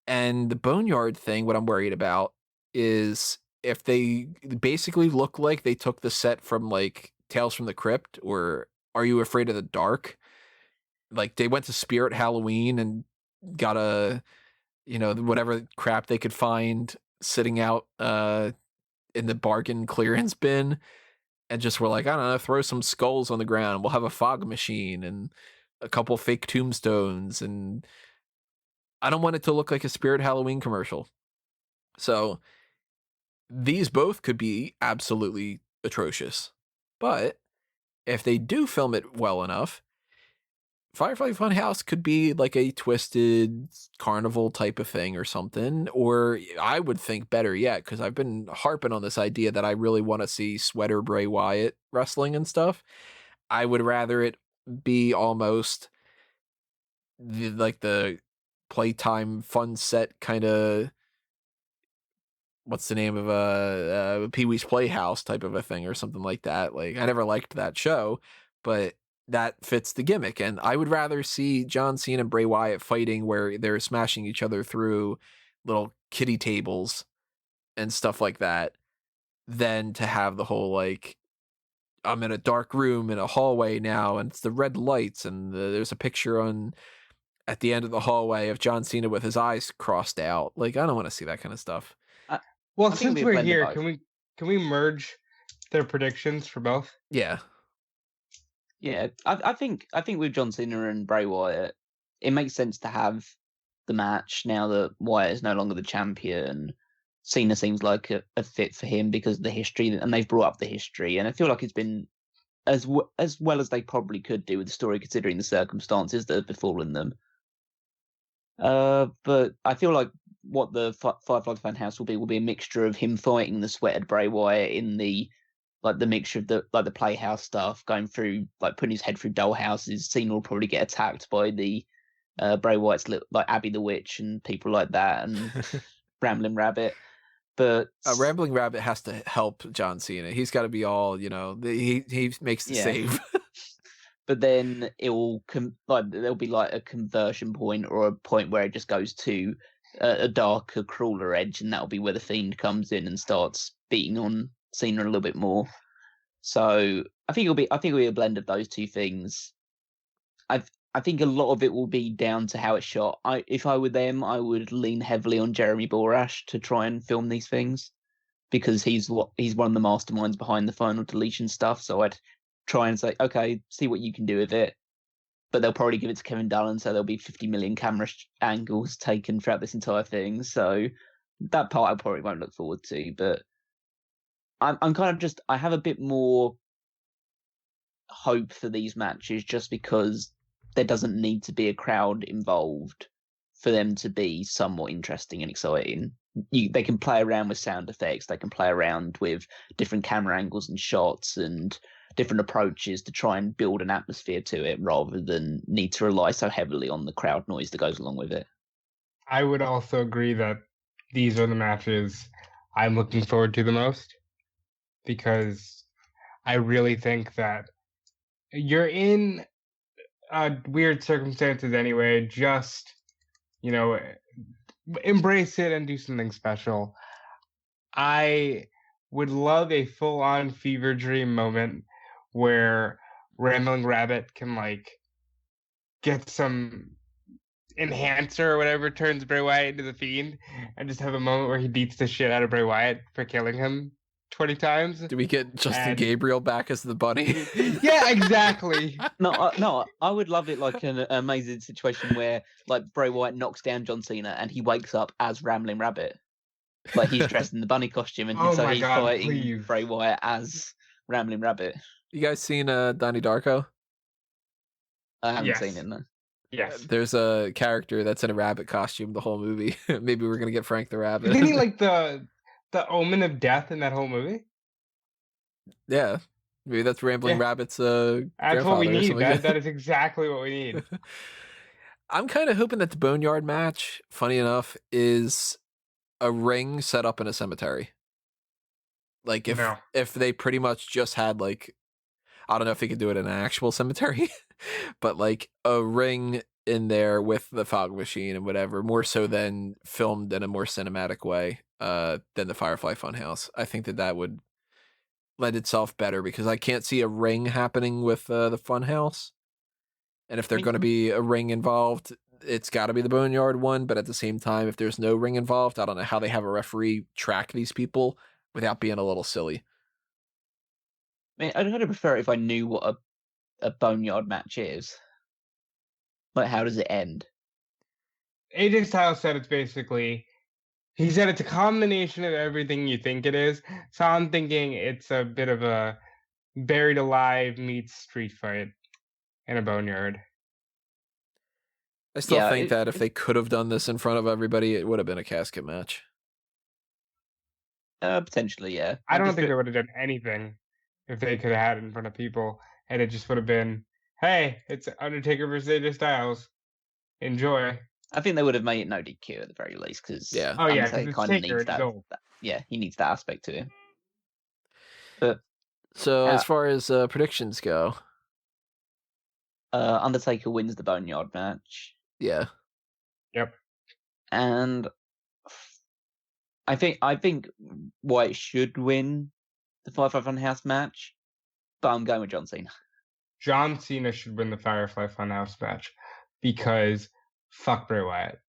S1: And the Boneyard thing, what I'm worried about is if they basically look like they took the set from like Tales from the Crypt or Are You Afraid of the Dark? Like they went to Spirit Halloween and got whatever crap they could find sitting out in the bargain clearance bin and just were like, I don't know, throw some skulls on the ground. We'll have a fog machine and a couple fake tombstones. And I don't want it to look like a Spirit Halloween commercial. So these both could be absolutely atrocious. But if they do film it well enough, Firefly Funhouse could be like a twisted carnival type of thing or something. Or I would think better yet, because I've been harping on this idea that I really want to see Sweater Bray Wyatt wrestling and stuff. I would rather it be almost like the playtime fun set kind of, what's the name of a Pee-wee's Playhouse type of a thing or something like that. Like I never liked that show, but that fits the gimmick. And I would rather see John Cena and Bray Wyatt fighting where they're smashing each other through little kiddie tables and stuff like that than to have the whole, like, I'm in a dark room in a hallway now and it's the red lights and there's a picture at the end of the hallway of John Cena with his eyes crossed out. Like, I don't want to see that kind of stuff.
S2: Well, since we're here, can we merge their predictions for both?
S1: Yeah.
S3: Yeah, I think with John Cena and Bray Wyatt, it makes sense to have the match now that Wyatt is no longer the champion. Cena seems like a fit for him because of the history, and they've brought up the history, and I feel like it's been as well as they probably could do with the story, considering the circumstances that have befallen them. But I feel like what the Firefly Funhouse will be a mixture of him fighting the sweated Bray Wyatt in the mixture of the Playhouse stuff, going through, like, putting his head through dollhouses. Cena will probably get attacked by the Bray Wyatt's, like Abby the Witch and people like that, and Rambling Rabbit. But
S1: Rambling Rabbit has to help John Cena. He's got to be all, he makes the save.
S3: But then it will there'll be like a conversion point or a point where it just goes to a darker, crueler edge, and that'll be where the Fiend comes in and starts beating on Cena a little bit more. So I think it'll be a blend of those two things. I think a lot of it will be down to how it's shot. If I were them, I would lean heavily on Jeremy Borash to try and film these things, because he's one of the masterminds behind the final deletion stuff. So I'd try and say, okay, see what you can do with it. But they'll probably give it to Kevin Dunn, so there'll be 50 million camera angles taken throughout this entire thing. So that part I probably won't look forward to. But I'm kind of I have a bit more hope for these matches, just because there doesn't need to be a crowd involved for them to be somewhat interesting and exciting. They can play around with sound effects, they can play around with different camera angles and shots and different approaches to try and build an atmosphere to it, rather than need to rely so heavily on the crowd noise that goes along with it.
S2: I would also agree that these are the matches I'm looking forward to the most, because I really think that you're in weird circumstances anyway. Just, embrace it and do something special. I would love a full-on fever dream moment where Rambling Rabbit can like get some enhancer or whatever, turns Bray Wyatt into the Fiend, and just have a moment where he beats the shit out of Bray Wyatt for killing him 20 times.
S1: Do we get Justin Gabriel back as the bunny?
S2: Yeah, exactly.
S3: No, I would love it like an amazing situation where like Bray Wyatt knocks down John Cena and he wakes up as Rambling Rabbit. Like he's dressed in the bunny costume and so he's fighting Bray Wyatt as Rambling Rabbit.
S1: You guys seen Donnie Darko?
S3: I haven't seen it, no.
S2: Yes.
S1: There's a character that's in a rabbit costume the whole movie. Maybe we're gonna get Frank the Rabbit.
S2: Isn't he like the omen of death in that whole movie?
S1: Yeah. Maybe that's Rambling Rabbit's
S2: That's what we need. That is exactly what we need.
S1: I'm kind of hoping that the Boneyard match, funny enough, is a ring set up in a cemetery. Like if they pretty much just had like, I don't know if they could do it in an actual cemetery, but like a ring in there with the fog machine and whatever, more so than filmed in a more cinematic way than the Firefly Funhouse. I think that would lend itself better because I can't see a ring happening with the Funhouse. And if there's going to be a ring involved, it's got to be the Boneyard one. But at the same time, if there's no ring involved, I don't know how they have a referee track these people without being a little silly.
S3: I mean, I'd kind of prefer it if I knew what a Boneyard match is. Like, how does it end?
S2: AJ Styles said it's basically, he said it's a combination of everything you think it is. So I'm thinking it's a bit of a buried alive meets street fight in a boneyard.
S1: I still think that if they could have done this in front of everybody, it would have been a casket match.
S3: Potentially, yeah.
S2: I don't think they would have done anything if they could have had it in front of people, and it just would have been, hey, it's Undertaker versus AJ Styles. Enjoy.
S3: I think they would have made it no DQ at the very least, because
S2: Undertaker
S3: kind of needs that. Yeah, he needs that aspect to him. But
S1: so as far as predictions go,
S3: Undertaker wins the Boneyard match.
S1: Yeah.
S2: Yep.
S3: And I think Wyatt should win the Firefly Funhouse match, but I'm going with John Cena.
S2: John Cena should win the Firefly Funhouse match because fuck Bray Wyatt.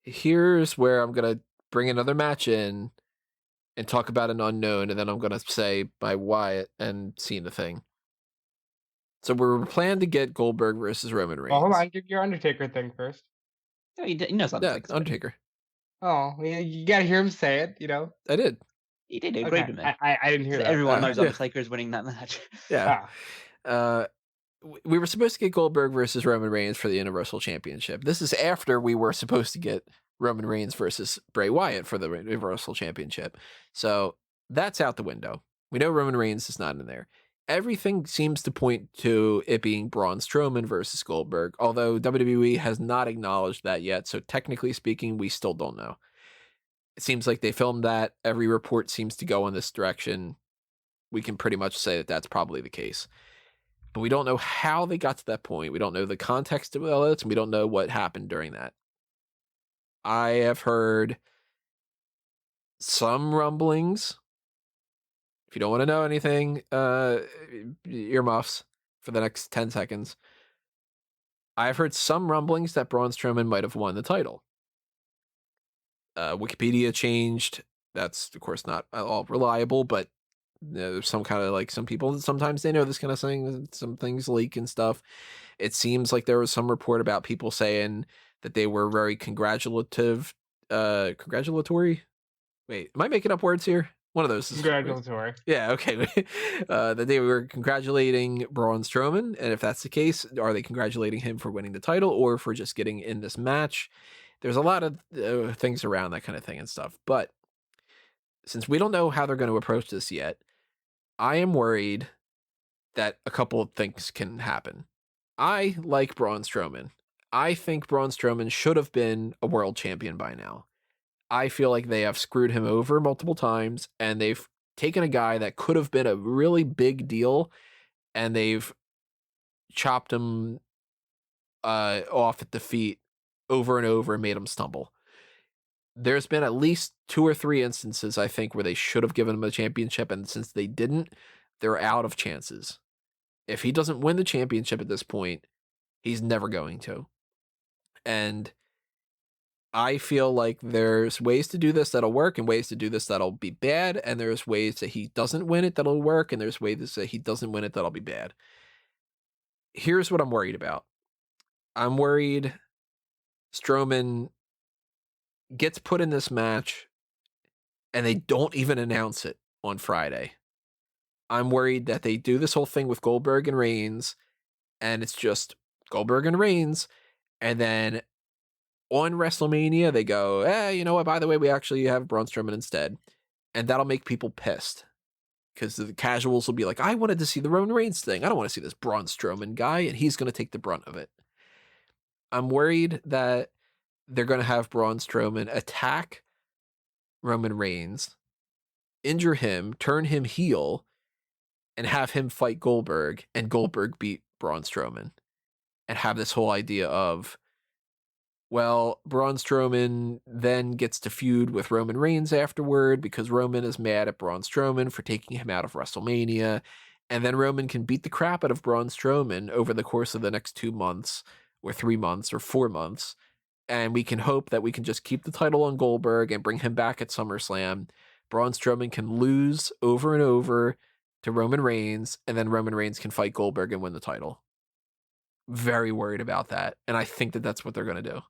S1: Here's where I'm going to bring another match in and talk about an unknown, and then I'm going to say my Wyatt and Cena thing. So we're planning to get Goldberg versus Roman Reigns.
S2: Oh, hold on. Give your Undertaker thing first.
S3: Yeah, he knows Undertaker.
S1: Yeah, Undertaker.
S2: Oh, you got to hear him say it, you know?
S1: I did.
S3: He did. He agreed with me.
S2: I didn't hear that.
S3: Everyone knows Undertaker is winning that match.
S1: Yeah. We were supposed to get Goldberg versus Roman Reigns for the Universal Championship. This is after we were supposed to get Roman Reigns versus Bray Wyatt for the Universal Championship. So that's out the window. We know Roman Reigns is not in there. Everything seems to point to it being Braun Strowman versus Goldberg, although WWE has not acknowledged that yet. So technically speaking, we still don't know. It seems like they filmed that. Every report seems to go in this direction. We can pretty much say that that's probably the case. But we don't know how they got to that point. We don't know the context of all this, and we don't know what happened during that. I have heard some rumblings. If you don't want to know anything, earmuffs for the next 10 seconds. I've heard some rumblings that Braun Strowman might have won the title. Wikipedia changed. That's, of course, not all reliable, but there's some kind of like some people, sometimes they know this kind of thing. Some things leak and stuff. It seems like there was some report about people saying that they were very congratulatory. Wait, am I making up words here? One of those is
S2: congratulatory.
S1: Yeah, okay. That they were congratulating Braun Strowman, and if that's the case, are they congratulating him for winning the title or for just getting in this match? There's a lot of things around that kind of thing and stuff, but since we don't know how they're going to approach this yet, I am worried that a couple of things can happen. I like Braun Strowman. I think Braun Strowman should have been a world champion by now. I feel like they have screwed him over multiple times, and they've taken a guy that could have been a really big deal, and they've chopped him off at the feet over and over and made him stumble. there's been at least 2 or 3 instances, I think, where they should have given him a championship, and since they didn't, they're out of chances. If he doesn't win the championship at this point, he's never going to. And I feel like there's ways to do this that'll work and ways to do this that'll be bad, and there's ways that he doesn't win it that'll work, and there's ways that he doesn't win it that'll be bad. Here's what I'm worried about. I'm worried Strowman gets put in this match and they don't even announce it on Friday. I'm worried that they do this whole thing with Goldberg and Reigns, and it's just Goldberg and Reigns, and then on WrestleMania, they go, you know what, by the way, we actually have Braun Strowman instead. And that'll make people pissed. Because the casuals will be like, I wanted to see the Roman Reigns thing. I don't want to see this Braun Strowman guy, and he's going to take the brunt of it. I'm worried that they're going to have Braun Strowman attack Roman Reigns, injure him, turn him heel, and have him fight Goldberg, and Goldberg beat Braun Strowman. And have this whole idea of, well, Braun Strowman then gets to feud with Roman Reigns afterward because Roman is mad at Braun Strowman for taking him out of WrestleMania. And then Roman can beat the crap out of Braun Strowman over the course of the next 2 months or 3 months or 4 months. And we can hope that we can just keep the title on Goldberg and bring him back at SummerSlam. Braun Strowman can lose over and over to Roman Reigns, and then Roman Reigns can fight Goldberg and win the title. Very worried about that. And I think that that's what they're going to do.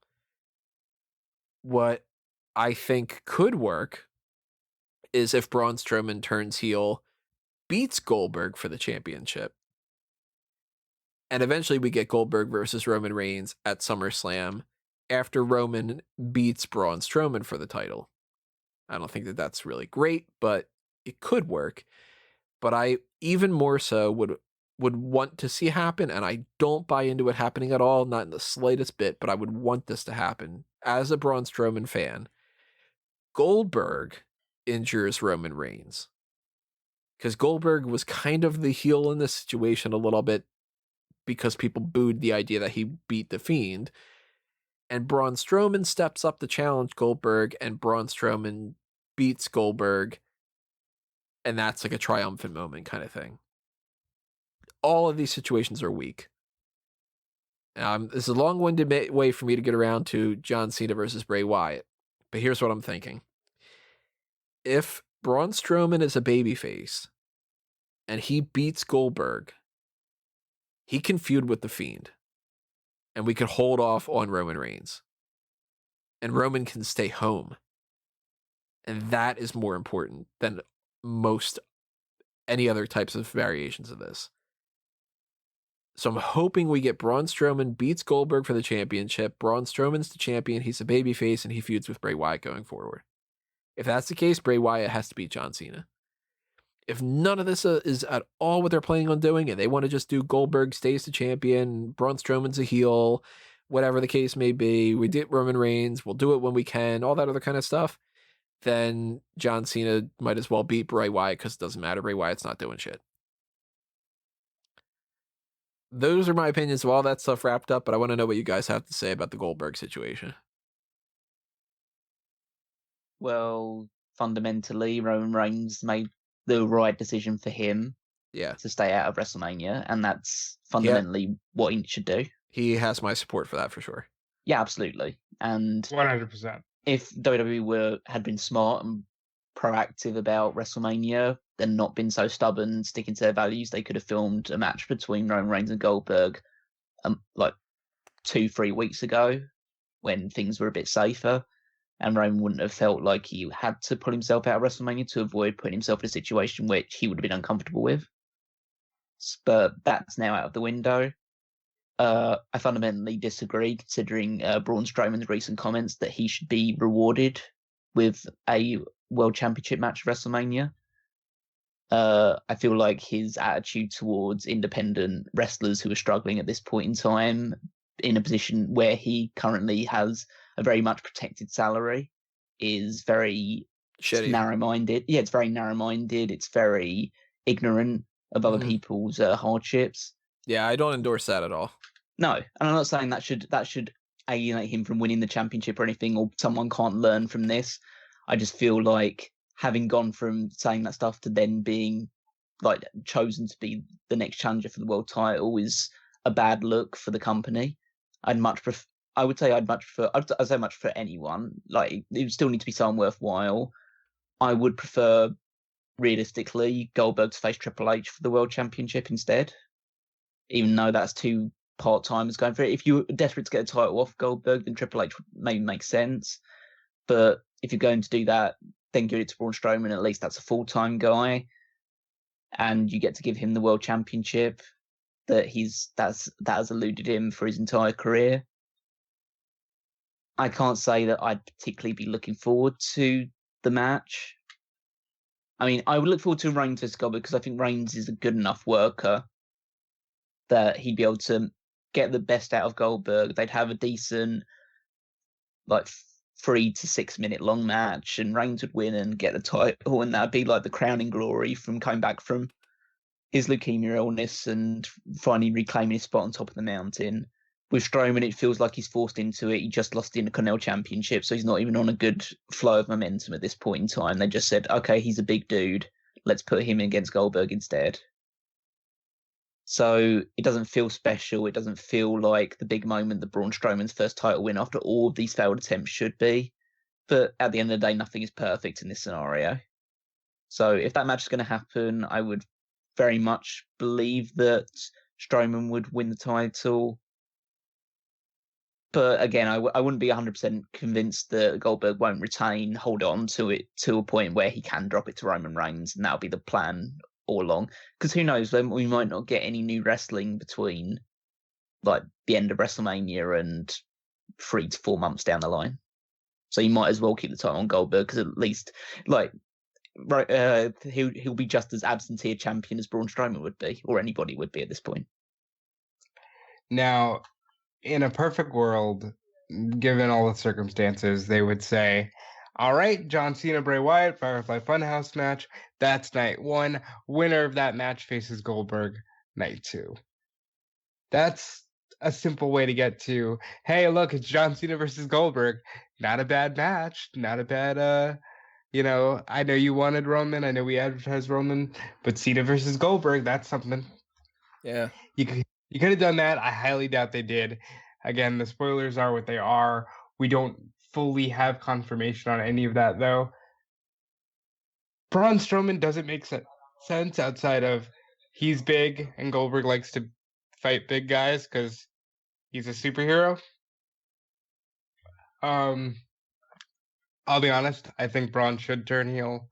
S1: What I think could work is if Braun Strowman turns heel, beats Goldberg for the championship, and eventually we get Goldberg versus Roman Reigns at SummerSlam after Roman beats Braun Strowman for the title. I don't think that that's really great, but it could work. But I even more so would want to see happen, and I don't buy into it happening at all, not in the slightest bit, but I would want this to happen. As a Braun Strowman fan, Goldberg injures Roman Reigns. Because Goldberg was kind of the heel in this situation a little bit because people booed the idea that he beat The Fiend. And Braun Strowman steps up to challenge Goldberg, and Braun Strowman beats Goldberg. And that's like a triumphant moment kind of thing. All of these situations are weak. This is a long-winded way for me to get around to John Cena versus Bray Wyatt. But here's what I'm thinking. If Braun Strowman is a babyface and he beats Goldberg, he can feud with The Fiend. And we can hold off on Roman Reigns. And Roman can stay home. And that is more important than most any other types of variations of this. So I'm hoping we get Braun Strowman beats Goldberg for the championship. Braun Strowman's the champion. He's a babyface, and he feuds with Bray Wyatt going forward. If that's the case, Bray Wyatt has to beat John Cena. If none of this is at all what they're planning on doing, and they want to just do Goldberg stays the champion, Braun Strowman's a heel, whatever the case may be, we did Roman Reigns, we'll do it when we can, all that other kind of stuff, then John Cena might as well beat Bray Wyatt because it doesn't matter. Bray Wyatt's not doing shit. Those are my opinions of all that stuff wrapped up, but I want to know what you guys have to say about the Goldberg situation.
S3: Well, fundamentally, Roman Reigns made the right decision for him to stay out of WrestleMania, and that's fundamentally what he should do.
S1: He has my support for that for sure.
S3: Yeah, absolutely. And
S2: 100%.
S3: If WWE had been smart and proactive about WrestleMania, and not been so stubborn, sticking to their values, they could have filmed a match between Roman Reigns and Goldberg like 2-3 weeks ago when things were a bit safer, and Roman wouldn't have felt like he had to pull himself out of WrestleMania to avoid putting himself in a situation which he would have been uncomfortable with. But that's now out of the window. I fundamentally disagree, considering Braun Strowman's recent comments that he should be rewarded with a World Championship match at WrestleMania. I feel like his attitude towards independent wrestlers who are struggling at this point in time, in a position where he currently has a very much protected salary, is very narrow-minded. Yeah, it's very narrow-minded. It's very ignorant of other people's hardships.
S1: Yeah, I don't endorse that at all.
S3: No, and I'm not saying that should alienate him from winning the championship or anything, or someone can't learn from this. I just feel like having gone from saying that stuff to then being like chosen to be the next challenger for the world title is a bad look for the company. I'd much prefer. I would say I'd say much for anyone. Like it would still need to be someone worthwhile. I would prefer, realistically, Goldberg to face Triple H for the world championship instead. Even though that's two part-timers going for it. If you're desperate to get a title off Goldberg, then Triple H would maybe make sense. But if you're going to do that, then give it to Braun Strowman. At least that's a full-time guy, and you get to give him the world championship that has eluded him for his entire career. I can't say that I'd particularly be looking forward to the match. I mean, I would look forward to Reigns versus Goldberg because I think Reigns is a good enough worker that he'd be able to get the best out of Goldberg. They'd have a decent, like, 3 to 6 minute long match, and Reigns would win and get the title, and that'd be like the crowning glory from coming back from his leukemia illness and finally reclaiming his spot on top of the mountain. With Strowman, it feels like he's forced into it. He just lost the Intercontinental Championship, so he's not even on a good flow of momentum at this point in time. They just said, okay, he's a big dude. Let's put him against Goldberg instead. So it doesn't feel special. It doesn't feel like the big moment that Braun Strowman's first title win after all of these failed attempts should be. But at the end of the day, nothing is perfect in this scenario. So if that match is going to happen, I would very much believe that Strowman would win the title. But again, I wouldn't be 100% convinced that Goldberg won't retain, hold on to it to a point where he can drop it to Roman Reigns, and that'll be the plan all along. Because who knows, then we might not get any new wrestling between like the end of WrestleMania and 3 to 4 months down the line. So you might as well keep the title on Goldberg, because at least he'll be just as absentee a champion as Braun Strowman would be, or anybody would be at this point.
S2: Now, in a perfect world, given all the circumstances, they would say, all right, John Cena, Bray Wyatt, Firefly Funhouse match. That's night 1. Winner of that match faces Goldberg night 2. That's a simple way to get to, hey, look, it's John Cena versus Goldberg. Not a bad match. Not a bad, I know you wanted Roman. I know we advertised Roman, but Cena versus Goldberg, that's something.
S1: Yeah.
S2: You could have done that. I highly doubt they did. Again, the spoilers are what they are. We don't fully have confirmation on any of that, though. Braun Strowman doesn't make sense outside of he's big and Goldberg likes to fight big guys because he's a superhero. I'll be honest. I think Braun should turn heel.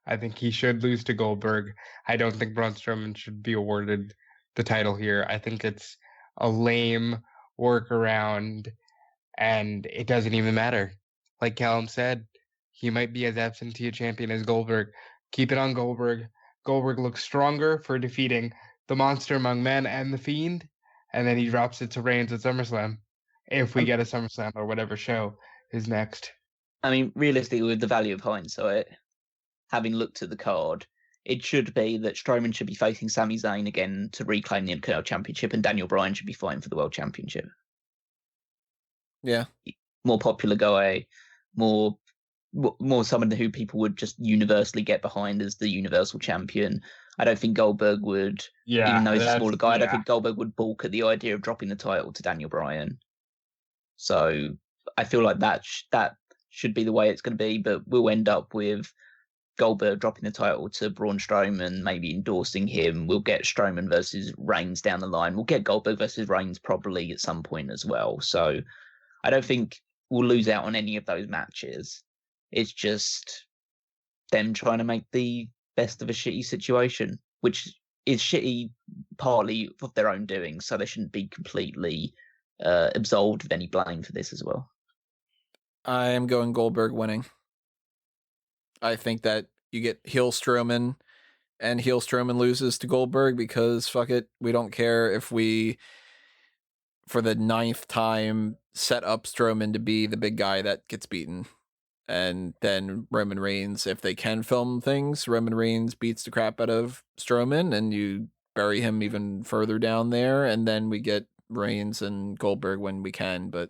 S2: I think he should lose to Goldberg. I don't think Braun Strowman should be awarded the title here. I think it's a lame workaround, and it doesn't even matter. Like Callum said, he might be as absentee a champion as Goldberg. Keep it on Goldberg. Goldberg looks stronger for defeating the Monster Among Men and the Fiend, and then he drops it to Reigns at SummerSlam, if we get a SummerSlam or whatever show is next.
S3: I mean, realistically, with the value of hindsight, having looked at the card, it should be that Strowman should be facing Sami Zayn again to reclaim the Intercontinental Championship, and Daniel Bryan should be fighting for the World Championship.
S1: Yeah.
S3: More popular guy, more someone who people would just universally get behind as the Universal Champion. I don't think Goldberg would, even though he's a smaller guy, I don't think Goldberg would balk at the idea of dropping the title to Daniel Bryan. So I feel like that should be the way it's going to be, but we'll end up with Goldberg dropping the title to Braun Strowman, maybe endorsing him. We'll get Strowman versus Reigns down the line. We'll get Goldberg versus Reigns probably at some point as well. So I don't think we'll lose out on any of those matches. It's just them trying to make the best of a shitty situation, which is shitty partly of their own doing, so they shouldn't be completely absolved of any blame for this as well.
S1: I am going Goldberg winning. I think that you get heel Strowman, and heel Strowman loses to Goldberg because fuck it, we don't care if we, for the 9th time, set up Strowman to be the big guy that gets beaten. And then Roman Reigns, if they can film things, Roman Reigns beats the crap out of Strowman, and you bury him even further down there, and then we get Reigns and Goldberg when we can. But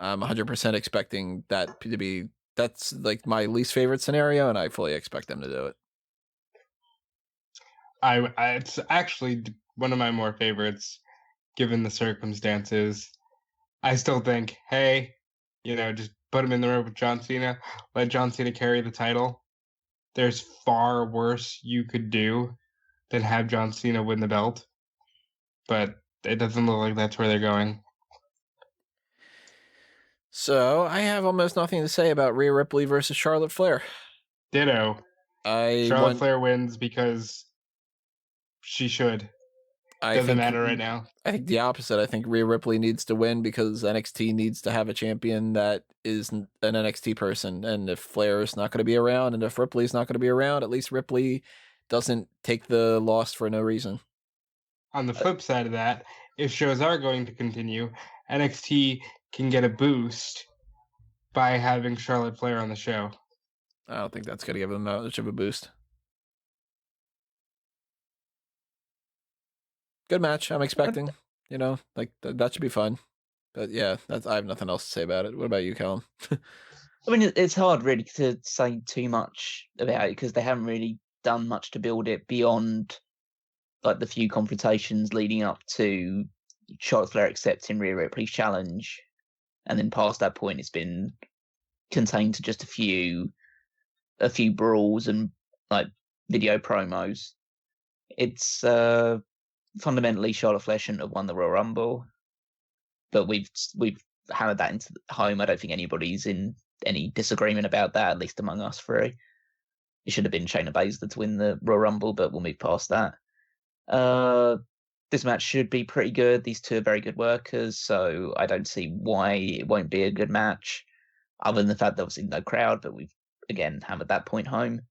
S1: I'm 100% expecting that to be. That's like my least favorite scenario, and I fully expect them to do it.
S2: It's actually one of my more favorites, given the circumstances. I still think, hey, just put him in the ring with John Cena, let John Cena carry the title. There's far worse you could do than have John Cena win the belt. But it doesn't look like that's where they're going.
S1: So I have almost nothing to say about Rhea Ripley versus Charlotte Flair.
S2: Ditto. Charlotte Flair wins because she should. Doesn't matter right now.
S1: I think the opposite. I think Rhea Ripley needs to win because NXT needs to have a champion that is an NXT person. And if Flair is not going to be around, and if Ripley is not going to be around, at least Ripley doesn't take the loss for no reason.
S2: On the flip side of that, if shows are going to continue, NXT can get a boost by having Charlotte Flair on the show.
S1: I don't think that's going to give them that much of a boost. Good match. I'm expecting, that should be fun. But yeah, I have nothing else to say about it. What about you, Callum?
S3: I mean, it's hard really to say too much about it because they haven't really done much to build it beyond like the few confrontations leading up to Charlotte Flair accepting Rhea Ripley's challenge, and then past that point, it's been contained to just a few brawls and like video promos. It's fundamentally Charlotte Flair shouldn't have won the Royal Rumble, but we've hammered that into home. I don't think anybody's in any disagreement about that, at least among us three. It should have been Shayna Baszler to win the Royal Rumble, but we'll move past that. This match should be pretty good. These two are very good workers, so I don't see why it won't be a good match, other than the fact that obviously no crowd, but we've, again, hammered that point home.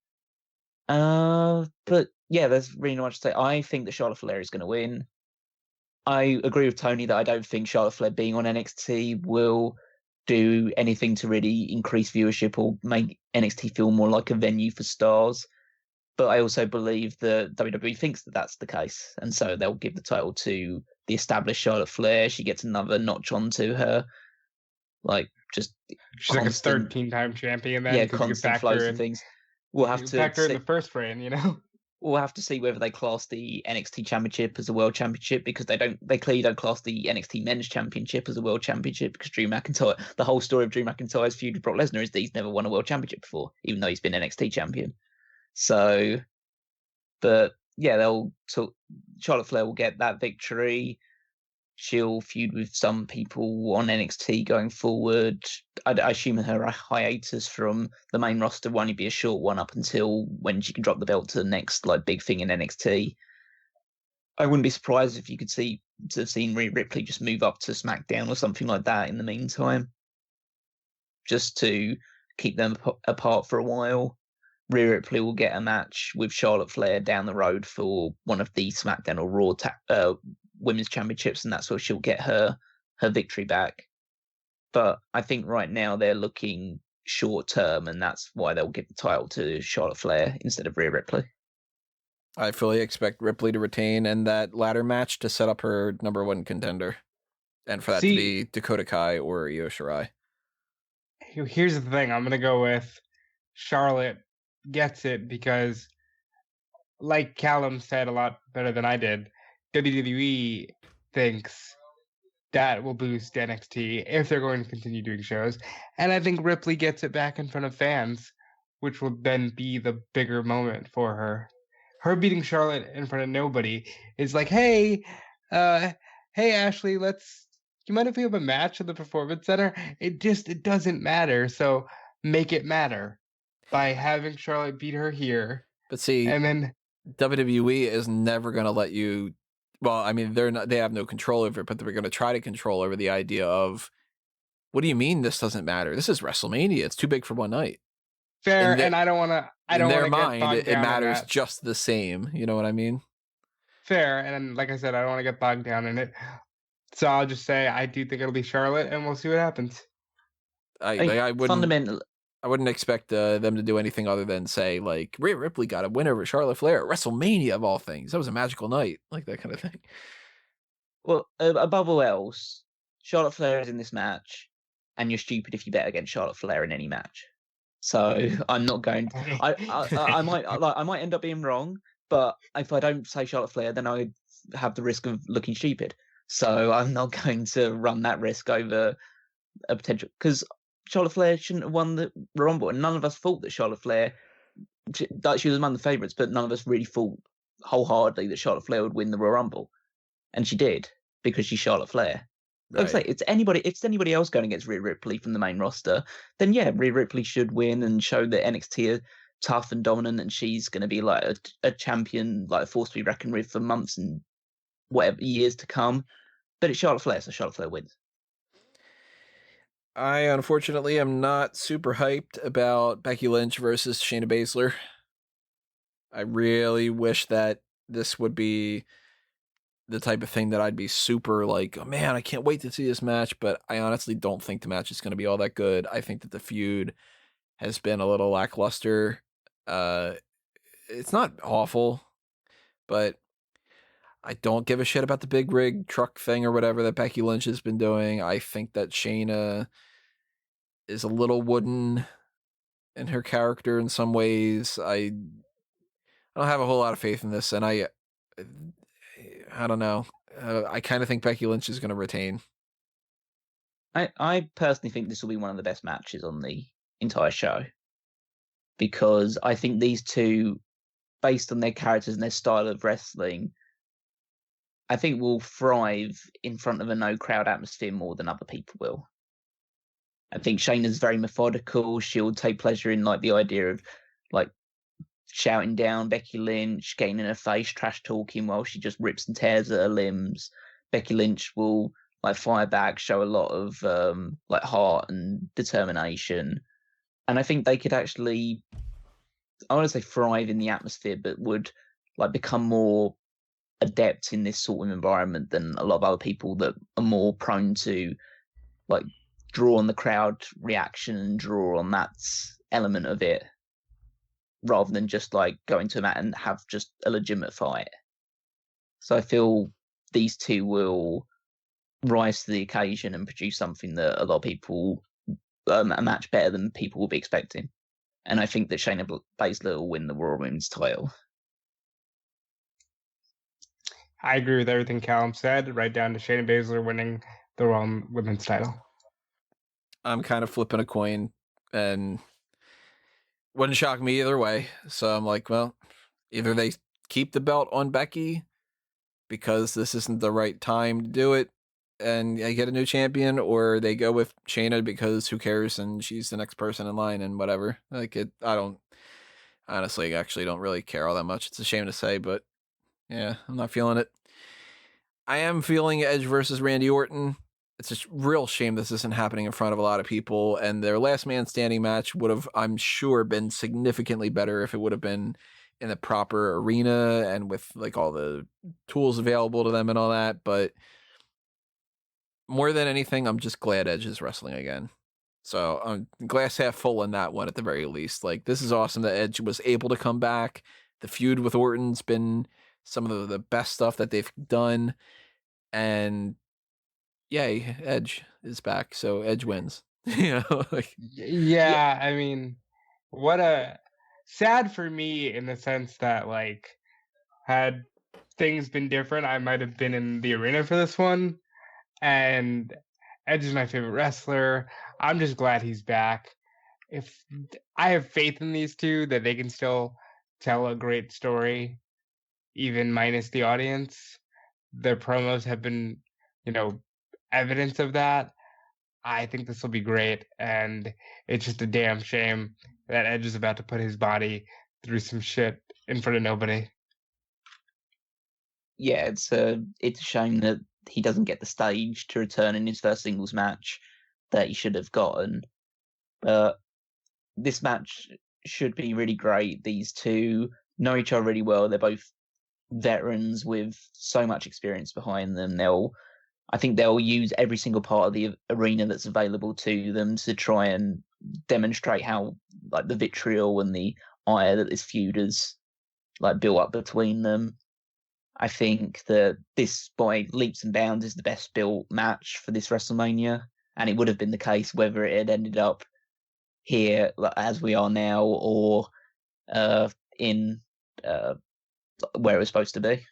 S3: But yeah, there's really not much to say. I think that Charlotte Flair is going to win. I agree with Tony that I don't think Charlotte Flair being on NXT will do anything to really increase viewership or make NXT feel more like a venue for stars. But I also believe that WWE thinks that that's the case. And so they'll give the title to the established Charlotte Flair. She gets another notch onto her. Like, just
S2: she's constant, like a 13-time champion then.
S3: Yeah, constant flows of things. We'll have to
S2: factor in the first reign,
S3: We'll have to see whether they class the NXT Championship as a World Championship, because they clearly don't class the NXT Men's Championship as a World Championship, because Drew McIntyre, the whole story of Drew McIntyre's feud with Brock Lesnar is that he's never won a World Championship before, even though he's been NXT champion. So, but yeah, Charlotte Flair will get that victory. She'll feud with some people on NXT going forward. I assume her hiatus from the main roster will only be a short one up until when she can drop the belt to the next like big thing in NXT. I wouldn't be surprised if you could have seen Rhea Ripley just move up to SmackDown or something like that in the meantime, just to keep them apart for a while. Rhea Ripley will get a match with Charlotte Flair down the road for one of the SmackDown or Raw Women's Championships, and that's where she'll get her victory back. But I think right now they're looking short term, and that's why they'll give the title to Charlotte Flair instead of Rhea Ripley.
S1: I fully expect Ripley to retain and that ladder match to set up her number one contender, and for that to be Dakota Kai or Io Shirai.
S2: Here's the thing. I'm going to go with Charlotte gets it because, like Callum said a lot better than I did, WWE thinks that will boost NXT if they're going to continue doing shows. And I think Ripley gets it back in front of fans, which will then be the bigger moment for her. Her beating Charlotte in front of nobody is like, hey, Ashley, you mind if we have a match at the Performance Center? It doesn't matter. So make it matter by having Charlotte beat her here.
S1: But see,
S2: and then
S1: WWE is never going to let you. Well, I mean, they have no control over it, but they're going to try to control over the idea of, what do you mean this doesn't matter? This is WrestleMania. It's too big for one night.
S2: Fair, and I don't want to.
S1: In their mind, it matters just the same. You know what I mean?
S2: Fair, and like I said, I don't want to get bogged down in it. So I'll just say I do think it'll be Charlotte, and we'll see what happens.
S1: I wouldn't expect them to do anything other than say, like, Rhea Ripley got a win over Charlotte Flair at WrestleMania of all things. That was a magical night. Like that kind of thing.
S3: Well, above all else, Charlotte Flair is in this match. and you're stupid if you bet against Charlotte Flair in any match. So I'm not going. I might end up being wrong, but if I don't say Charlotte Flair, then I have the risk of looking stupid. So I'm not going to run that risk over a potential, because Charlotte Flair shouldn't have won the Rumble, and none of us thought that Charlotte Flair, that she was among the favourites, but none of us really thought wholeheartedly that Charlotte Flair would win the Royal Rumble, and she did because she's Charlotte Flair. Like I say, it's anybody else going against Rhea Ripley from the main roster, then yeah, Rhea Ripley should win and show that NXT are tough and dominant, and she's going to be like a champion, like a force to be reckoned with for months and whatever years to come. But it's Charlotte Flair, so Charlotte Flair wins.
S1: I unfortunately am not super hyped about Becky Lynch versus Shayna Baszler. I really wish that this would be the type of thing that I'd be super like, oh man, I can't wait to see this match, but I honestly don't think the match is going to be all that good. I think that the feud has been a little lackluster. It's not awful, but I don't give a shit about the big rig truck thing or whatever that Becky Lynch has been doing. I think that Shayna is a little wooden in her character in some ways. I don't have a whole lot of faith in this, and I don't know. I kind of think Becky Lynch is going to retain.
S3: I personally think this will be one of the best matches on the entire show, because I think these two, based on their characters and their style of wrestling, I think will thrive in front of a no crowd atmosphere more than other people will. I think Shayna's very methodical. She'll take pleasure in like the idea of like shouting down Becky Lynch, getting in her face, trash talking while she just rips and tears at her limbs. Becky Lynch will like fire back, show a lot of like heart and determination. And I think they could actually, I want to say thrive in the atmosphere, but would like become more adept in this sort of environment than a lot of other people that are more prone to like draw on the crowd reaction and draw on that element of it, rather than just like going to a mat and have just a legitimate fight. So I feel these two will rise to the occasion and produce something that a lot of people, a match better than people will be expecting. And I think that Shayna Baszler will win the Royal Women's title.
S2: I agree with everything Callum said, right down to Shayna Baszler winning the Raw Women's title.
S1: I'm kind of flipping a coin, and wouldn't shock me either way. So I'm like, well, either they keep the belt on Becky because this isn't the right time to do it and I get a new champion, or they go with Shayna because who cares and she's the next person in line and whatever. Like I don't honestly actually don't really care all that much. It's a shame to say, but yeah, I'm not feeling it. I am feeling Edge versus Randy Orton. It's a real shame this isn't happening in front of a lot of people, and their last man standing match would have, I'm sure, been significantly better if it would have been in the proper arena and with like all the tools available to them and all that. But more than anything, I'm just glad Edge is wrestling again. So I'm glass half full in that one at the very least. Like, this is awesome that Edge was able to come back. The feud with Orton's been some of the best stuff that they've done. And yay, Edge is back. So Edge wins. You know, like,
S2: yeah, I mean, what a sad for me in the sense that, like, had things been different, I might have been in the arena for this one. And Edge is my favorite wrestler. I'm just glad he's back. If I have faith in these two that they can still tell a great story, even minus the audience. Their promos have been, evidence of that. I think this will be great, and it's just a damn shame that Edge is about to put his body through some shit in front of nobody.
S3: Yeah, it's a shame that he doesn't get the stage to return in his first singles match that he should have gotten. But this match should be really great. These two know each other really well. They're both veterans with so much experience behind them. I think they'll use every single part of the arena that's available to them to try and demonstrate how, like, the vitriol and the ire that this feud has, like, built up between them. I think that this, by leaps and bounds, is the best built match for this WrestleMania. and it would have been the case whether it had ended up here as we are now or in where it was supposed to be,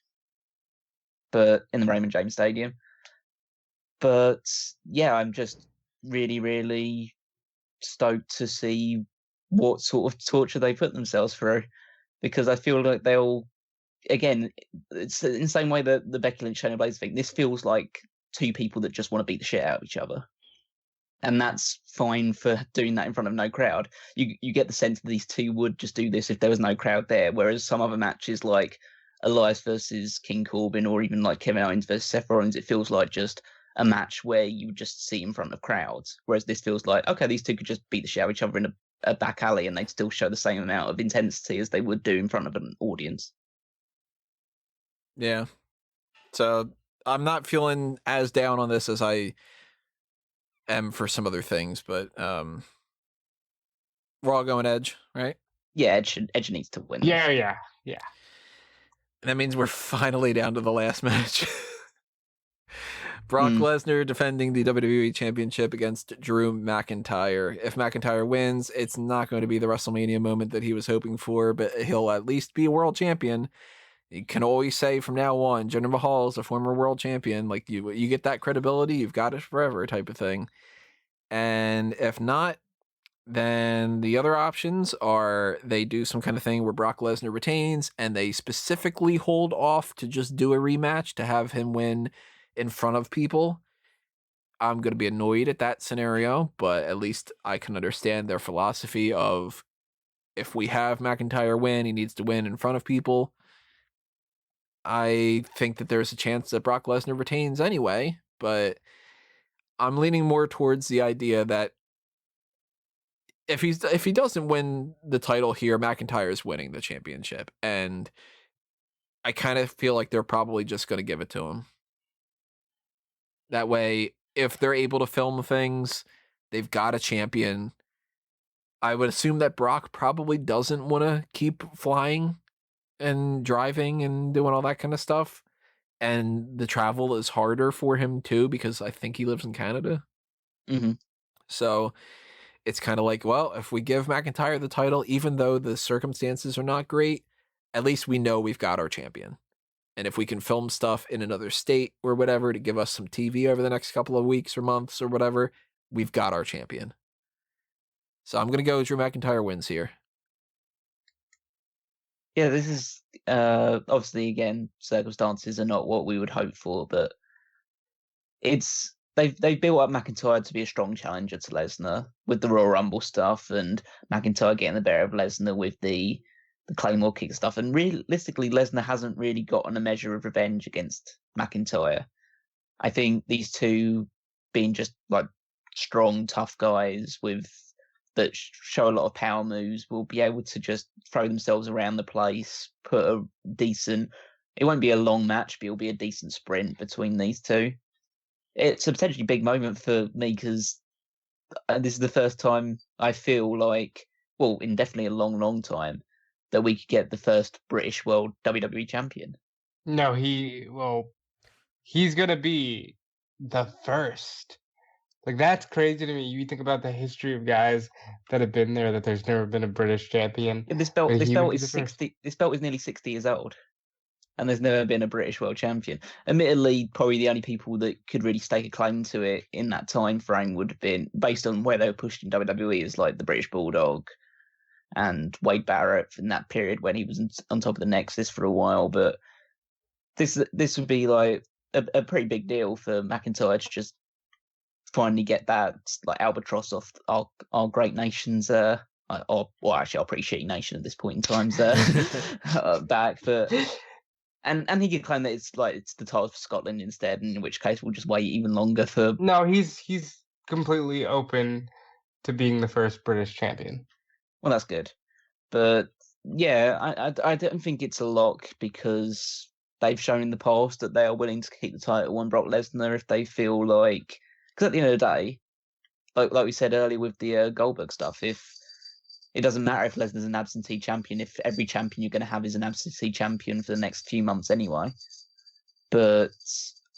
S3: but in the Raymond James Stadium. But yeah, I'm just really, really stoked to see what sort of torture they put themselves through, because I feel like they'll, again, it's in the same way that the Becky Lynch Shayna Baszler thing. This feels like two people that just want to beat the shit out of each other. And that's fine for doing that in front of no crowd. You get the sense that these two would just do this if there was no crowd there, whereas some other matches like Elias versus King Corbin or even like Kevin Owens versus Seth Rollins, it feels like just a match where you just see in front of crowds. Whereas this feels like, okay, these two could just beat the shit out of each other in a back alley and they'd still show the same amount of intensity as they would do in front of an audience.
S1: Yeah. So I'm not feeling as down on this as I am for some other things, but we're all going Edge, right?
S3: Yeah, Edge needs to win.
S2: Yeah.
S1: And that means we're finally down to the last match. Brock Lesnar defending the WWE Championship against Drew McIntyre. If McIntyre wins, it's not going to be the WrestleMania moment that he was hoping for, but he'll at least be a world champion. You can always say from now on, Jinder Mahal is a former world champion. Like you get that credibility, you've got it forever type of thing. And if not, then the other options are they do some kind of thing where Brock Lesnar retains and they specifically hold off to just do a rematch to have him win in front of people. I'm going to be annoyed at that scenario, but at least I can understand their philosophy of if we have McIntyre win, he needs to win in front of people. I think that there's a chance that Brock Lesnar retains anyway, but I'm leaning more towards the idea that if he doesn't win the title here, McIntyre is winning the championship, and I kind of feel like they're probably just going to give it to him. That way, if they're able to film things, they've got a champion. I would assume that Brock probably doesn't want to keep flying and driving and doing all that kind of stuff. And the travel is harder for him too, because I think he lives in Canada.
S3: Mm-hmm.
S1: So it's kind of like, well, if we give McIntyre the title, even though the circumstances are not great, at least we know we've got our champion. And if we can film stuff in another state or whatever to give us some TV over the next couple of weeks or months or whatever, we've got our champion. So I'm going to go Drew McIntyre wins here.
S3: Yeah, this is obviously, again, circumstances are not what we would hope for, but they've built up McIntyre to be a strong challenger to Lesnar with the Royal Rumble stuff, and McIntyre getting the better of Lesnar with the Claymore kick stuff. And realistically, Lesnar hasn't really gotten a measure of revenge against McIntyre. I think these two being just like strong, tough guys that show a lot of power moves will be able to just throw themselves around the place, put a decent, it won't be a long match, but it'll be a decent sprint between these two. It's a potentially big moment for me because this is the first time I feel like, well, in definitely a long, long time, that we could get the first British World WWE Champion.
S2: No, he's going to be the first. Like, that's crazy to me. You think about the history of guys that have been there, that there's never been a British champion.
S3: Yeah, this belt is 60. This belt is nearly 60 years old, and there's never been a British World Champion. Admittedly, probably the only people that could really stake a claim to it in that time frame would have been, based on where they were pushed in WWE, is like the British Bulldog and Wade Barrett in that period when he was on top of the Nexus for a while. But this would be like a pretty big deal for McIntyre to just finally get that like albatross off our great nation's actually our pretty shitty nation at this point in time's back, but and he could claim that it's the title for Scotland instead, in which case we'll just wait even longer for.
S2: No, he's completely open to being the first British champion.
S3: Well, that's good, but yeah, I don't think it's a lock because they've shown in the past that they are willing to keep the title on Brock Lesnar if they feel like. Because at the end of the day, like we said earlier with the Goldberg stuff, if it doesn't matter if Lesnar's an absentee champion, if every champion you're going to have is an absentee champion for the next few months anyway. But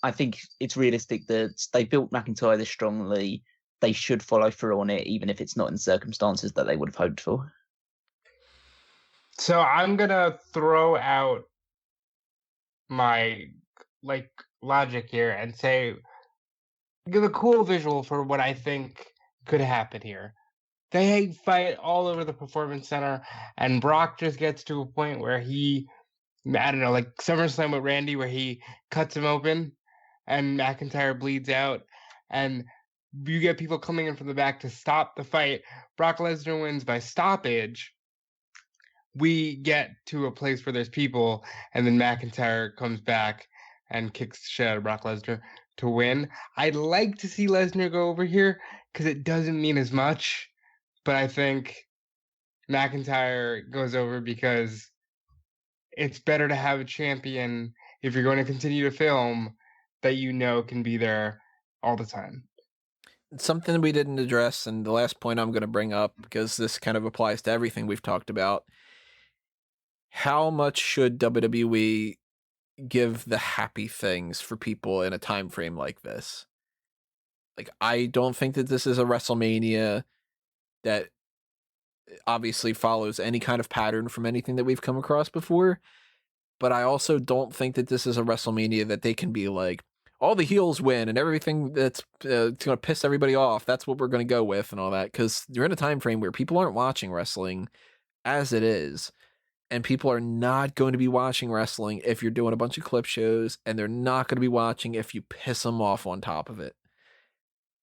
S3: I think it's realistic that they built McIntyre this strongly. they should follow through on it, even if it's not in circumstances that they would have hoped for.
S2: So I'm gonna throw out my logic here and say, give a cool visual for what I think could happen here. They fight all over the Performance Center, and Brock just gets to a point where he, I don't know, like SummerSlam with Randy, where he cuts him open, and McIntyre bleeds out, and you get people coming in from the back to stop the fight. Brock Lesnar wins by stoppage. We get to a place where there's people, and then McIntyre comes back and kicks the shit out of Brock Lesnar to win. I'd like to see Lesnar go over here because it doesn't mean as much, but I think McIntyre goes over because it's better to have a champion, if you're going to continue to film, that can be there all the time.
S1: Something we didn't address, and the last point I'm going to bring up, because this kind of applies to everything we've talked about. How much should WWE give the happy things for people in a time frame like this? Like, I don't think that this is a WrestleMania that obviously follows any kind of pattern from anything that we've come across before, but I also don't think that this is a WrestleMania that they can be like, all the heels win and everything that's going to piss everybody off, that's what we're going to go with and all that, because you're in a time frame where people aren't watching wrestling as it is, and people are not going to be watching wrestling if you're doing a bunch of clip shows, and they're not going to be watching if you piss them off on top of it.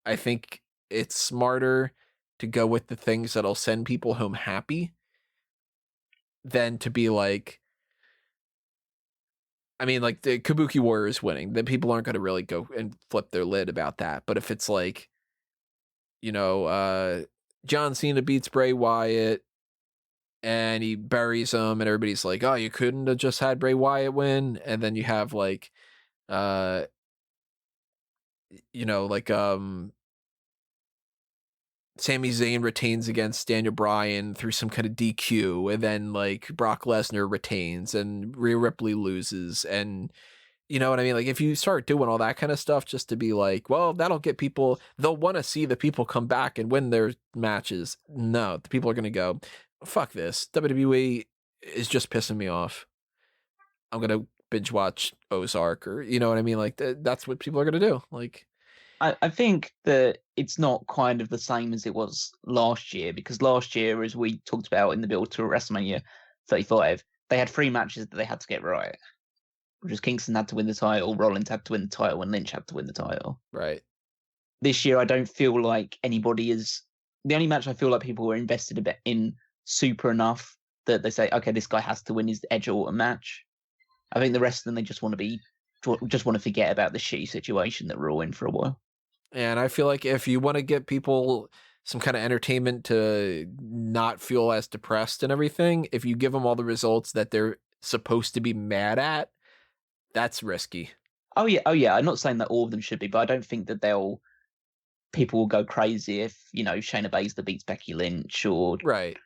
S1: I think it's smarter to go with the things that'll send people home happy than to be like, I mean, like the Kabuki Warriors winning, then people aren't going to really go and flip their lid about that. But if it's like, John Cena beats Bray Wyatt and he buries him, and everybody's like, oh, you couldn't have just had Bray Wyatt win. And then you have like, Sami Zayn retains against Daniel Bryan through some kind of DQ, and then like Brock Lesnar retains and Rhea Ripley loses, and you know what I mean? Like, if you start doing all that kind of stuff just to be like, well, that'll get people, they'll want to see the people come back and win their matches. No, the people are going to go, fuck this. WWE is just pissing me off. I'm going to binge watch Ozark, or, you know what I mean? Like, that's what people are going to do. Like,
S3: I think that it's not kind of the same as it was last year, because last year, as we talked about in the build to WrestleMania 35, they had 3 matches that they had to get right. Which was Kingston had to win the title, Rollins had to win the title, and Lynch had to win the title.
S1: Right.
S3: This year, I don't feel like anybody is... The only match I feel like people were invested a bit in super enough that they say, okay, this guy has to win his Edge Orton match. I think the rest of them, they just want to forget about the shitty situation that we're all in for a while.
S1: And I feel like if you want to get people some kind of entertainment to not feel as depressed and everything, if you give them all the results that they're supposed to be mad at, that's risky.
S3: Oh yeah. I'm not saying that all of them should be, but I don't think that people will go crazy if, Shayna Baszler beats Becky Lynch or
S1: right.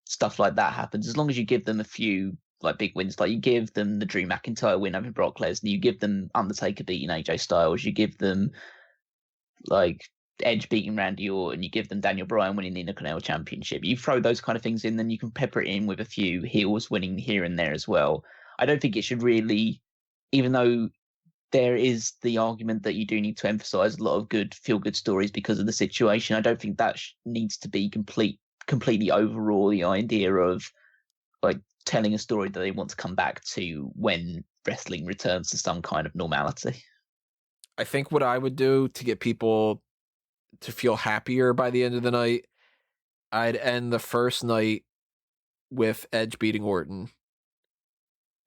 S3: stuff like that happens. As long as you give them a few like big wins, like you give them the Drew McIntyre win over Brock Lesnar, you give them Undertaker beating AJ Styles, you give them like Edge beating Randy Orton, you give them Daniel Bryan winning the Intercontinental Championship. You throw those kind of things in, then you can pepper it in with a few heels winning here and there as well. I don't think it should really, even though there is the argument that you do need to emphasize a lot of good feel-good stories because of the situation, I don't think that needs to be completely overall the idea of like telling a story that they want to come back to when wrestling returns to some kind of normality.
S1: I think what I would do to get people to feel happier by the end of the night, I'd end the first night with Edge beating Orton.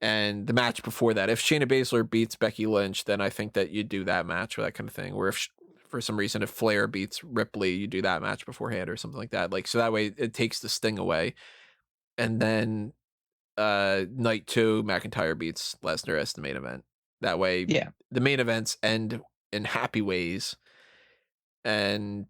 S1: And the match before that, if Shayna Baszler beats Becky Lynch, then I think that you do that match or that kind of thing. Or if, for some reason, if Flair beats Ripley, you do that match beforehand or something like that. Like, so that way it takes the sting away. And then night 2, McIntyre beats Lesnar as the main event. That way,
S3: yeah,
S1: the main events end in happy ways. And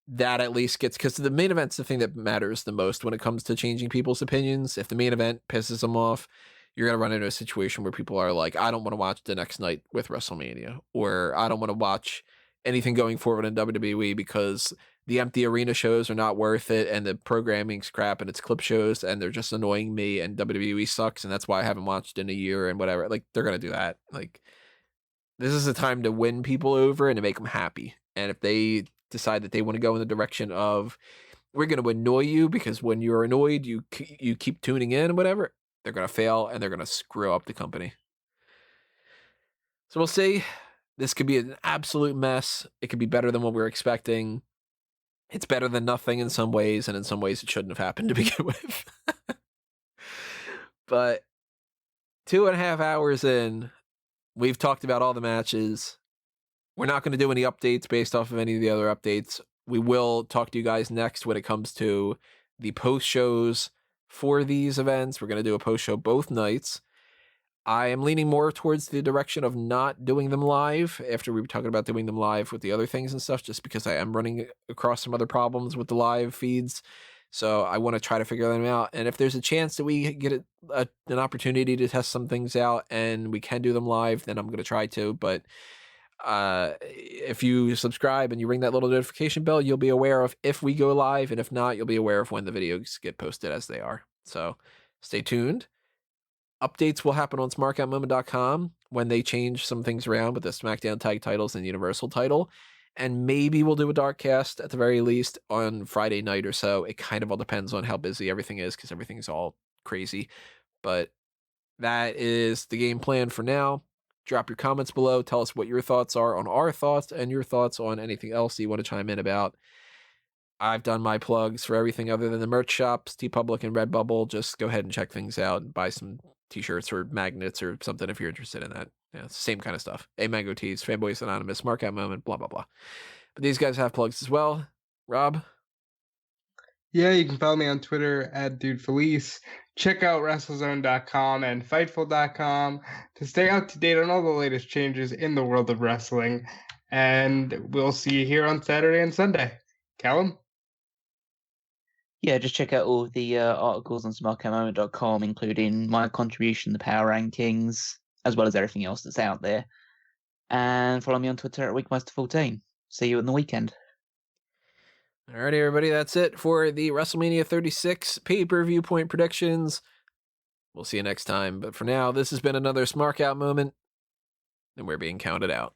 S1: that at least gets, because the main event's the thing that matters the most when it comes to changing people's opinions. If the main event pisses them off, you're going to run into a situation where people are like, I don't want to watch the next night with WrestleMania, or I don't want to watch anything going forward in WWE because the empty arena shows are not worth it and the programming's crap and it's clip shows and they're just annoying me and WWE sucks and that's why I haven't watched in a year and whatever. Like, they're going to do that. Like, this is a time to win people over and to make them happy. And if they decide that they want to go in the direction of, we're going to annoy you because when you're annoyed, you keep tuning in and whatever, they're going to fail and they're going to screw up the company. So we'll see. This could be an absolute mess. It could be better than what we're expecting. It's better than nothing in some ways, and in some ways it shouldn't have happened to begin with. But 2.5 hours in, we've talked about all the matches. We're not going to do any updates based off of any of the other updates. We will talk to you guys next when it comes to the post shows for these events. We're going to do a post show both nights. I am leaning more towards the direction of not doing them live after we were talking about doing them live with the other things and stuff, just because I am running across some other problems with the live feeds. So I want to try to figure them out. And if there's a chance that we get an opportunity to test some things out and we can do them live, then I'm going to try to. But if you subscribe and you ring that little notification bell, you'll be aware of if we go live. And if not, you'll be aware of when the videos get posted as they are. So stay tuned. Updates will happen on smarkoutmoment.com when they change some things around with the SmackDown tag titles and Universal title. And maybe we'll do a dark cast at the very least on Friday night or so. It kind of all depends on how busy everything is because everything's all crazy. But that is the game plan for now. Drop your comments below. Tell us what your thoughts are on our thoughts and your thoughts on anything else you want to chime in about. I've done my plugs for everything other than the merch shops, TeePublic and Redbubble. Just go ahead and check things out and buy some t-shirts or magnets or something if you're interested in that. Yeah, it's the same kind of stuff. Mango Tees, Fanboys Anonymous, Mark Out Moment, blah, blah, blah. But these guys have plugs as well. Rob?
S2: Yeah, you can follow me on Twitter at DudeFelice. Check out WrestleZone.com and Fightful.com to stay up to date on all the latest changes in the world of wrestling. And we'll see you here on Saturday and Sunday. Callum?
S3: Yeah, just check out all of the articles on smarkoutmoment.com, including my contribution, the power rankings, as well as everything else that's out there. And follow me on Twitter at Weekmaster14. See you on the weekend.
S1: Alrighty, everybody, that's it for the WrestleMania 36 Pay-Per-Viewpoint predictions. We'll see you next time. But for now, this has been another Smark Out moment, and we're being counted out.